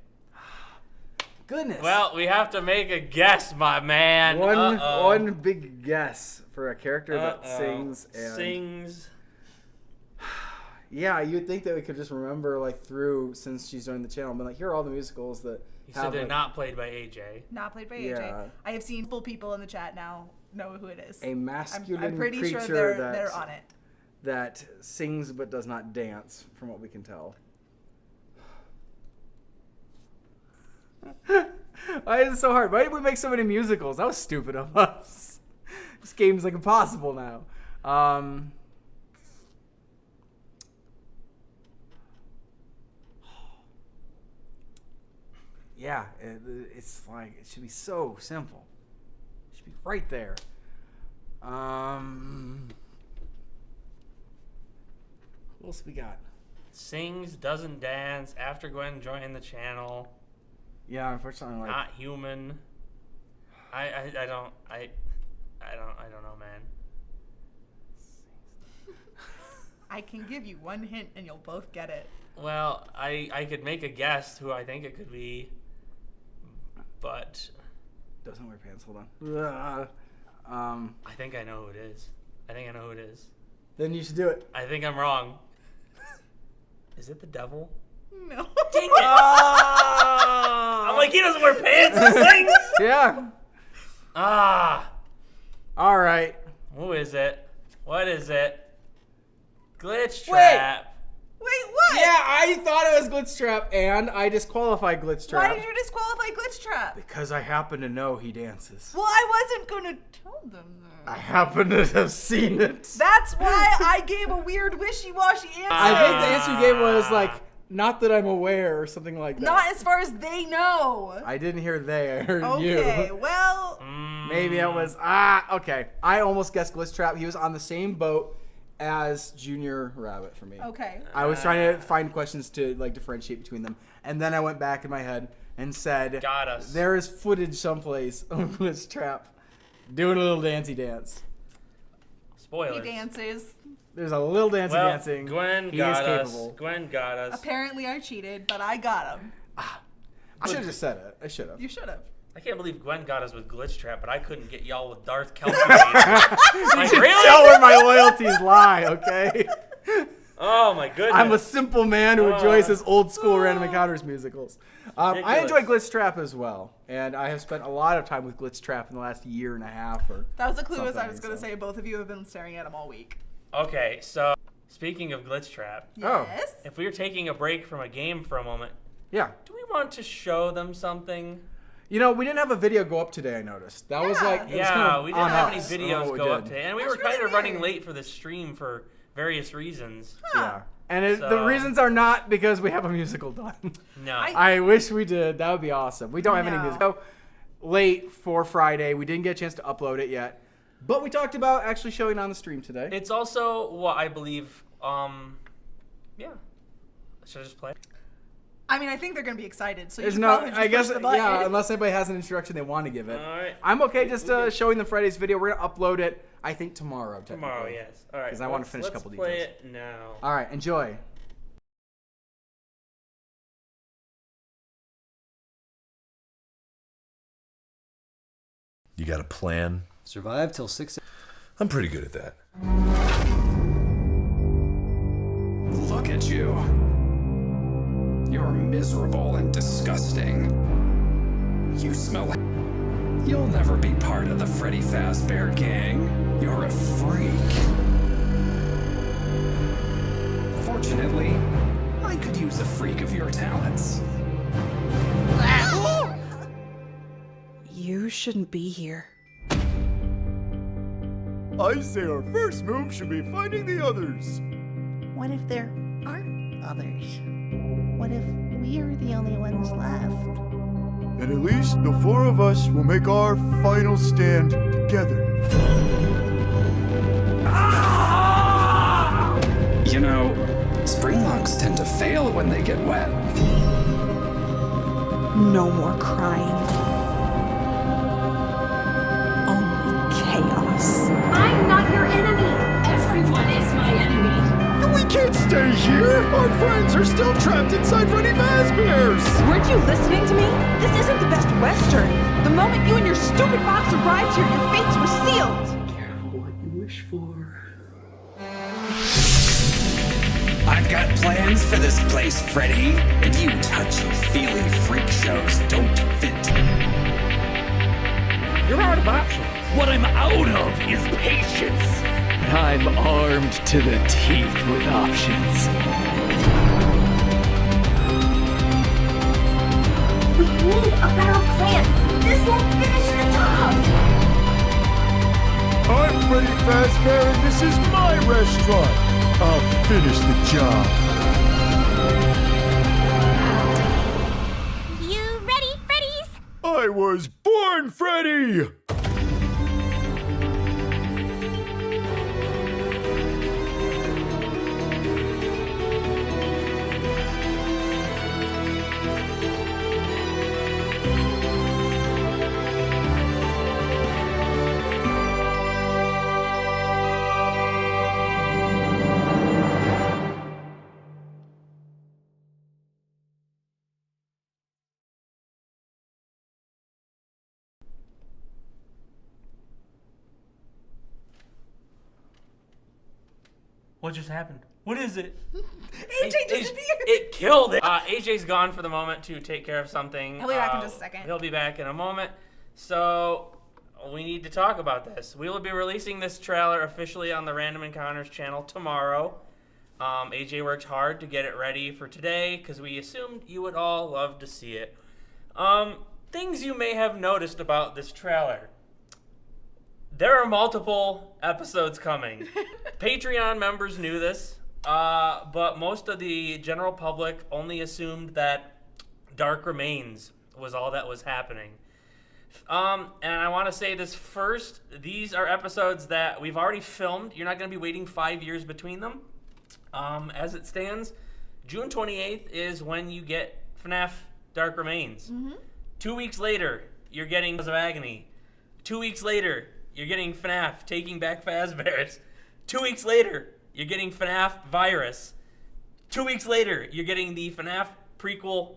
Goodness. Well, we have to make a guess, my man. One big guess for a character that sings and Sings. yeah, you'd think that we could just remember like through since she's joined the channel, but like here are all the musicals that You said have they're like, not played by AJ. Not played by Yeah. AJ. I have seen full people in the chat now know who it is. a masculine I'm pretty creature sure that they're on it. that sings but does not dance, from what we can tell. Why is it so hard? Why did we make so many musicals? That was stupid of us. This game's like impossible now. Yeah, it's like it should be so simple. It should be right there. Who else we got? Sings, doesn't dance. After Gwen joined the channel. Yeah, unfortunately, like Not human. I don't know, man. I can give you one hint and you'll both get it. Well, I could make a guess who I think it could be, but doesn't wear pants. Hold on. I think I know who it is. Then you should do it. I think I'm wrong. Is it the devil? No. Dang it! I'm like, he doesn't wear pants and sings! Yeah. Ah! All right. Who is it? What is it? Glitch Trap. Wait, what? Yeah, I thought it was Glitch Trap, and I disqualified Glitch Trap. Why did you disqualify Glitch Trap? Because I happen to know he dances. Well, I wasn't gonna tell them that. I happen to have seen it. That's why I gave a weird wishy-washy answer. I think the answer you gave was like, not that I'm aware, or something like that. Not as far as they know. I didn't hear they, I heard Okay, you. well. Maybe it was, okay. I almost guessed Glitch Trap. He was on the same boat as Junior Rabbit for me. Okay. I was trying to find questions to like differentiate between them, and then I went back in my head and said, Got us. There is footage someplace of Glitch Trap doing a little dancey dance. Spoilers. He dances. There's a little dancing. Gwen He got is us. capable. Gwen got us. Apparently I cheated, but I got him. I should have just said it. I should have. You should have. I can't believe Gwen got us with Glitch Trap, but I couldn't get y'all with Darth Calculator. Like, really? Tell where my loyalties lie, okay? Oh my goodness. I'm a simple man who enjoys his old school Random Encounters musicals. I Ridiculous. enjoy Glitch Trap as well, and I have spent a lot of time with Glitch Trap in the last year and a half. Or That was a clue, as I something, was going to say. Both of you have been staring at him all week. Okay, so speaking of Glitch Trap, Oh. Yes. if we were taking a break from a game for a moment, Yeah. do we want to show them something? You know, we didn't have a video go up today, I noticed. That was Yeah. like, it was Yeah, kind of we didn't on have any us. videos we go up did. today, and we That's were kind really of running weird. late for the stream for various reasons. Yeah. And the So- reasons are not because we have a musical done. No. I wish we did. That would be awesome. We don't have any No. music. So late for Friday. We didn't get a chance to upload it yet. But we talked about actually showing on the stream today. It's also what I believe, yeah. Should I just play? I mean, I think they're going to be excited, so you There's should no, probably just I guess, push the button. yeah, unless anybody has an introduction they want to give it. All right. I'm okay just showing them Friday's video. We're going to upload it, I think, tomorrow. Tomorrow, yes. All right. 'Cause I wanna finish a couple Let's play details. it now. All right, enjoy. You got a plan? Survive till 6. I'm pretty good at that. Look at you. You're miserable and disgusting. You smell like... You'll never be part of the Freddy Fazbear gang. You're a freak. Fortunately, I could use a freak of your talents. You shouldn't be here. I say our first move should be finding the others. What if there aren't others? What if we're the only ones left? And at least the four of us will make our final stand together. You know, spring locks tend to fail when they get wet. No more crying. Only chaos. I'm not your enemy. Everyone is my enemy. We can't stay here! Our friends are still trapped inside Freddy Fazbear's! Weren't you listening to me? This isn't the best Western. The moment you and your stupid box arrived here, your fates were sealed. Careful what you wish for. I've got plans for this place, Freddy, and you touchy-feely freak shows don't fit. You're out of options. What I'm out of is patience. But I'm armed to the teeth with options. We need a better plan. This won't finish the job. I'm Freddy Fazbear and this is my restaurant. I'll finish the job. You ready, Freddies? I was born Freddy! What just happened? What is it? AJ disappeared. It killed it. AJ's gone for the moment to take care of something. He'll be back in just a second. He'll be back in a moment. So we need to talk about this. We will be releasing this trailer officially on the Random Encounters channel tomorrow. AJ worked hard to get it ready for today because we assumed you would all love to see it. Things you may have noticed about this trailer. There are multiple episodes coming. Patreon members knew this, but most of the general public only assumed that Dark Remains was all that was happening. And I want to say this first. These are episodes that we've already filmed. You're not going to be waiting 5 years between them. As it stands, June 28th is when you get FNAF Dark Remains. 2 weeks later, you're getting Of Agony. 2 weeks later, you're getting FNAF Taking Back Fazbear's. 2 weeks later, you're getting FNAF Virus. 2 weeks later, you're getting the FNAF prequel,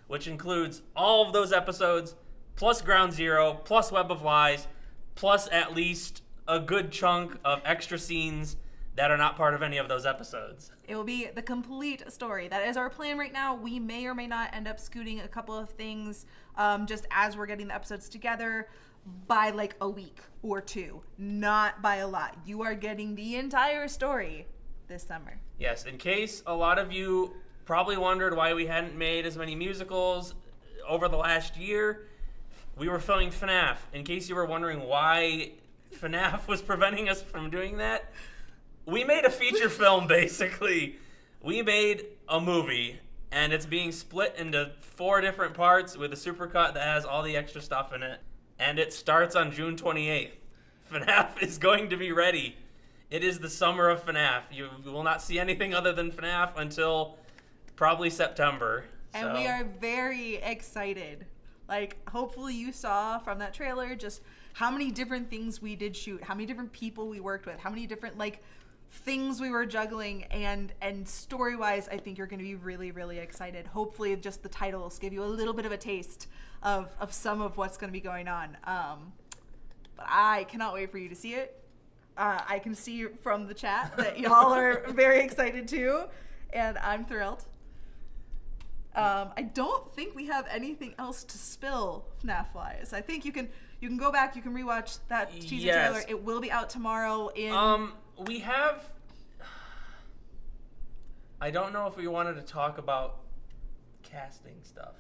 which includes all of those episodes, plus Ground Zero, plus Web of Lies, plus at least a good chunk of extra scenes that are not part of any of those episodes. It will be the complete story. That is our plan right now. We may or may not end up scooting a couple of things just as we're getting the episodes together by like a week or two, not by a lot. You are getting the entire story this summer. Yes, in case a lot of you probably wondered why we hadn't made as many musicals over the last year, we were filming FNAF. In case you were wondering why FNAF was preventing us from doing that, we made a feature film, basically. We made a movie, and it's being split into 4 different parts with a supercut that has all the extra stuff in it. And it starts on June 28th. FNAF is going to be ready. It is the summer of FNAF. You will not see anything other than FNAF until probably September. And we are very excited. Like, hopefully you saw from that trailer just how many different things we did shoot, how many different people we worked with, how many different, like, things we were juggling, and story-wise, I think you're going to be really, really excited. Hopefully just the titles give you a little bit of a taste of some of what's going to be going on. But I cannot wait for you to see it. I can see from the chat that y'all are very excited too, and I'm thrilled. I don't think we have anything else to spill FNAF-wise. I think you can go back, you can rewatch that teaser trailer. It will be out tomorrow in... We have... I don't know if we wanted to talk about casting stuff.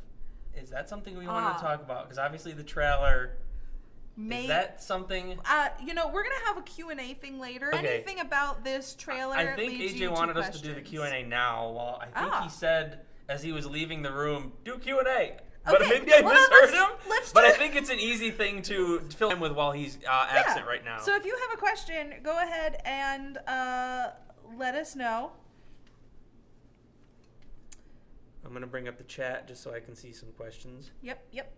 Is that something we wanted to talk about? Because obviously the trailer... Is that something... we're going to have a Q&A thing later. Okay. Anything about this trailer I think leads AJ you wanted to us to do the questions? Q&A now. Well, I think he said, as he was leaving the room, do Q&A. But maybe I misheard him. But I think it's an easy thing to fill him with while he's absent right now. So if you have a question, go ahead and let us know. I'm going to bring up the chat just so I can see some questions. Yep.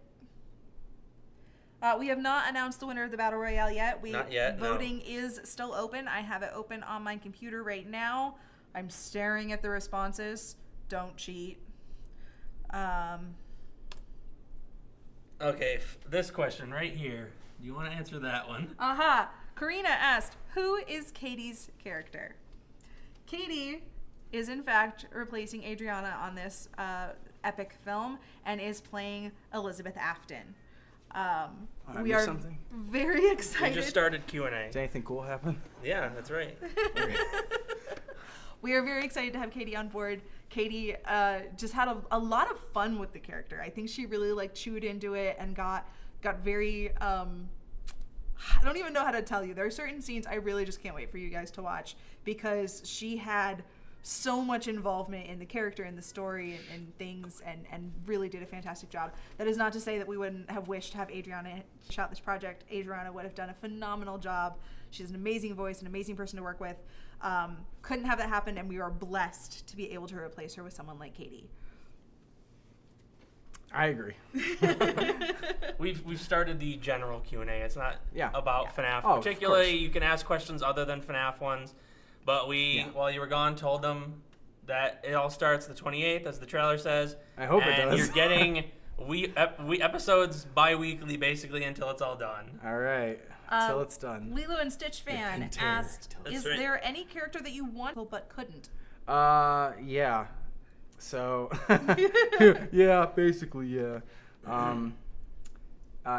We have not announced the winner of the Battle Royale yet. Not yet, Voting is still open. I have it open on my computer right now. I'm staring at the responses. Don't cheat. Okay, this question right here. Do you want to answer that one? Karina asked, who is Katie's character? Katie is in fact replacing Adriana on this epic film and is playing Elizabeth Afton. We are very excited. We just started Q&A. Did anything cool happen? Yeah, that's right. We are very excited to have Katie on board. Katie just had a lot of fun with the character. I think she really chewed into it and got very I don't even know how to tell you. There are certain scenes I really just can't wait for you guys to watch because she had so much involvement in the character and the story and things and really did a fantastic job. That is not to say that we wouldn't have wished to have Adriana shot this project. Adriana would have done a phenomenal job. She has an amazing voice, an amazing person to work with. Couldn't have that happen, and we are blessed to be able to replace her with someone like Katie. I agree. We've started the general Q&A. It's not about FNAF. Oh, particularly, you can ask questions other than FNAF ones. But while you were gone, told them that it all starts the 28th, as the trailer says. I hope it does. And you're getting episodes bi-weekly, basically, until it's all done. All right. Until it's done. Lilo and Stitch fan asked, is there any character that you want but couldn't? Yeah. So, yeah, basically, yeah.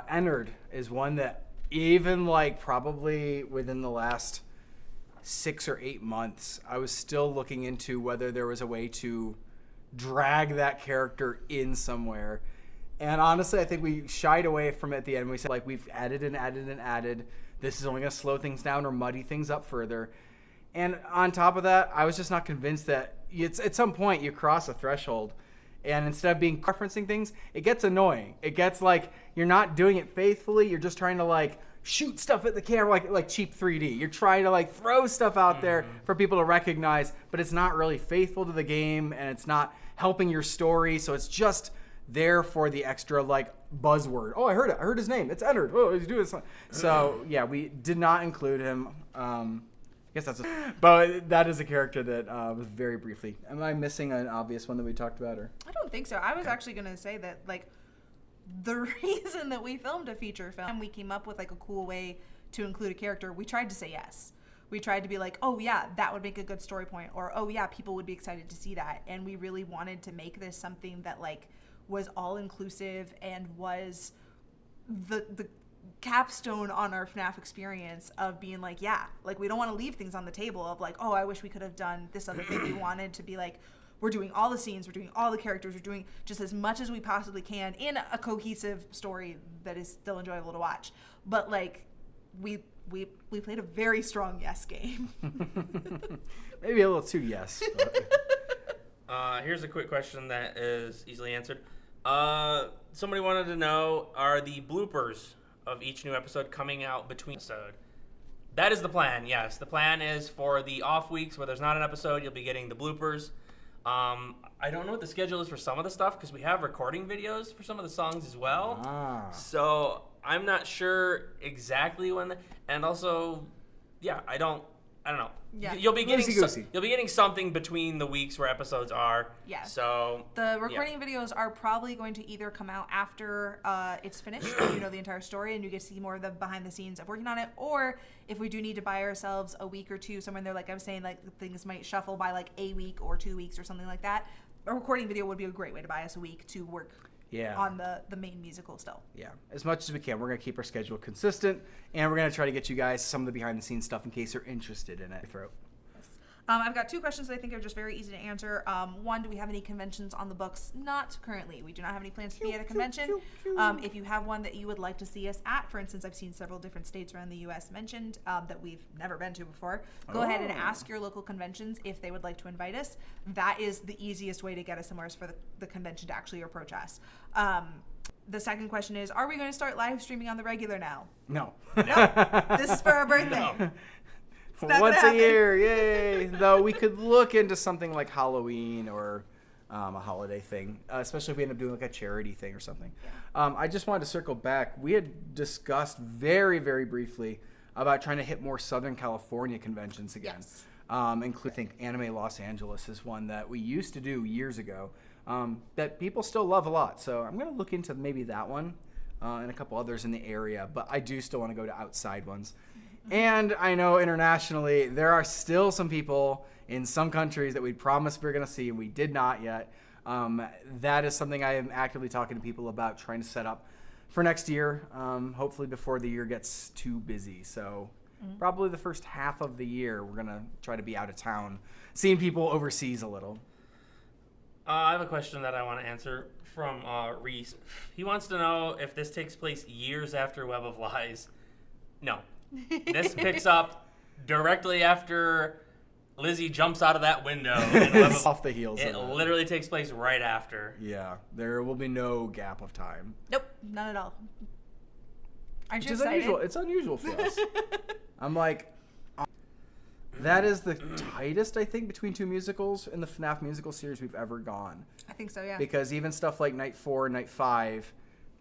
Ennard is one that even probably within the last 6 or 8 months, I was still looking into whether there was a way to drag that character in somewhere. And honestly, I think we shied away from it at the end. We said, we've added and added and added. This is only going to slow things down or muddy things up further. And on top of that, I was just not convinced that at some point you cross a threshold And instead of being referencing things, it gets annoying. It gets like you're not doing it faithfully. You're just trying to like shoot stuff at the camera like cheap 3D. You're trying to like throw stuff out there for people to recognize, but it's not really faithful to the game and it's not helping your story. So it's just there for the extra like buzzword. Oh, I heard it. I heard his name. It's Ennard. Oh, he's doing something. So yeah, we did not include him. I guess but that is a character that was very briefly. Am I missing an obvious one that we talked about? Or I don't think so. I was actually going to say that like the reason that we filmed a feature film, we came up with like a cool way to include a character. We tried to say yes. We tried to be like, oh yeah, that would make a good story point, or oh yeah, people would be excited to see that. And we really wanted to make this something that like was all inclusive and was the capstone on our FNAF experience of being like, yeah, like we don't want to leave things on the table of like, oh, I wish we could have done this other thing. We wanted to be like, we're doing all the scenes, we're doing all the characters, we're doing just as much as we possibly can in a cohesive story that is still enjoyable to watch. But like, we played a very strong yes game. Maybe a little too yes. Here's a quick question that is easily answered. Somebody wanted to know, are the bloopers of each new episode coming out between episode? That is the plan, yes. The plan is for the off weeks where there's not an episode, you'll be getting the bloopers. I don't know what the schedule is for some of the stuff because we have recording videos for some of the songs as well. So I'm not sure exactly when. And also, yeah, I don't know. Yeah. You'll be getting something between the weeks where episodes are. Yeah. So the recording videos are probably going to either come out after it's finished, and you know the entire story, and you get to see more of the behind the scenes of working on it, or if we do need to buy ourselves a week or two somewhere in there, like I was saying, like things might shuffle by like a week or 2 weeks or something like that. A recording video would be a great way to buy us a week to work on the main musical still. Yeah, as much as we can. We're going to keep our schedule consistent, and we're going to try to get you guys some of the behind-the-scenes stuff in case you're interested in it. I've got two questions that I think are just very easy to answer. One, do we have any conventions on the books? Not currently. We do not have any plans to be at a convention. If you have one that you would like to see us at, for instance, I've seen several different states around the U.S. mentioned that we've never been to before. Go ahead and ask your local conventions if they would like to invite us. That is the easiest way to get us somewhere is for the convention to actually approach us. The second question is, are we going to start live streaming on the regular now? No. This is for our birthday. No. Once a year, yay! Though we could look into something like Halloween or a holiday thing, especially if we end up doing like a charity thing or something. I just wanted to circle back. We had discussed very, very briefly about trying to hit more Southern California conventions again. Yes. Including, I think, Anime Los Angeles is one that we used to do years ago that people still love a lot. So I'm going to look into maybe that one and a couple others in the area, but I do still want to go to outside ones. And I know internationally, there are still some people in some countries that we promised we were going to see, and we did not yet. That is something I am actively talking to people about, trying to set up for next year, hopefully before the year gets too busy. So probably the first half of the year, we're going to try to be out of town, seeing people overseas a little. I have a question that I want to answer from Reese. He wants to know if this takes place years after Web of Lies. No. This picks up directly after Lizzie jumps out of that window. It's off the heels. It literally takes place right after. Yeah, there will be no gap of time. Nope, none at all. Aren't you Which is excited? unusual. It's unusual for us. I'm like, that is the tightest, I think, between two musicals in the FNAF musical series we've ever gone. I think so, yeah. Because even stuff like Night 4 and Night 5,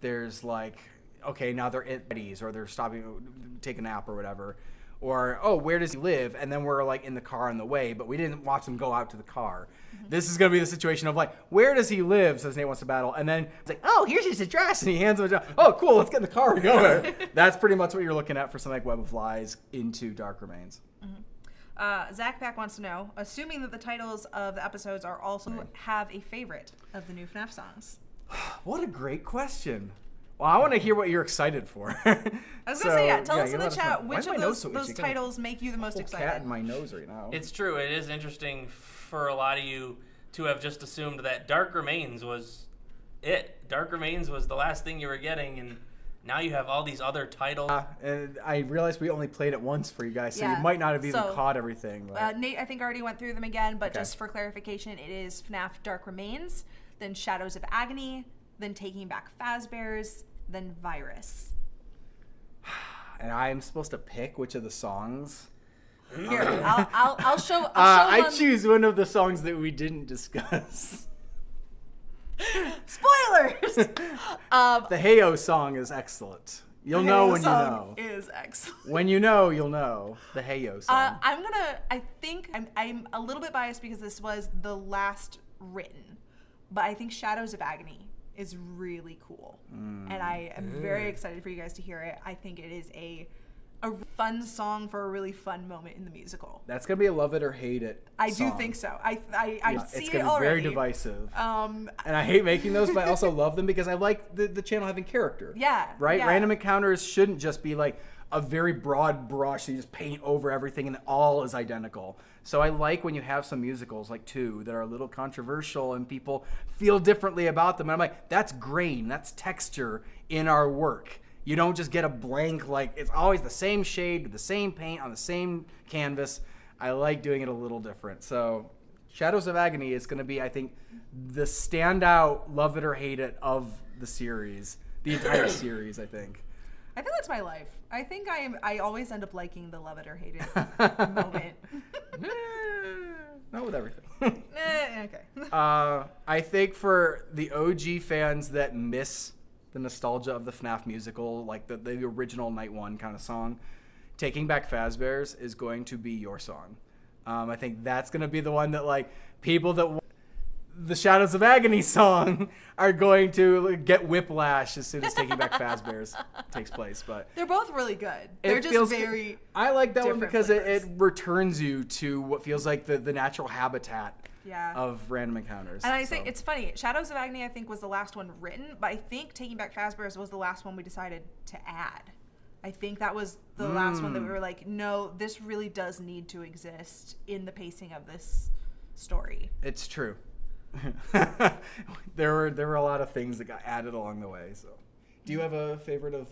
there's like, okay, now they're at Betty's, or they're stopping to take a nap or whatever. Or, oh, where does he live? And then we're like in the car on the way, but we didn't watch them go out to the car. This is going to be the situation of like, where does he live? Says Nate wants to battle. And then it's like, oh, here's his address. And he hands him a job. Oh, cool, let's get in the car and go there. That's pretty much what you're looking at for something like Web of Lies into Dark Remains. Zach Pack wants to know, assuming that the titles of the episodes are also have a favorite of the new FNAF songs. What a great question. Well, I want to hear what you're excited for. I was going to say, tell us in the chat which of those titles make you the most excited. Cat in my nose right now. It's true. It is interesting for a lot of you to have just assumed that Dark Remains was it. Dark Remains was the last thing you were getting, and now you have all these other titles. And I realized we only played it once for you guys, so you might not have even caught everything. Nate, I think, already went through them again, but just for clarification, it is FNAF Dark Remains, then Shadows of Agony, then Taking Back Fazbear's, then Virus. And I'm supposed to pick which of the songs. Here, I'll show. I choose one of the songs that we didn't discuss. Spoilers. The Heyo song is excellent. You'll know when you know. Is excellent. When you know, you'll know the Heyo song. I think I'm a little bit biased because this was the last written, but I think Shadows of Agony is really cool, and I am very excited for you guys to hear it. I think it is a fun song for a really fun moment in the musical. That's gonna be a love it or hate it. I song. do think so. I see it's it gonna be already. very divisive. And I hate making those, but I also love them because I like the channel having character. Yeah. Right? Yeah. Random encounters shouldn't just be like a very broad brush. You just paint over everything and all is identical. So I like when you have some musicals like 2 that are a little controversial and people feel differently about them. And I'm like, that's grain, that's texture in our work. You don't just get a blank, like it's always the same shade, the same paint on the same canvas. I like doing it a little different. So Shadows of Agony is going to be, I think, the standout love it or hate it of the series, the entire series, I think. I think that's my life. I think I always end up liking the love it or hate it moment. Not with everything. Okay. I think for the OG fans that miss the nostalgia of the FNAF musical, like the original Night 1 kind of song, Taking Back Fazbear's is going to be your song. I think that's going to be the one that like people that want the Shadows of Agony song are going to get whiplash as soon as Taking Back Fazbear's takes place. But they're both really good. They're just very. I like that one because flavors. it returns you to what feels like the natural habitat. Yeah. Of random encounters. And I think it's funny. Shadows of Agony, I think, was the last one written, but I think Taking Back Fazbear's was the last one we decided to add. I think that was the last one that we were like, no, this really does need to exist in the pacing of this story. It's true. there were a lot of things that got added along the way. So, do you have a favorite of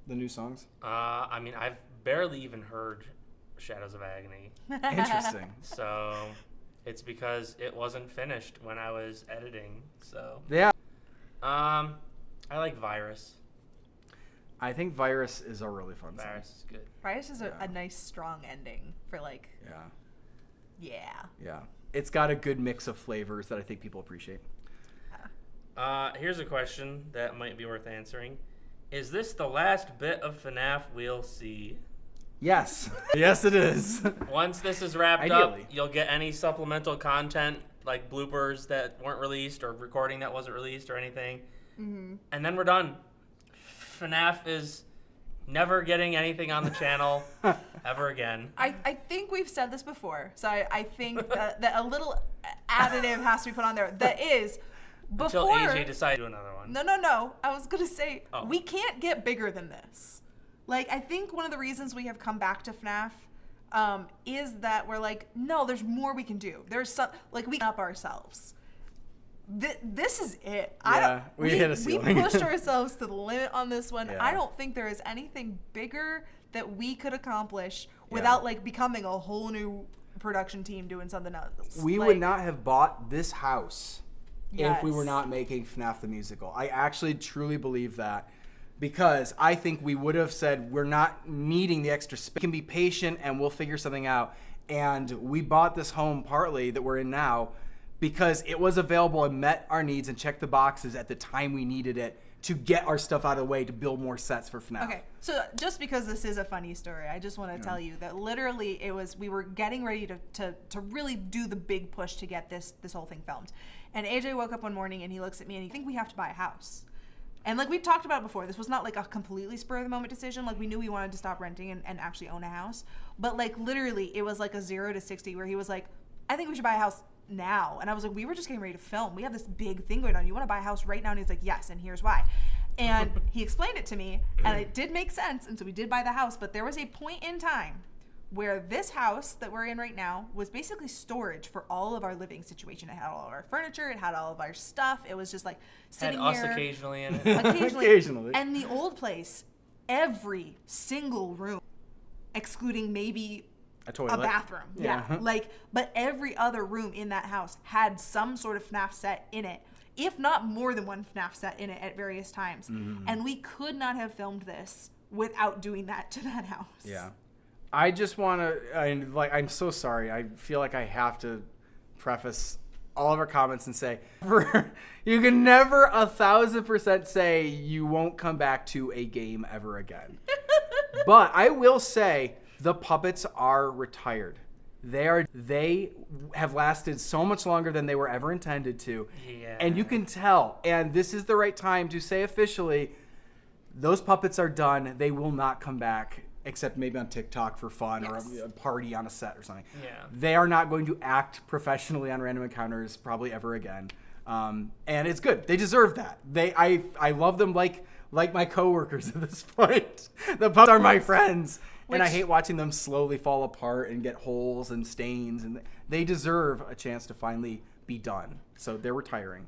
the new songs? I mean, I've barely even heard Shadows of Agony. Interesting. So. It's because it wasn't finished when I was editing, so. Yeah. I like Virus. I think Virus is a really fun song. Virus is good. Virus is a nice, strong ending for like. Yeah. It's got a good mix of flavors that I think people appreciate. Here's a question that might be worth answering. Is this the last bit of FNAF we'll see? Yes. Yes, it is. Once this is wrapped Ideally. up, you'll get any supplemental content like bloopers that weren't released or recording that wasn't released or anything. Mm-hmm. And then we're done. FNAF is never getting anything on the channel ever again. I think we've said this before, so I think that a little additive has to be put on there. That is, before... Until AJ decides to do another one. No. I was going to say, we can't get bigger than this. Like, I think one of the reasons we have come back to FNAF is that we're like, no, there's more we can do. There's some, like, we can up ourselves. This is it. Yeah, we hit a ceiling. We pushed ourselves to the limit on this one. Yeah. I don't think there is anything bigger that we could accomplish without, like, becoming a whole new production team doing something else. We would not have bought this house if we were Yes. not making FNAF the musical. I actually truly believe that. Because I think we would have said we're not needing the extra space. We can be patient and we'll figure something out. And we bought this home partly that we're in now because it was available and met our needs and checked the boxes at the time we needed it to get our stuff out of the way to build more sets for FNAF. Okay, so just because this is a funny story, I just want to tell you that literally we were getting ready to really do the big push to get this whole thing filmed. And AJ woke up one morning and he looks at me and he thinks we have to buy a house. And like we talked about before, this was not like a completely spur of the moment decision. Like we knew we wanted to stop renting and actually own a house. But like literally it was like a 0 to 60 where he was like, I think we should buy a house now. And I was like, we were just getting ready to film. We have this big thing going on. You want to buy a house right now? And he's like, yes, and here's why. And he explained it to me and it did make sense. And so we did buy the house. But there was a point in time where this house that we're in right now was basically storage for all of our living situation. It had all of our furniture, it had all of our stuff. It was just like sitting Had us here. occasionally in it. Occasionally. And the old place, every single room, excluding maybe A toilet. a bathroom. Yeah. But every other room in that house had some sort of FNAF set in it. if not more than one FNAF set in it at various times. And we could not have filmed this without doing that to that house. Yeah. I just want to, I'm so sorry. I feel like I have to preface all of our comments and say, you can never 1,000% say you won't come back to a game ever again. But I will say the puppets are retired. They have lasted so much longer than they were ever intended to. Yeah. And you can tell, and this is the right time to say officially, those puppets are done. They will not come back, except maybe on TikTok for fun or a party on a set or something. Yeah. They are not going to act professionally on Random Encounters probably ever again. And it's good. They deserve that. I love them like my coworkers at this point. The puppets are my friends. And I hate watching them slowly fall apart and get holes and stains. And they deserve a chance to finally be done. So they're retiring.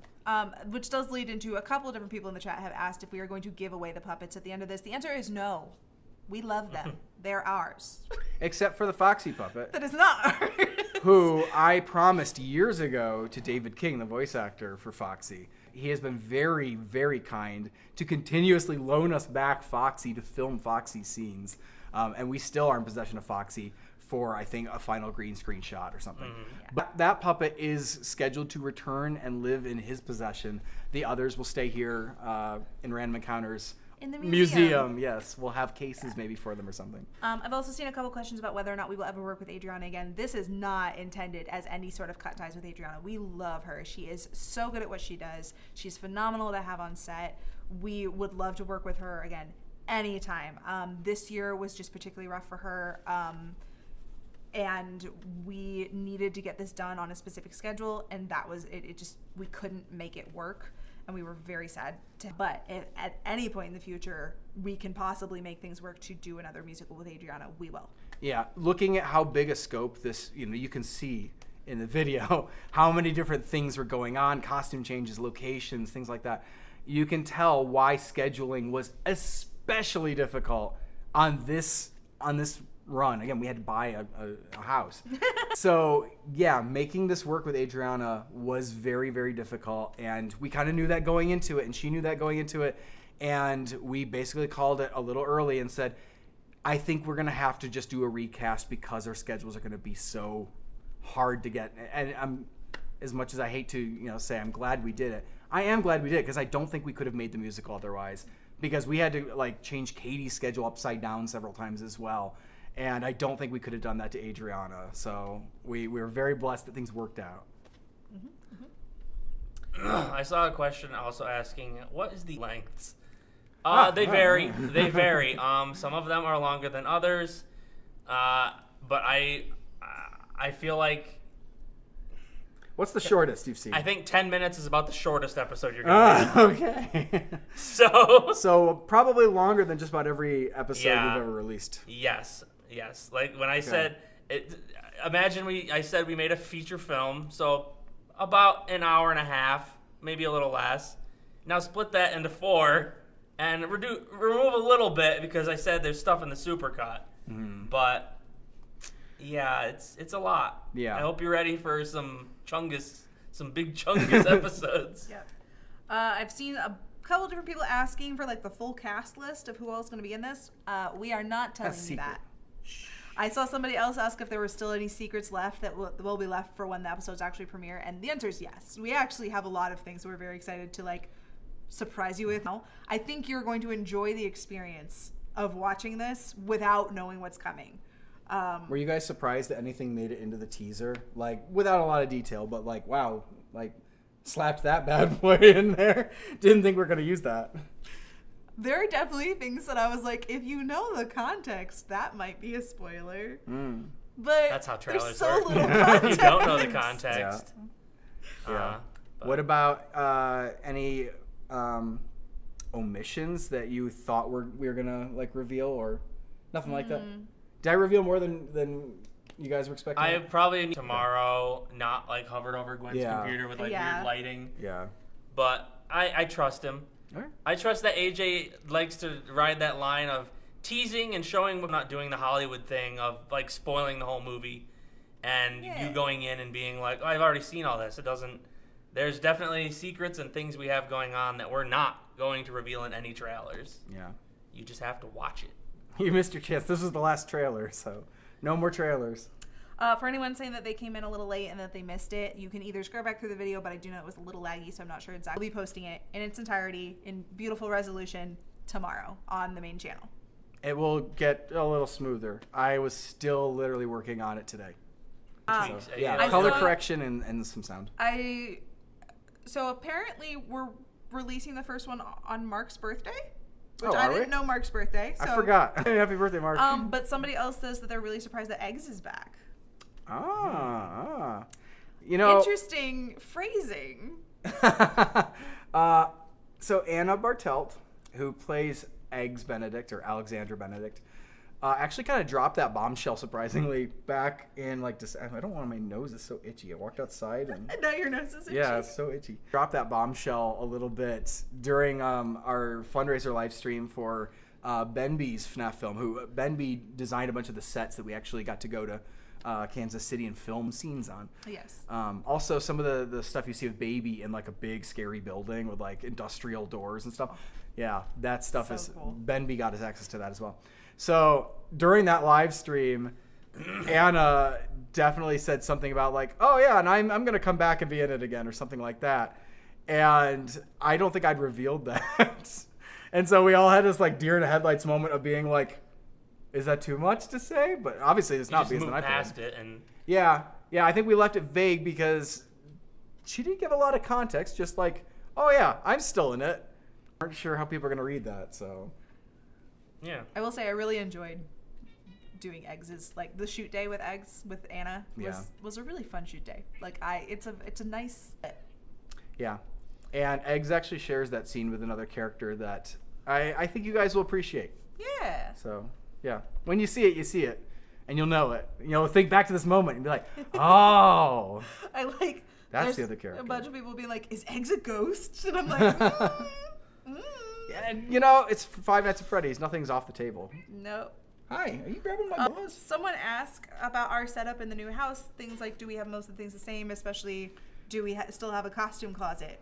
Which does lead into a couple of different people in the chat have asked if we are going to give away the puppets at the end of this. The answer is no. We love them. They're ours. Except for the Foxy puppet. That is not ours. Who I promised years ago to David King, the voice actor for Foxy. He has been very, very kind to continuously loan us back Foxy to film Foxy scenes. And we still are in possession of Foxy for, I think, a final green screen shot or something. Yeah. But that puppet is scheduled to return and live in his possession. The others will stay here in Random Encounters. In the museum. Yes. We'll have cases maybe for them or something. I've also seen a couple questions about whether or not we will ever work with Adriana again. This is not intended as any sort of cut ties with Adriana. We love her. She is so good at what she does. She's phenomenal to have on set. We would love to work with her again anytime. This year was just particularly rough for her. And we needed to get this done on a specific schedule, and that was it. We couldn't make it work. And we were very sad. But if at any point in the future we can possibly make things work to do another musical with Adriana, we will. Yeah, looking at how big a scope this, you can see in the video how many different things were going on, costume changes, locations, things like that. You can tell why scheduling was especially difficult on this run. Again, we had to buy a house. So yeah, making this work with Adriana was very, very difficult, and we kind of knew that going into it, and she knew that going into it, and we basically called it a little early and said, I think we're gonna have to just do a recast because our schedules are gonna be so hard to get. And I'm, as much as I hate to say I'm glad we did it, I am glad we did it because I don't think we could have made the musical otherwise, because we had to change Katie's schedule upside down several times as well. And I don't think we could have done that to Adriana. So we were very blessed that things worked out. I saw a question also asking, what is the lengths? They vary. They vary. Some of them are longer than others. But I feel like... What's the shortest you've seen? I think 10 minutes is about the shortest episode you're going to do. Okay. So probably longer than just about every episode we've ever released. Yes. Like when I said, imagine I said we made a feature film, so about an hour and a half, maybe a little less. Now split that into 4 and remove a little bit because I said there's stuff in the supercut. But yeah, it's a lot. Yeah. I hope you're ready for some big Chungus episodes. Yeah. I've seen a couple different people asking for the full cast list of who else is going to be in this. We are not telling you that. I saw somebody else ask if there were still any secrets left that will be left for when the episodes actually premiere, and the answer is yes. We actually have a lot of things we're very excited to surprise you with. I think you're going to enjoy the experience of watching this without knowing what's coming. Were you guys surprised that anything made it into the teaser? Without a lot of detail, but wow, slapped that bad boy in there. Didn't think we were going to use that. There are definitely things that I was like, if you know the context, that might be a spoiler. But that's how trailers so work. Little context. You don't know the context. Yeah. What about any omissions that you thought we were gonna reveal, or nothing like that? Did I reveal more than you guys were expecting? I probably tomorrow not hovered over Gwen's computer with weird lighting. Yeah. But I trust him. All right. I trust that AJ likes to ride that line of teasing and showing we're not doing the Hollywood thing of spoiling the whole movie, and you going in and being like, oh, I've already seen all this. It doesn't there's definitely secrets and things we have going on that we're not going to reveal in any trailers. Yeah. You just have to watch it. You missed your chance. This was the last trailer, so no more trailers. For anyone saying that they came in a little late and that they missed it, you can either scroll back through the video, but I do know it was a little laggy, so I'm not sure exactly. We'll be posting it in its entirety in beautiful resolution tomorrow on the main channel. It will get a little smoother. I was still literally working on it today. Yeah, color correction and some sound. So apparently we're releasing the first one on Mark's birthday, which Oh, I are didn't we? know Mark's birthday. So, I forgot. Happy birthday, Mark. But somebody else says that they're really surprised that Eggs is back. You know, Interesting phrasing. so Anna Bartelt, who plays Eggs Benedict or Alexandra Benedict, actually kind of dropped that bombshell surprisingly back in like December. I don't want my nose is so itchy. I walked outside and No, your nose is itchy. yeah, it's so itchy. Dropped that bombshell a little bit during our fundraiser live stream for Ben B's FNAF film. Who Ben B designed a bunch of the sets that we actually got to go to Kansas City and film scenes on. Yes. Also, some of the stuff you see with Baby in like a big scary building with like industrial doors and stuff. Yeah, that stuff is cool. Ben B got his access to that as well. So during that live stream, Anna definitely said something about like, oh yeah, and I'm gonna come back and be in it again or something like that. And I don't think I'd revealed that. And so we all had this like deer in the headlights moment of being like, is that too much to say? But obviously it's not because then I past it and yeah, I think we left it vague because she didn't give a lot of context. Just like, oh yeah, I'm still in it. Aren't sure how people are gonna read that. So yeah, I will say I really enjoyed doing Eggs. Is like the shoot day with Eggs with Anna was a really fun shoot day. Like it's a nice. Yeah, and Eggs actually shares that scene with another character that I think you guys will appreciate. Yeah. So yeah, when you see it, and you'll know it. You know, think back to this moment and be like, oh. I like. That's the other character. A bunch of people being like, "Is Eggs a ghost?" And I'm like. Yeah, and you know, it's Five Nights at Freddy's. Nothing's off the table. No. Hi, are you grabbing my balls? Someone asked about our setup in the new house. Things like, do we have most of the things the same? Especially, do we still have a costume closet?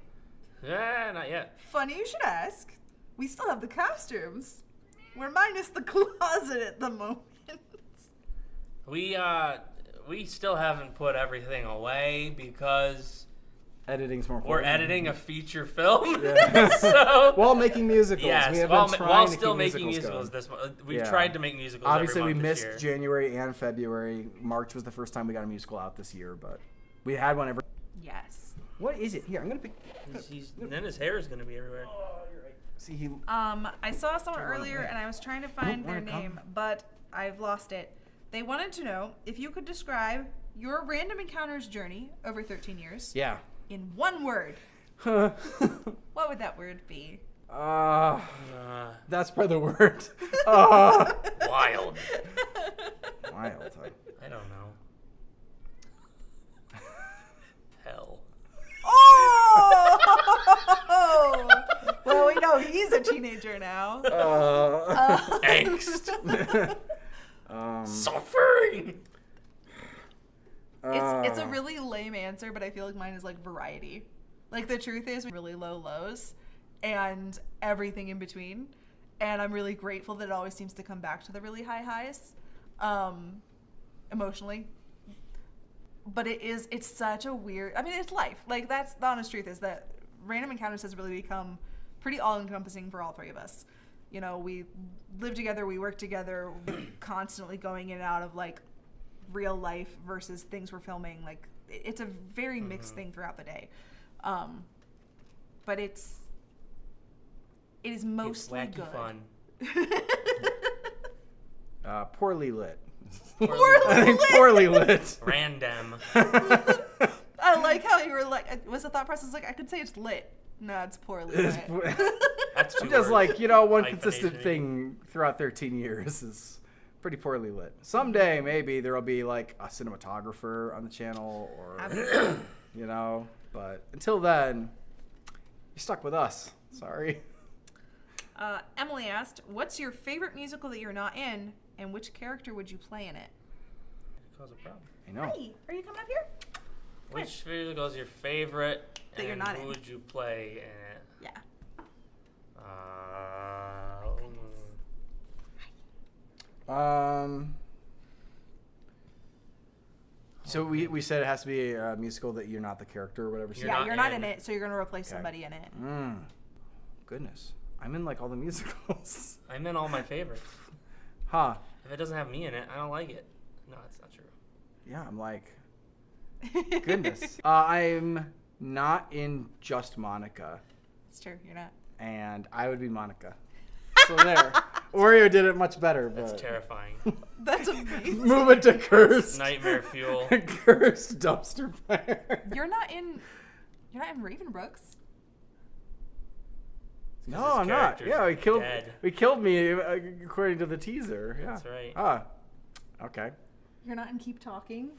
Yeah, not yet. Funny you should ask. We still have the costumes. We're minus the closet at the moment. We still haven't put everything away because editing's more we're important. editing a feature film. Yeah. So while making musicals. Yes, we have while, been trying while to still keep making musicals musicals going. we've tried to make musicals Obviously, every month we this missed year. January and February. March was the first time we got a musical out this year, but we had one every. Yes. What is it? Here, I'm gonna pick. Then his hair is gonna be everywhere. Oh, you're right. See, he. I saw someone earlier and I was trying to find their name, but I've lost it. They wanted to know if you could describe your random encounters journey over 13 years. Yeah. In one word. What would that word be? That's probably the word. Wild. Wild. I don't know. Hell. Oh! Well, we know he's a teenager now. Angst. Suffering. It's a really lame answer, but I feel like mine is like variety. Like the truth is really low lows and everything in between. And I'm really grateful that it always seems to come back to the really high highs, emotionally. But it's such a weird, I mean, it's life. Like that's the honest truth is that Random Encounters has really become pretty all encompassing for all three of us. You know, we live together, we work together, constantly going in and out of like real life versus things we're filming. Like it's a very mixed thing throughout the day. But it is mostly it's good. Fun. Poorly lit. Poorly lit. Random. I like how you were like, was the thought process like, I could say it's lit. No, it's poorly lit. That's two just words. like, you know, one Hyphenation. consistent thing throughout 13 years is pretty poorly lit. Someday, maybe there'll be like a cinematographer on the channel or, you know, but until then, you're stuck with us. Sorry. Emily asked, what's your favorite musical that you're not in, and which character would you play in it? Cause a problem. I know. Hi, are you coming up here? Which musical is your favorite, that you're not who in. would you play in it? Yeah. So we said it has to be a musical that you're not the character or whatever. You're not in it, so you're gonna replace somebody in it. Goodness, I'm in like all the musicals. I'm in all my favorites. Huh? If it doesn't have me in it, I don't like it. No, that's not true. Yeah, I'm like, goodness. I'm not in Just Monica. It's true, you're not. And I would be Monica. So there. Oreo did it much better. But That's terrifying. That's amazing. Move it to cursed. Nightmare fuel. Cursed dumpster fire. You're not in Ravenbrooks. No, I'm not. Yeah, dead. we killed me according to the teaser. Yeah. That's right. Ah, okay. You're not in Keep Talking.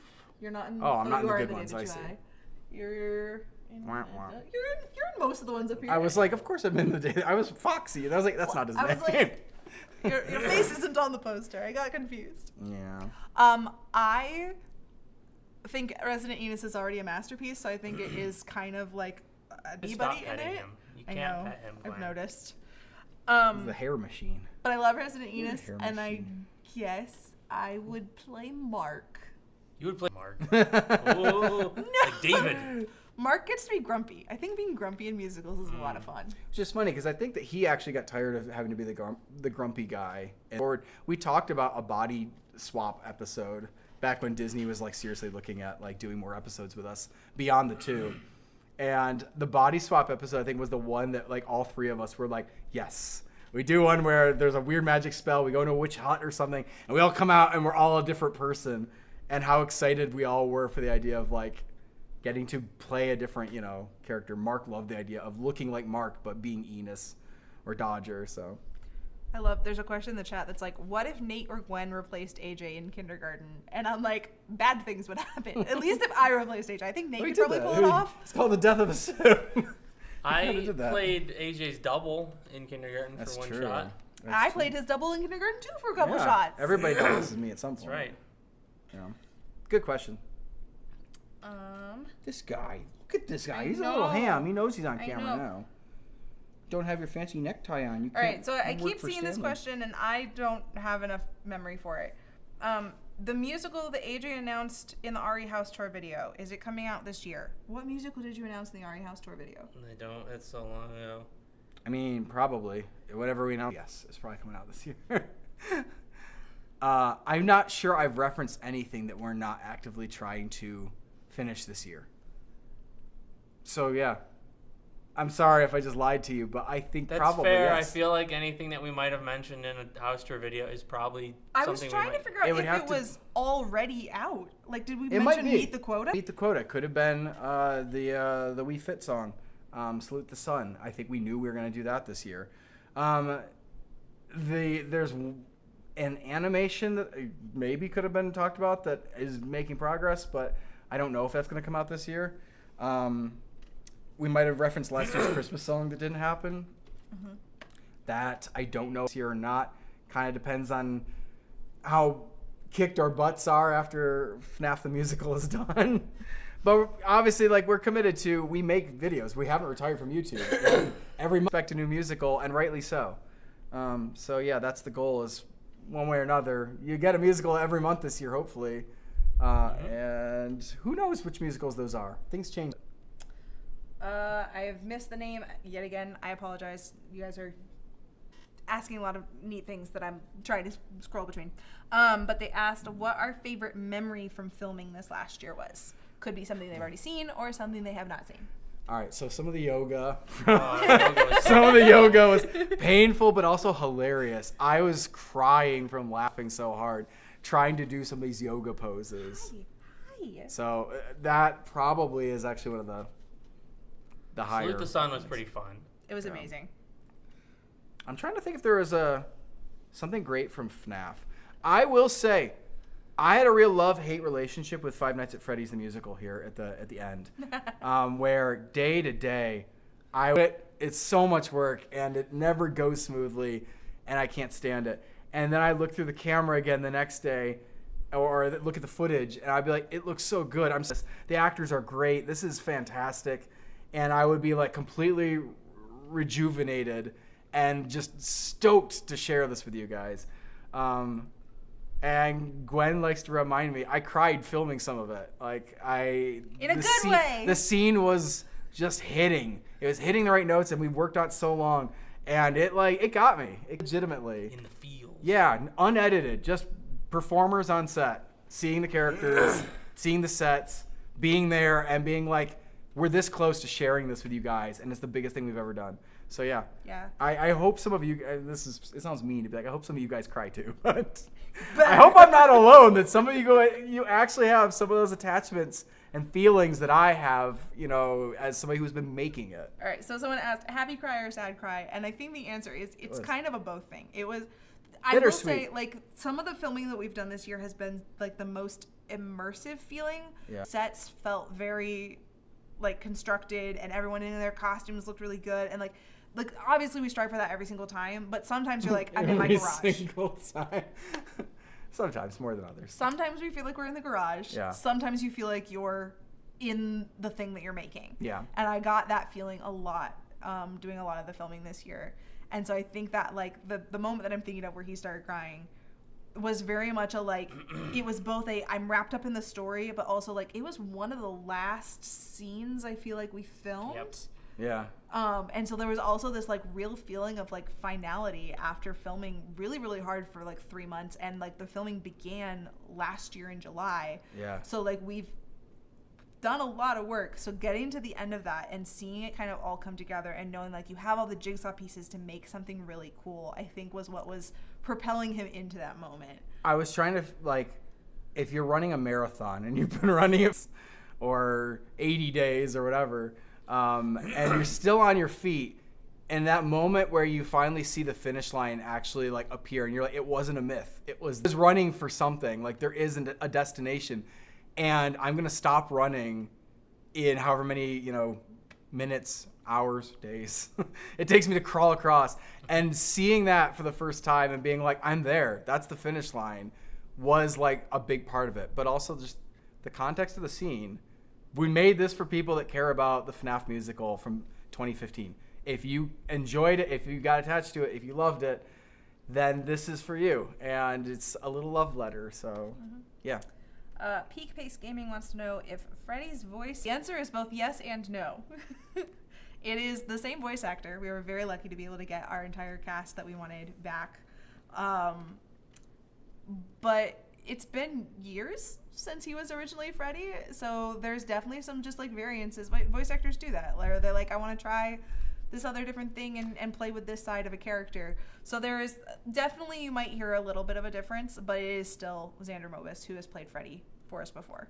You're not in. Oh, I'm not in you the are good Day ones, to I Try. see. You're in. Wah, wah. You're in most of the ones up here. I was like, of course I'm in the day. I was Foxy, and I was like, that's not his I name. was like, your face isn't on the poster. I got confused. Yeah. I think Resident Enos is already a masterpiece, so I think it is kind of like anybody Stop in petting it. him. You I can't know. pet him, I've Gwen. noticed. It's the hair machine. But I love Resident Enos, hair and I machine. guess I would play Mark. You would play Mark. Ooh, like David. Mark gets to be grumpy. I think being grumpy in musicals is a lot of fun. It's just funny because I think that he actually got tired of having to be the grumpy guy. And we talked about a body swap episode back when Disney was like seriously looking at like doing more episodes with us beyond the two. And the body swap episode I think was the one that like all three of us were like, yes. We do one where there's a weird magic spell. We go into a witch hut or something, and we all come out and we're all a different person. And how excited we all were for the idea of like getting to play a different, character. Mark loved the idea of looking like Mark, but being Enos or Dodger. So There's a question in the chat that's like, what if Nate or Gwen replaced AJ in kindergarten? And I'm like, bad things would happen. At least if I replaced AJ. I think Nate could probably pull it off. It's called the death of a sim. I played AJ's double in kindergarten for one shot. I played his double in kindergarten too for a couple shots. Everybody does me at some point. That's right. Good question. This guy. Look at this guy. He's a little ham. He knows he's on camera now. Don't have your fancy necktie on. You can't. All right, so I work keep for seeing this Stanley. question, and I don't have enough memory for it. The musical that AJ announced in the Ari House Tour video, is it coming out this year? What musical did you announce in the Ari House Tour video? I don't. It's so long ago. I mean, probably. Whatever we know. Yes, it's probably coming out this year. I'm not sure I've referenced anything that we're not actively trying to finish this year. So, yeah. I'm sorry if I just lied to you, but I think That's probably fair. yes. I feel like anything that we might have mentioned in a house tour video is probally I something was trying to figure out if it was already out. Like, did we mention Meet the Quota? Meet the Quota. Could have been the We Fit song, Salute the Sun. I think we knew we were going to do that this year. There's an animation that maybe could have been talked about that is making progress, but I don't know if that's going to come out this year. We might have referenced last year's Christmas song that didn't happen. Mm-hmm. That I don't know if it's here or not. Kind of depends on how kicked our butts are after FNAF the musical is done. But obviously, like, we're committed to, we make videos. We haven't retired from YouTube. Every month, expect a new musical, and rightly so. So yeah, that's the goal, is one way or another. You get a musical every month this year, hopefully. And who knows which musicals those are. Things change. I have missed the name yet again. I apologize. You guys are asking a lot of neat things that I'm trying to scroll between. But they asked what our favorite memory from filming this last year was. Could be something they've already seen or something they have not seen. All right, so some of the yoga, was painful but also hilarious. I was crying from laughing so hard trying to do some of these yoga poses. Hi. So that probably is actually one of the higher. Salute the Sun was pretty fun. It was amazing. I'm trying to think if there was something great from FNAF. I will say, I had a real love-hate relationship with Five Nights at Freddy's the musical here at the end, where day to day, it's so much work and it never goes smoothly, and I can't stand it. And then I look through the camera again the next day, or look at the footage, and I'd be like, it looks so good. The actors are great. This is fantastic. and I would be like completely rejuvenated and just stoked to share this with you guys. And Gwen likes to remind me, I cried filming some of it. Like in a good way. The scene was just hitting. It was hitting the right notes, and we worked on it so long, and it got me. It legitimately. In the field. Yeah, unedited, just performers on set, seeing the characters, seeing the sets, being there, and being like, we're this close to sharing this with you guys, and it's the biggest thing we've ever done. So yeah. I hope some of you. It sounds mean to be like, I hope some of you guys cry too, but I hope I'm not alone. That some of you actually have some of those attachments and feelings that I have, as somebody who's been making it. All right, so someone asked, happy cry or sad cry? And I think the answer is it's kind of a both thing. It was, I will say, like, some of the filming that we've done this year has been, like, the most immersive feeling. Yeah. Sets felt very, like, constructed, and everyone in their costumes looked really good. And, like obviously we strive for that every single time, but sometimes you're like, I'm in my garage. Every single time. Sometimes more than others. Sometimes we feel like we're in the garage. Yeah. Sometimes you feel like you're in the thing that you're making. Yeah. And I got that feeling a lot doing a lot of the filming this year. And so I think that, like, the moment that I'm thinking of where he started crying was very much a, like, it was both I'm wrapped up in the story, but also, like, it was one of the last scenes I feel like we filmed. Yep. Yeah. And so there was also this, like, real feeling of, like, finality after filming really, really hard for, like, 3 months. And, like, the filming began last year in July. Yeah. So, like, we've done a lot of work. So getting to the end of that and seeing it kind of all come together and knowing, like, you have all the jigsaw pieces to make something really cool, I think was what was propelling him into that moment. I was trying to, like, if you're running a marathon and you've been running it or 80 days or whatever, and you're still on your feet, and that moment where you finally see the finish line actually, like, appear, and you're like, it wasn't a myth. It was running for something. Like, there isn't a destination, and I'm gonna stop running in however many, minutes, hours, days it takes me to crawl across. And seeing that for the first time and being like, I'm there, that's the finish line, was, like, a big part of it. But also just the context of the scene. We made this for people that care about the FNAF musical from 2015. If you enjoyed it, if you got attached to it, if you loved it, then this is for you. And it's a little love letter, so yeah. Peak Pace Gaming wants to know if Freddy's voice... The answer is both yes and no. It is the same voice actor. We were very lucky to be able to get our entire cast that we wanted back. But it's been years since he was originally Freddy, so there's definitely some just, like, variances. Voice actors do that. Or they're like, I want to try this other different thing and play with this side of a character. So there is definitely, you might hear a little bit of a difference, but it is still Xander Mobus who has played Freddy for us before.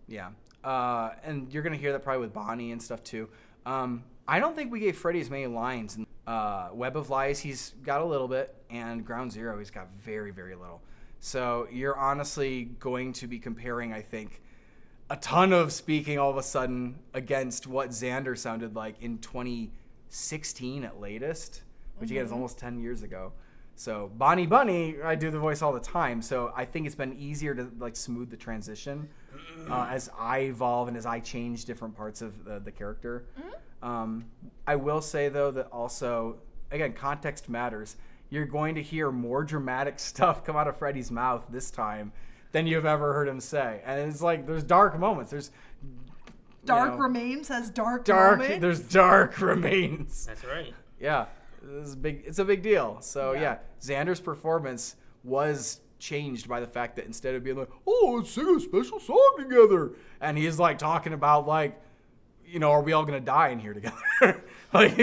Yeah. And you're going to hear that probably with Bonnie and stuff too. I don't think we gave Freddy as many lines. Web of Lies, he's got a little bit, and Ground Zero, he's got very, very little. So you're honestly going to be comparing, I think, a ton of speaking all of a sudden against what Xander sounded like in 2016 at latest, which again is almost 10 years ago. So Bonnie Bunny, I do the voice all the time, so I think it's been easier to, like, smooth the transition as I evolve and as I change different parts of the character. I will say, though, that also, again, context matters. You're going to hear more dramatic stuff come out of Freddy's mouth this time than you've ever heard him say. And it's like, there's dark moments. There's Dark Remains has dark moments? There's dark remains. That's right. Yeah. It's a big deal. So yeah, Xander's performance was changed by the fact that instead of being like, oh, let's sing a special song together, and he's like talking about, like, are we all gonna die in here together? Like,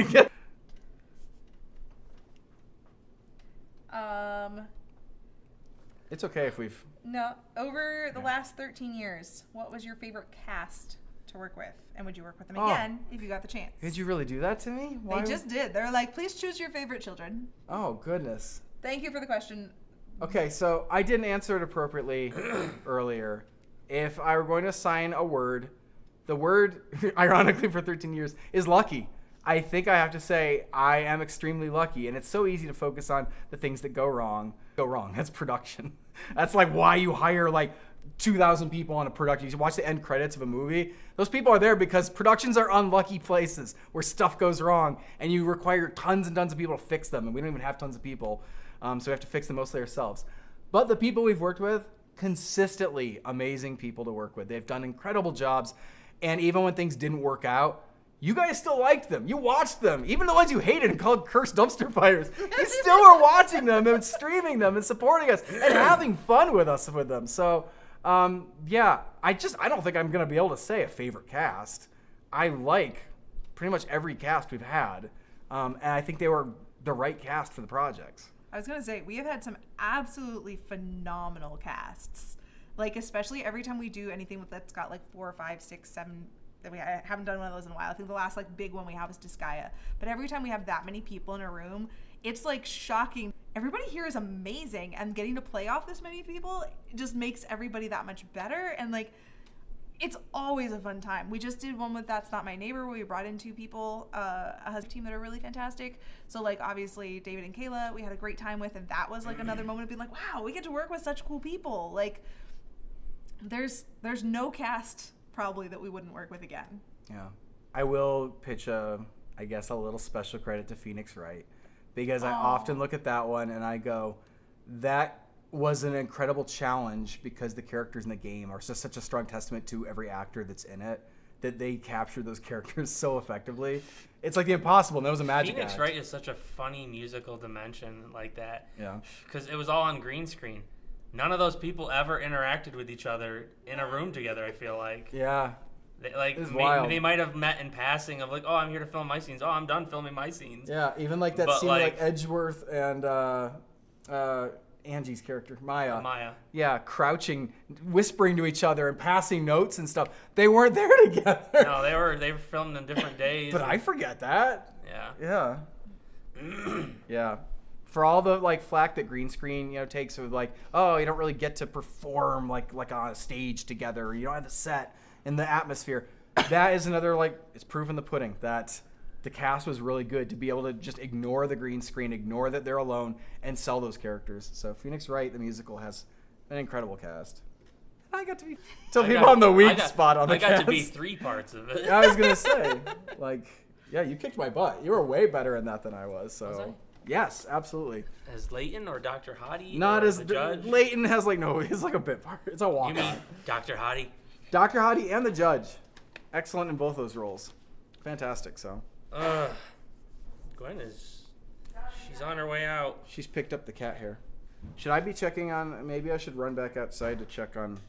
it's okay if we've... No, over the last 13 years, what was your favorite cast to work with? And would you work with them again if you got the chance? Did you really do that to me? They just did. They're like, please choose your favorite children. Oh, goodness. Thank you for the question. Okay, so I didn't answer it appropriately earlier. If I were going to assign a word, the word, ironically for 13 years, is lucky. I think I have to say I am extremely lucky, and it's so easy to focus on the things that go wrong. That's production. That's like why you hire, like, 2,000 people on a production. You watch the end credits of a movie. Those people are there because productions are unlucky places where stuff goes wrong, and you require tons and tons of people to fix them, and we don't even have tons of people, so we have to fix them mostly ourselves. But the people we've worked with, consistently amazing people to work with. They've done incredible jobs, and even when things didn't work out, you guys still liked them. You watched them. Even the ones you hated and called cursed dumpster fires. You still were watching them and streaming them and supporting us and having fun with us with them. So, yeah, I don't think I'm going to be able to say a favorite cast. I like pretty much every cast we've had. And I think they were the right cast for the projects. I was going to say, we have had some absolutely phenomenal casts. Like, especially every time we do anything that's got like 4, 5, 6, 7... I haven't done one of those in a while. I think the last like big one we have is Disgaea. But every time we have that many people in a room, it's like shocking. Everybody here is amazing, and getting to play off this many people just makes everybody that much better. And like, it's always a fun time. We just did one with That's Not My Neighbor, where we brought in 2 people, a husband team that are really fantastic. So like, obviously David and Kayla, we had a great time with, and that was like another moment of being like, wow, we get to work with such cool people. Like, there's no cast probably that we wouldn't work with again. Yeah. I will pitch I guess a little special credit to Phoenix Wright, because I often look at that one and I go, that was an incredible challenge, because the characters in the game are just such a strong testament to every actor that's in it, that they captured those characters so effectively. It's like the impossible, and that was a magic Phoenix act. Wright is such a funny musical dimension like that. Yeah. Because it was all on green screen. None of those people ever interacted with each other in a room together, I feel like. Yeah. They might have met in passing of like, oh, I'm here to film my scenes. Oh, I'm done filming my scenes. Yeah, even like that scene like Edgeworth and Angie's character, Maya. Yeah, crouching, whispering to each other and passing notes and stuff. They weren't there together. No, they were filmed on different days. But I forget that. Yeah. Yeah. Yeah. For all the like flack that green screen, takes with like, oh, you don't really get to perform like on a stage together. You don't have the set and the atmosphere. That is another it's proof in the pudding that the cast was really good to be able to just ignore the green screen, ignore that they're alone, and sell those characters. So Phoenix Wright, the musical, has an incredible cast. I got to be people on the weak spot on the cast. I got to be 3 parts of it. I was gonna say, yeah, you kicked my butt. You were way better in that than I was. So. Was I? Yes, absolutely. As Leighton or Dr. Hottie? Not or as the judge? Leighton has he's like a bit part. It's a walk. You mean Dr. Hottie? Dr. Hottie and the judge, excellent in both those roles. Fantastic. So. Gwen she's on her way out. She's picked up the cat hair. Should I be checking on? Maybe I should run back outside to check on.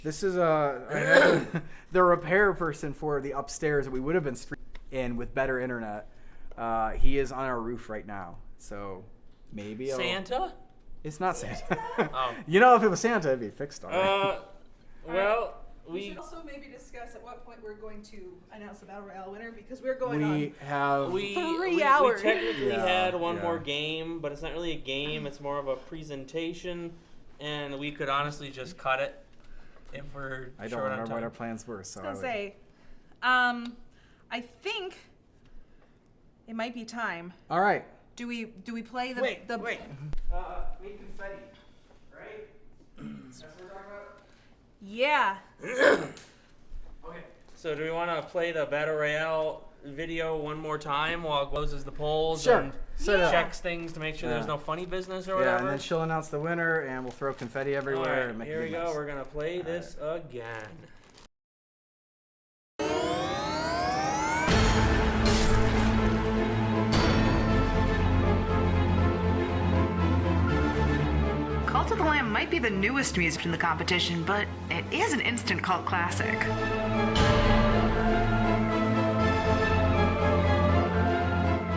This is the repair person for the upstairs that we would have been streaming in with better internet. He is on our roof right now, so maybe Santa? It's not Santa. Oh. If it was Santa, it'd be fixed already. Well, we should also maybe discuss at what point we're going to announce the Battle Royale winner, because we're going we have 3 hours. We technically had one more game, but it's not really a game. It's more of a presentation, and we could honestly just cut it if we're I don't remember what our plans were. So I was gonna say, I think it might be time. All right. Do we play the wait. the Make confetti, right? That's what we're talking about. Yeah. Okay. So do we want to play the Battle Royale video one more time while it closes the polls Sure. and checks things to make sure there's no funny business or whatever? Yeah, and then she'll announce the winner, and we'll throw confetti everywhere. All right, and make here we go. mess. We're going to play this again. Cult of the Lamb might be the newest music in the competition, but it is an instant cult classic.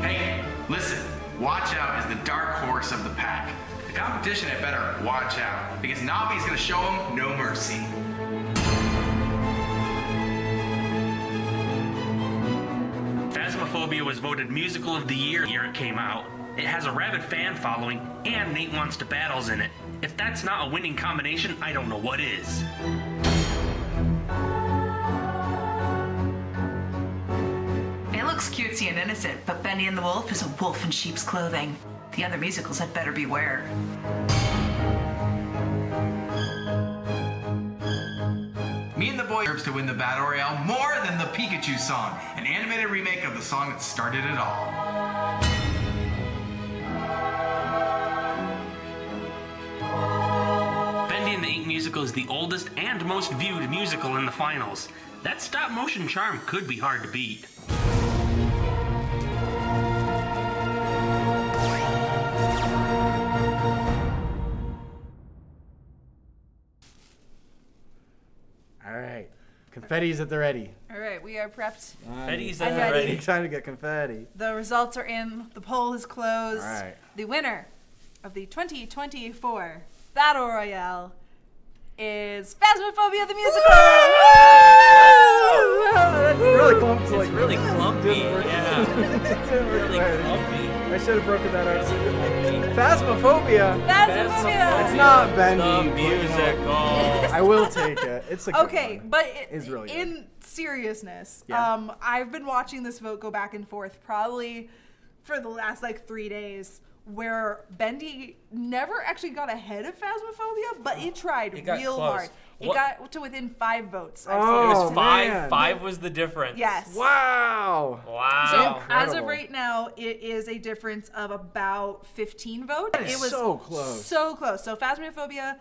Hey, listen, watch out is the dark horse of the pack. The competition had better watch out, because Navi's gonna show him no mercy. Phasmophobia was voted Musical of the Year it came out. It has a rabid fan following, and Nate Wants to Battle's in it. If that's not a winning combination, I don't know what is. It looks cutesy and innocent, but Benny and the Wolf is a wolf in sheep's clothing. The other musicals had better beware. boy deserves to win the Battle Royale more than the Pikachu song, an animated remake of the song that started it all. Bendy and the Ink musical is the oldest and most viewed musical in the finals. That stop-motion charm could be hard to beat. All right. Confetti's at the ready. All right, we are prepped. Confetti's I'm at the ready. ready. Time to get confetti. The results are in. The poll is closed. All right. The winner of the 2024 Battle Royale is Phasmophobia the Musical. Really clumped. It's really clumpy. Yeah. Really clumpy. I should have broken that out. Phasmophobia. Phasmophobia. It's not Bendy. The musical. I will take it. It's a good Okay, one. but It's really good. in seriousness, Yeah. I've been watching this vote go back and forth probably for the last like 3 days, where Bendy never actually got ahead of Phasmophobia, but it tried It got real close. hard. It What- got to within 5 votes. I've Oh, seen. It was 5. man. 5 was the difference. Yes. Wow. Wow. So as Incredible. of right now, it is a difference of about 15 votes. That is It was so close. So close. So Phasmophobia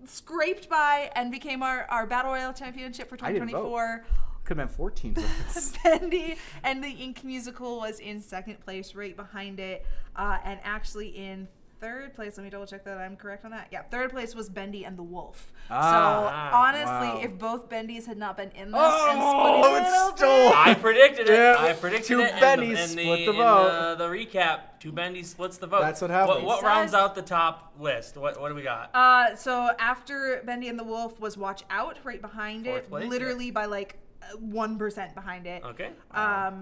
scraped by and became our Battle Royale championship for I didn't vote. 2024. Could have been 14 votes. Bendy and the Ink musical was in second place, right behind it, and actually in third place. Let me double check that I'm correct on that. Yeah, third place was Bendy and the Wolf. So honestly, wow. if both Bendys had not been in this Oh, and split it it's a little still- bit, I predicted it. Yeah. I predicted Two it. Bendys and split the in vote. The recap, 2 Bendys splits the vote. That's what happens. What rounds out the top list? What do we got? So after Bendy and the Wolf was Watch Out, right behind Fourth it, place, literally by like 1% behind it. Okay.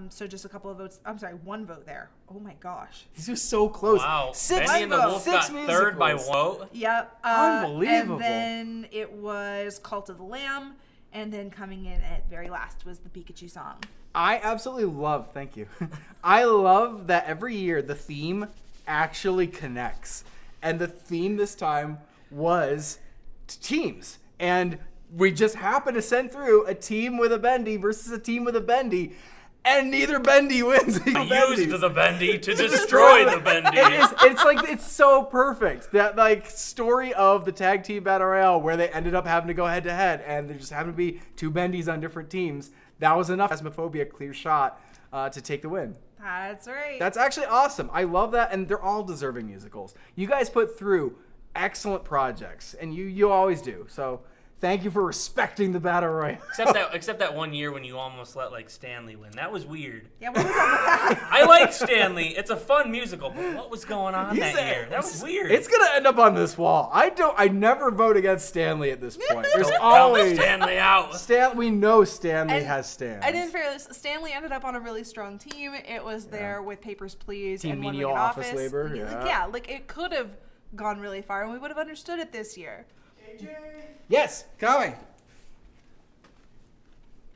So just a couple of votes. I'm sorry, 1 vote there. Oh my gosh. These are so close. Wow. Six, Bendy and the Wolf six got third by musicals. 1 vote. Yep. Unbelievable. And then it was Cult of the Lamb, and then coming in at very last was the Pikachu song. I absolutely love, thank you. I love that every year the theme actually connects. And the theme this time was teams. And we just happened to send through a team with a Bendy versus a team with a Bendy. And neither Bendy wins. I used the Bendy to destroy the Bendy. It's so perfect. That like story of the tag team battle royale where they ended up having to go head to head, and there just happened to be 2 Bendys on different teams. That was enough. Phasmophobia, clear shot to take the win. That's right. That's actually awesome. I love that, and they're all deserving musicals. You guys put through excellent projects, and you always do. So thank you for respecting the battle royale. Except that 1 year when you almost let like Stanley win. That was weird. Yeah, what was that? I like Stanley. It's a fun musical, but what was going on that year? That was weird. It's gonna end up on this wall. I never vote against Stanley at this point. There's Don't always count Stanley out. We know Stanley And- has stands. And in fairness, Stanley ended up on a really strong team. It was there with Papers, Please, Team and One Menial Week in Office Labor, yeah. Like it could have gone really far, and we would have understood it this year. Yes, coming.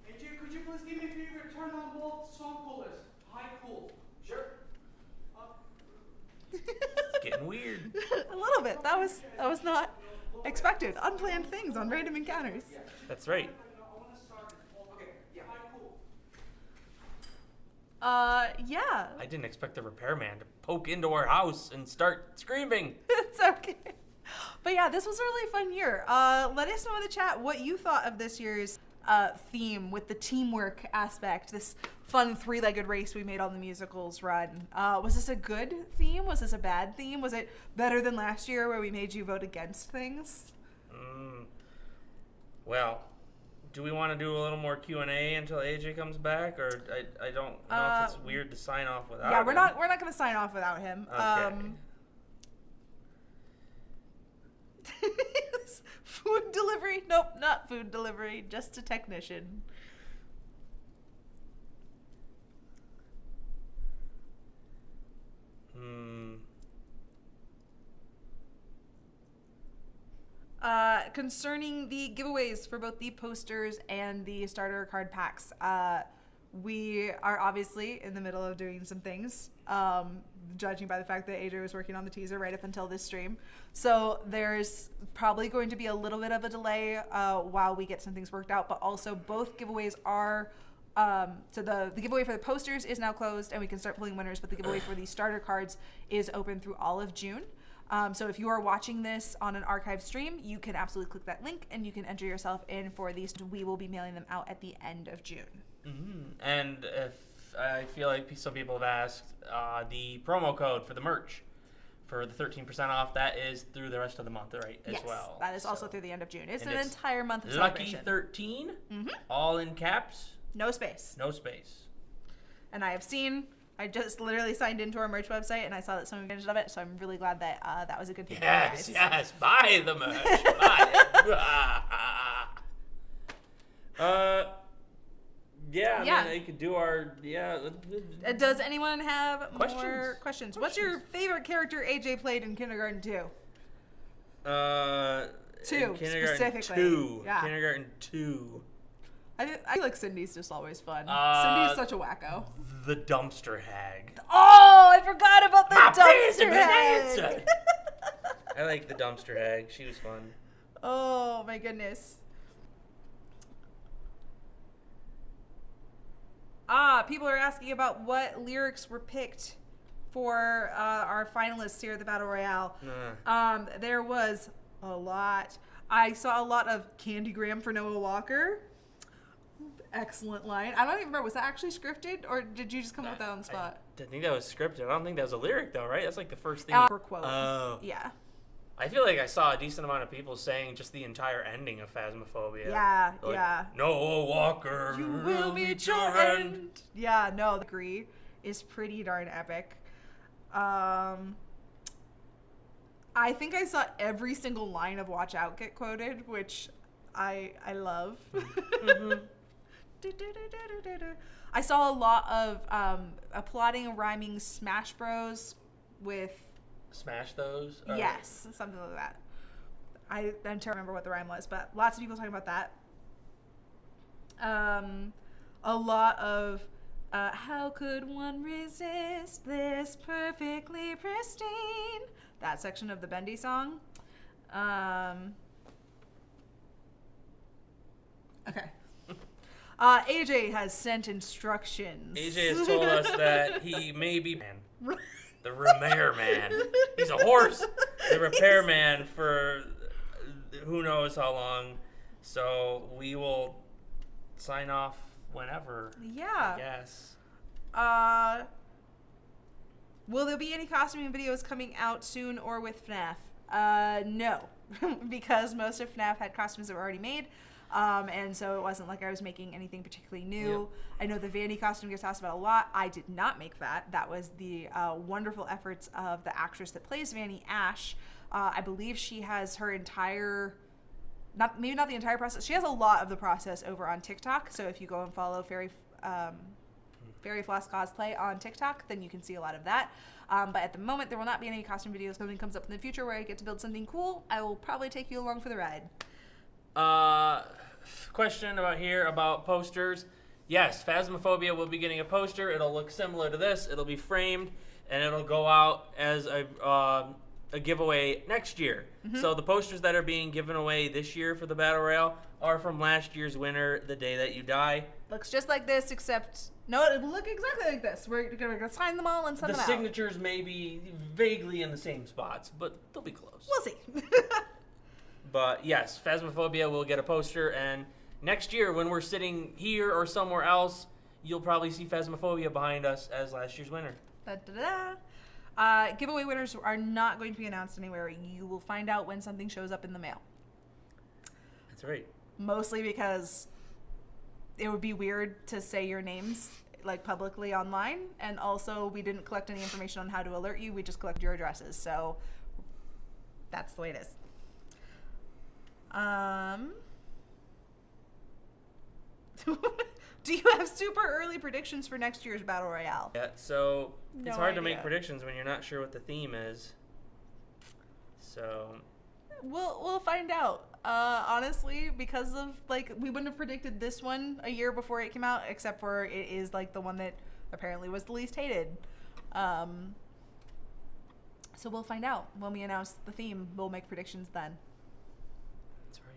Could you please give me a favor? Turn on both song coolers. High cool. Sure. Getting weird. A little bit. That was not expected. Unplanned things on random encounters. That's right. Yeah. I didn't expect the repairman to poke into our house and start screaming. It's okay. But yeah, this was a really fun year. Let us know in the chat what you thought of this year's theme with the teamwork aspect, this fun 3-legged race we made on the musicals run. Was this a good theme? Was this a bad theme? Was it better than last year where we made you vote against things? Well, do we want to do a little more Q&A until AJ comes back, or I don't know if it's weird to sign off without Yeah, him. we're not going to sign off without him. Okay. Food delivery? Nope, not food delivery, just a technician. Concerning the giveaways for both the posters and the starter card packs, we are obviously in the middle of doing some things, judging by the fact that AJ was working on the teaser right up until this stream. So there's probably going to be a little bit of a delay while we get some things worked out, but also both giveaways are, so the giveaway for the posters is now closed and we can start pulling winners, but the giveaway for the starter cards is open through all of June. So if you are watching this on an archive stream, you can absolutely click that link and you can enter yourself in for these. We will be mailing them out at the end of June. And if I feel like some people have asked, the promo code for the merch for the 13% off, that is through the rest of the month, right? As yes, well. That is also through the end of June. It's and an entire month of Lucky celebration. 13, all in caps. No space. No space. And I just literally signed into our merch website and I saw that someone finished of it, so I'm really glad that that was a good thing for you guys. Yes, buy the merch. Buy it. Yeah, I mean, they could do our, Does anyone have Questions? more questions? What's your favorite character AJ played in Kindergarten 2? 2, specifically. 2. Yeah. Kindergarten 2. I feel like Cindy's just always fun. Cindy's such a wacko. The dumpster hag. Oh, I forgot about the dumpster hag. I like the dumpster hag. She was fun. Oh my goodness. People are asking about what lyrics were picked for our finalists here at the Battle Royale. There was a lot. I saw a lot of Candygram for Noah Walker. Excellent line. I don't even remember, was that actually scripted or did you just come up with that on the spot? I think that was scripted. I don't think that was a lyric though, right? That's like the first thing. For quote. Oh. Yeah. I feel like I saw a decent amount of people saying just the entire ending of Phasmophobia. Yeah, Like, yeah. Noah Walker, You will meet your end. Yeah, no, the agree is pretty darn epic. I think I saw every single line of Watch Out get quoted, which I love. I saw a lot of applauding and rhyming Smash Bros with Smash those? yes, something like that. I'm trying to remember what the rhyme was, but lots of people talking about that. A lot of how could one resist this perfectly pristine? That section of the Bendy song. Okay. AJ has sent instructions. AJ has told us that he may be the repair man. He's a horse. The repair man for who knows how long. So we will sign off whenever. Yeah. I guess. Will there be any costuming videos coming out soon or with FNAF? No, because most of FNAF had costumes that were already made. And so it wasn't like I was making anything particularly new. Yep. I know the Vandy costume gets asked about a lot. I did not make that. That was the wonderful efforts of the actress that plays Vanny, Ash. I believe she has her entire, maybe not the entire process. She has a lot of the process over on TikTok. So if you go and follow Fairy Floss Cosplay on TikTok, then you can see a lot of that. But at the moment, there will not be any costume videos. Something comes up in the future where I get to build something cool. I will probably take you along for the ride. Question about posters. Yes, Phasmophobia will be getting a poster. It'll look similar to this. It'll be framed, and it'll go out as a giveaway next year. Mm-hmm. So the posters that are being given away this year for the Battle Royale are from last year's winner, The Day That You Die. Looks just like this, except no, it will look exactly like this. We're gonna sign them all and send them out. The signatures may be vaguely in the same spots, but they'll be close. We'll see. But yes, Phasmophobia will get a poster, and next year when we're sitting here or somewhere else, you'll probably see Phasmophobia behind us as last year's winner. Giveaway winners are not going to be announced anywhere. You will find out when something shows up in the mail. That's right. Mostly because it would be weird to say your names like publicly online, and also we didn't collect any information on how to alert you. We just collected your addresses, so that's the way it is. Do you have super early predictions for next year's Battle Royale? Yeah, so No it's hard to idea. make predictions when you're not sure what the theme is. So we'll find out. honestly, because of like we wouldn't have predicted this one a year before it came out, except for it is like the one that apparently was the least hated. So we'll find out when we announce the theme. We'll make predictions then. That's right.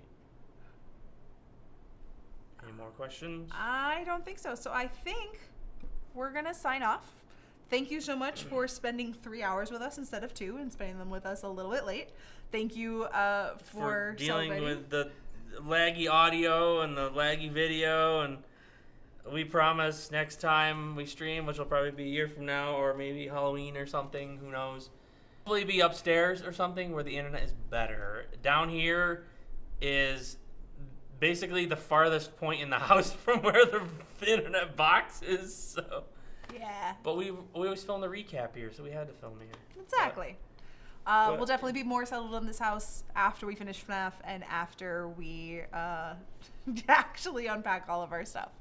Any more questions? I don't think so. So I think we're gonna sign off. Thank you so much for spending 3 hours with us instead of 2 and spending them with us a little bit late. Thank you for dealing with the laggy audio and the laggy video, and we promise next time we stream, which will probably be a year from now or maybe Halloween or something, who knows. Hopefully be upstairs or something where the internet is better. Down here is basically the farthest point in the house from where the internet box is, so. Yeah. But we always film the recap here, so we had to film here. Exactly. We'll definitely be more settled in this house after we finish FNAF and after we actually unpack all of our stuff.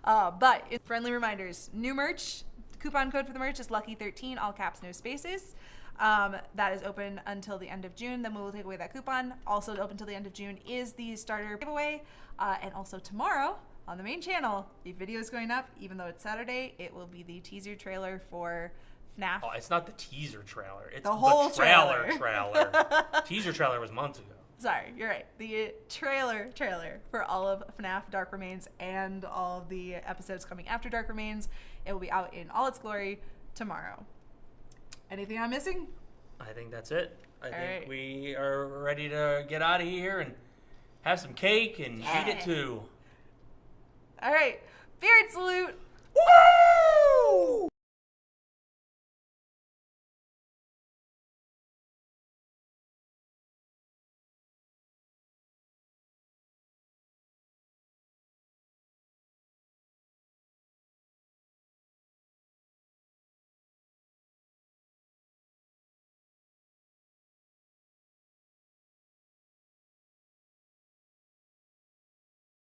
But friendly reminders, new merch. The coupon code for the merch is Lucky13, all caps, no spaces. That is open until the end of June. Then we will take away that coupon. Also open until the end of June is the starter giveaway. And also tomorrow on the main channel, the video is going up. Even though it's Saturday, it will be the teaser trailer for FNAF. Oh, it's not the teaser trailer. It's the whole trailer. Teaser trailer was months ago. Sorry, you're right. The trailer for all of FNAF Dark Remains and all of the episodes coming after Dark Remains. It will be out in all its glory tomorrow. Anything I'm missing? I think that's it. I think right. we are ready to get out of here and have some cake and eat it too. All right. Beard salute. Woo!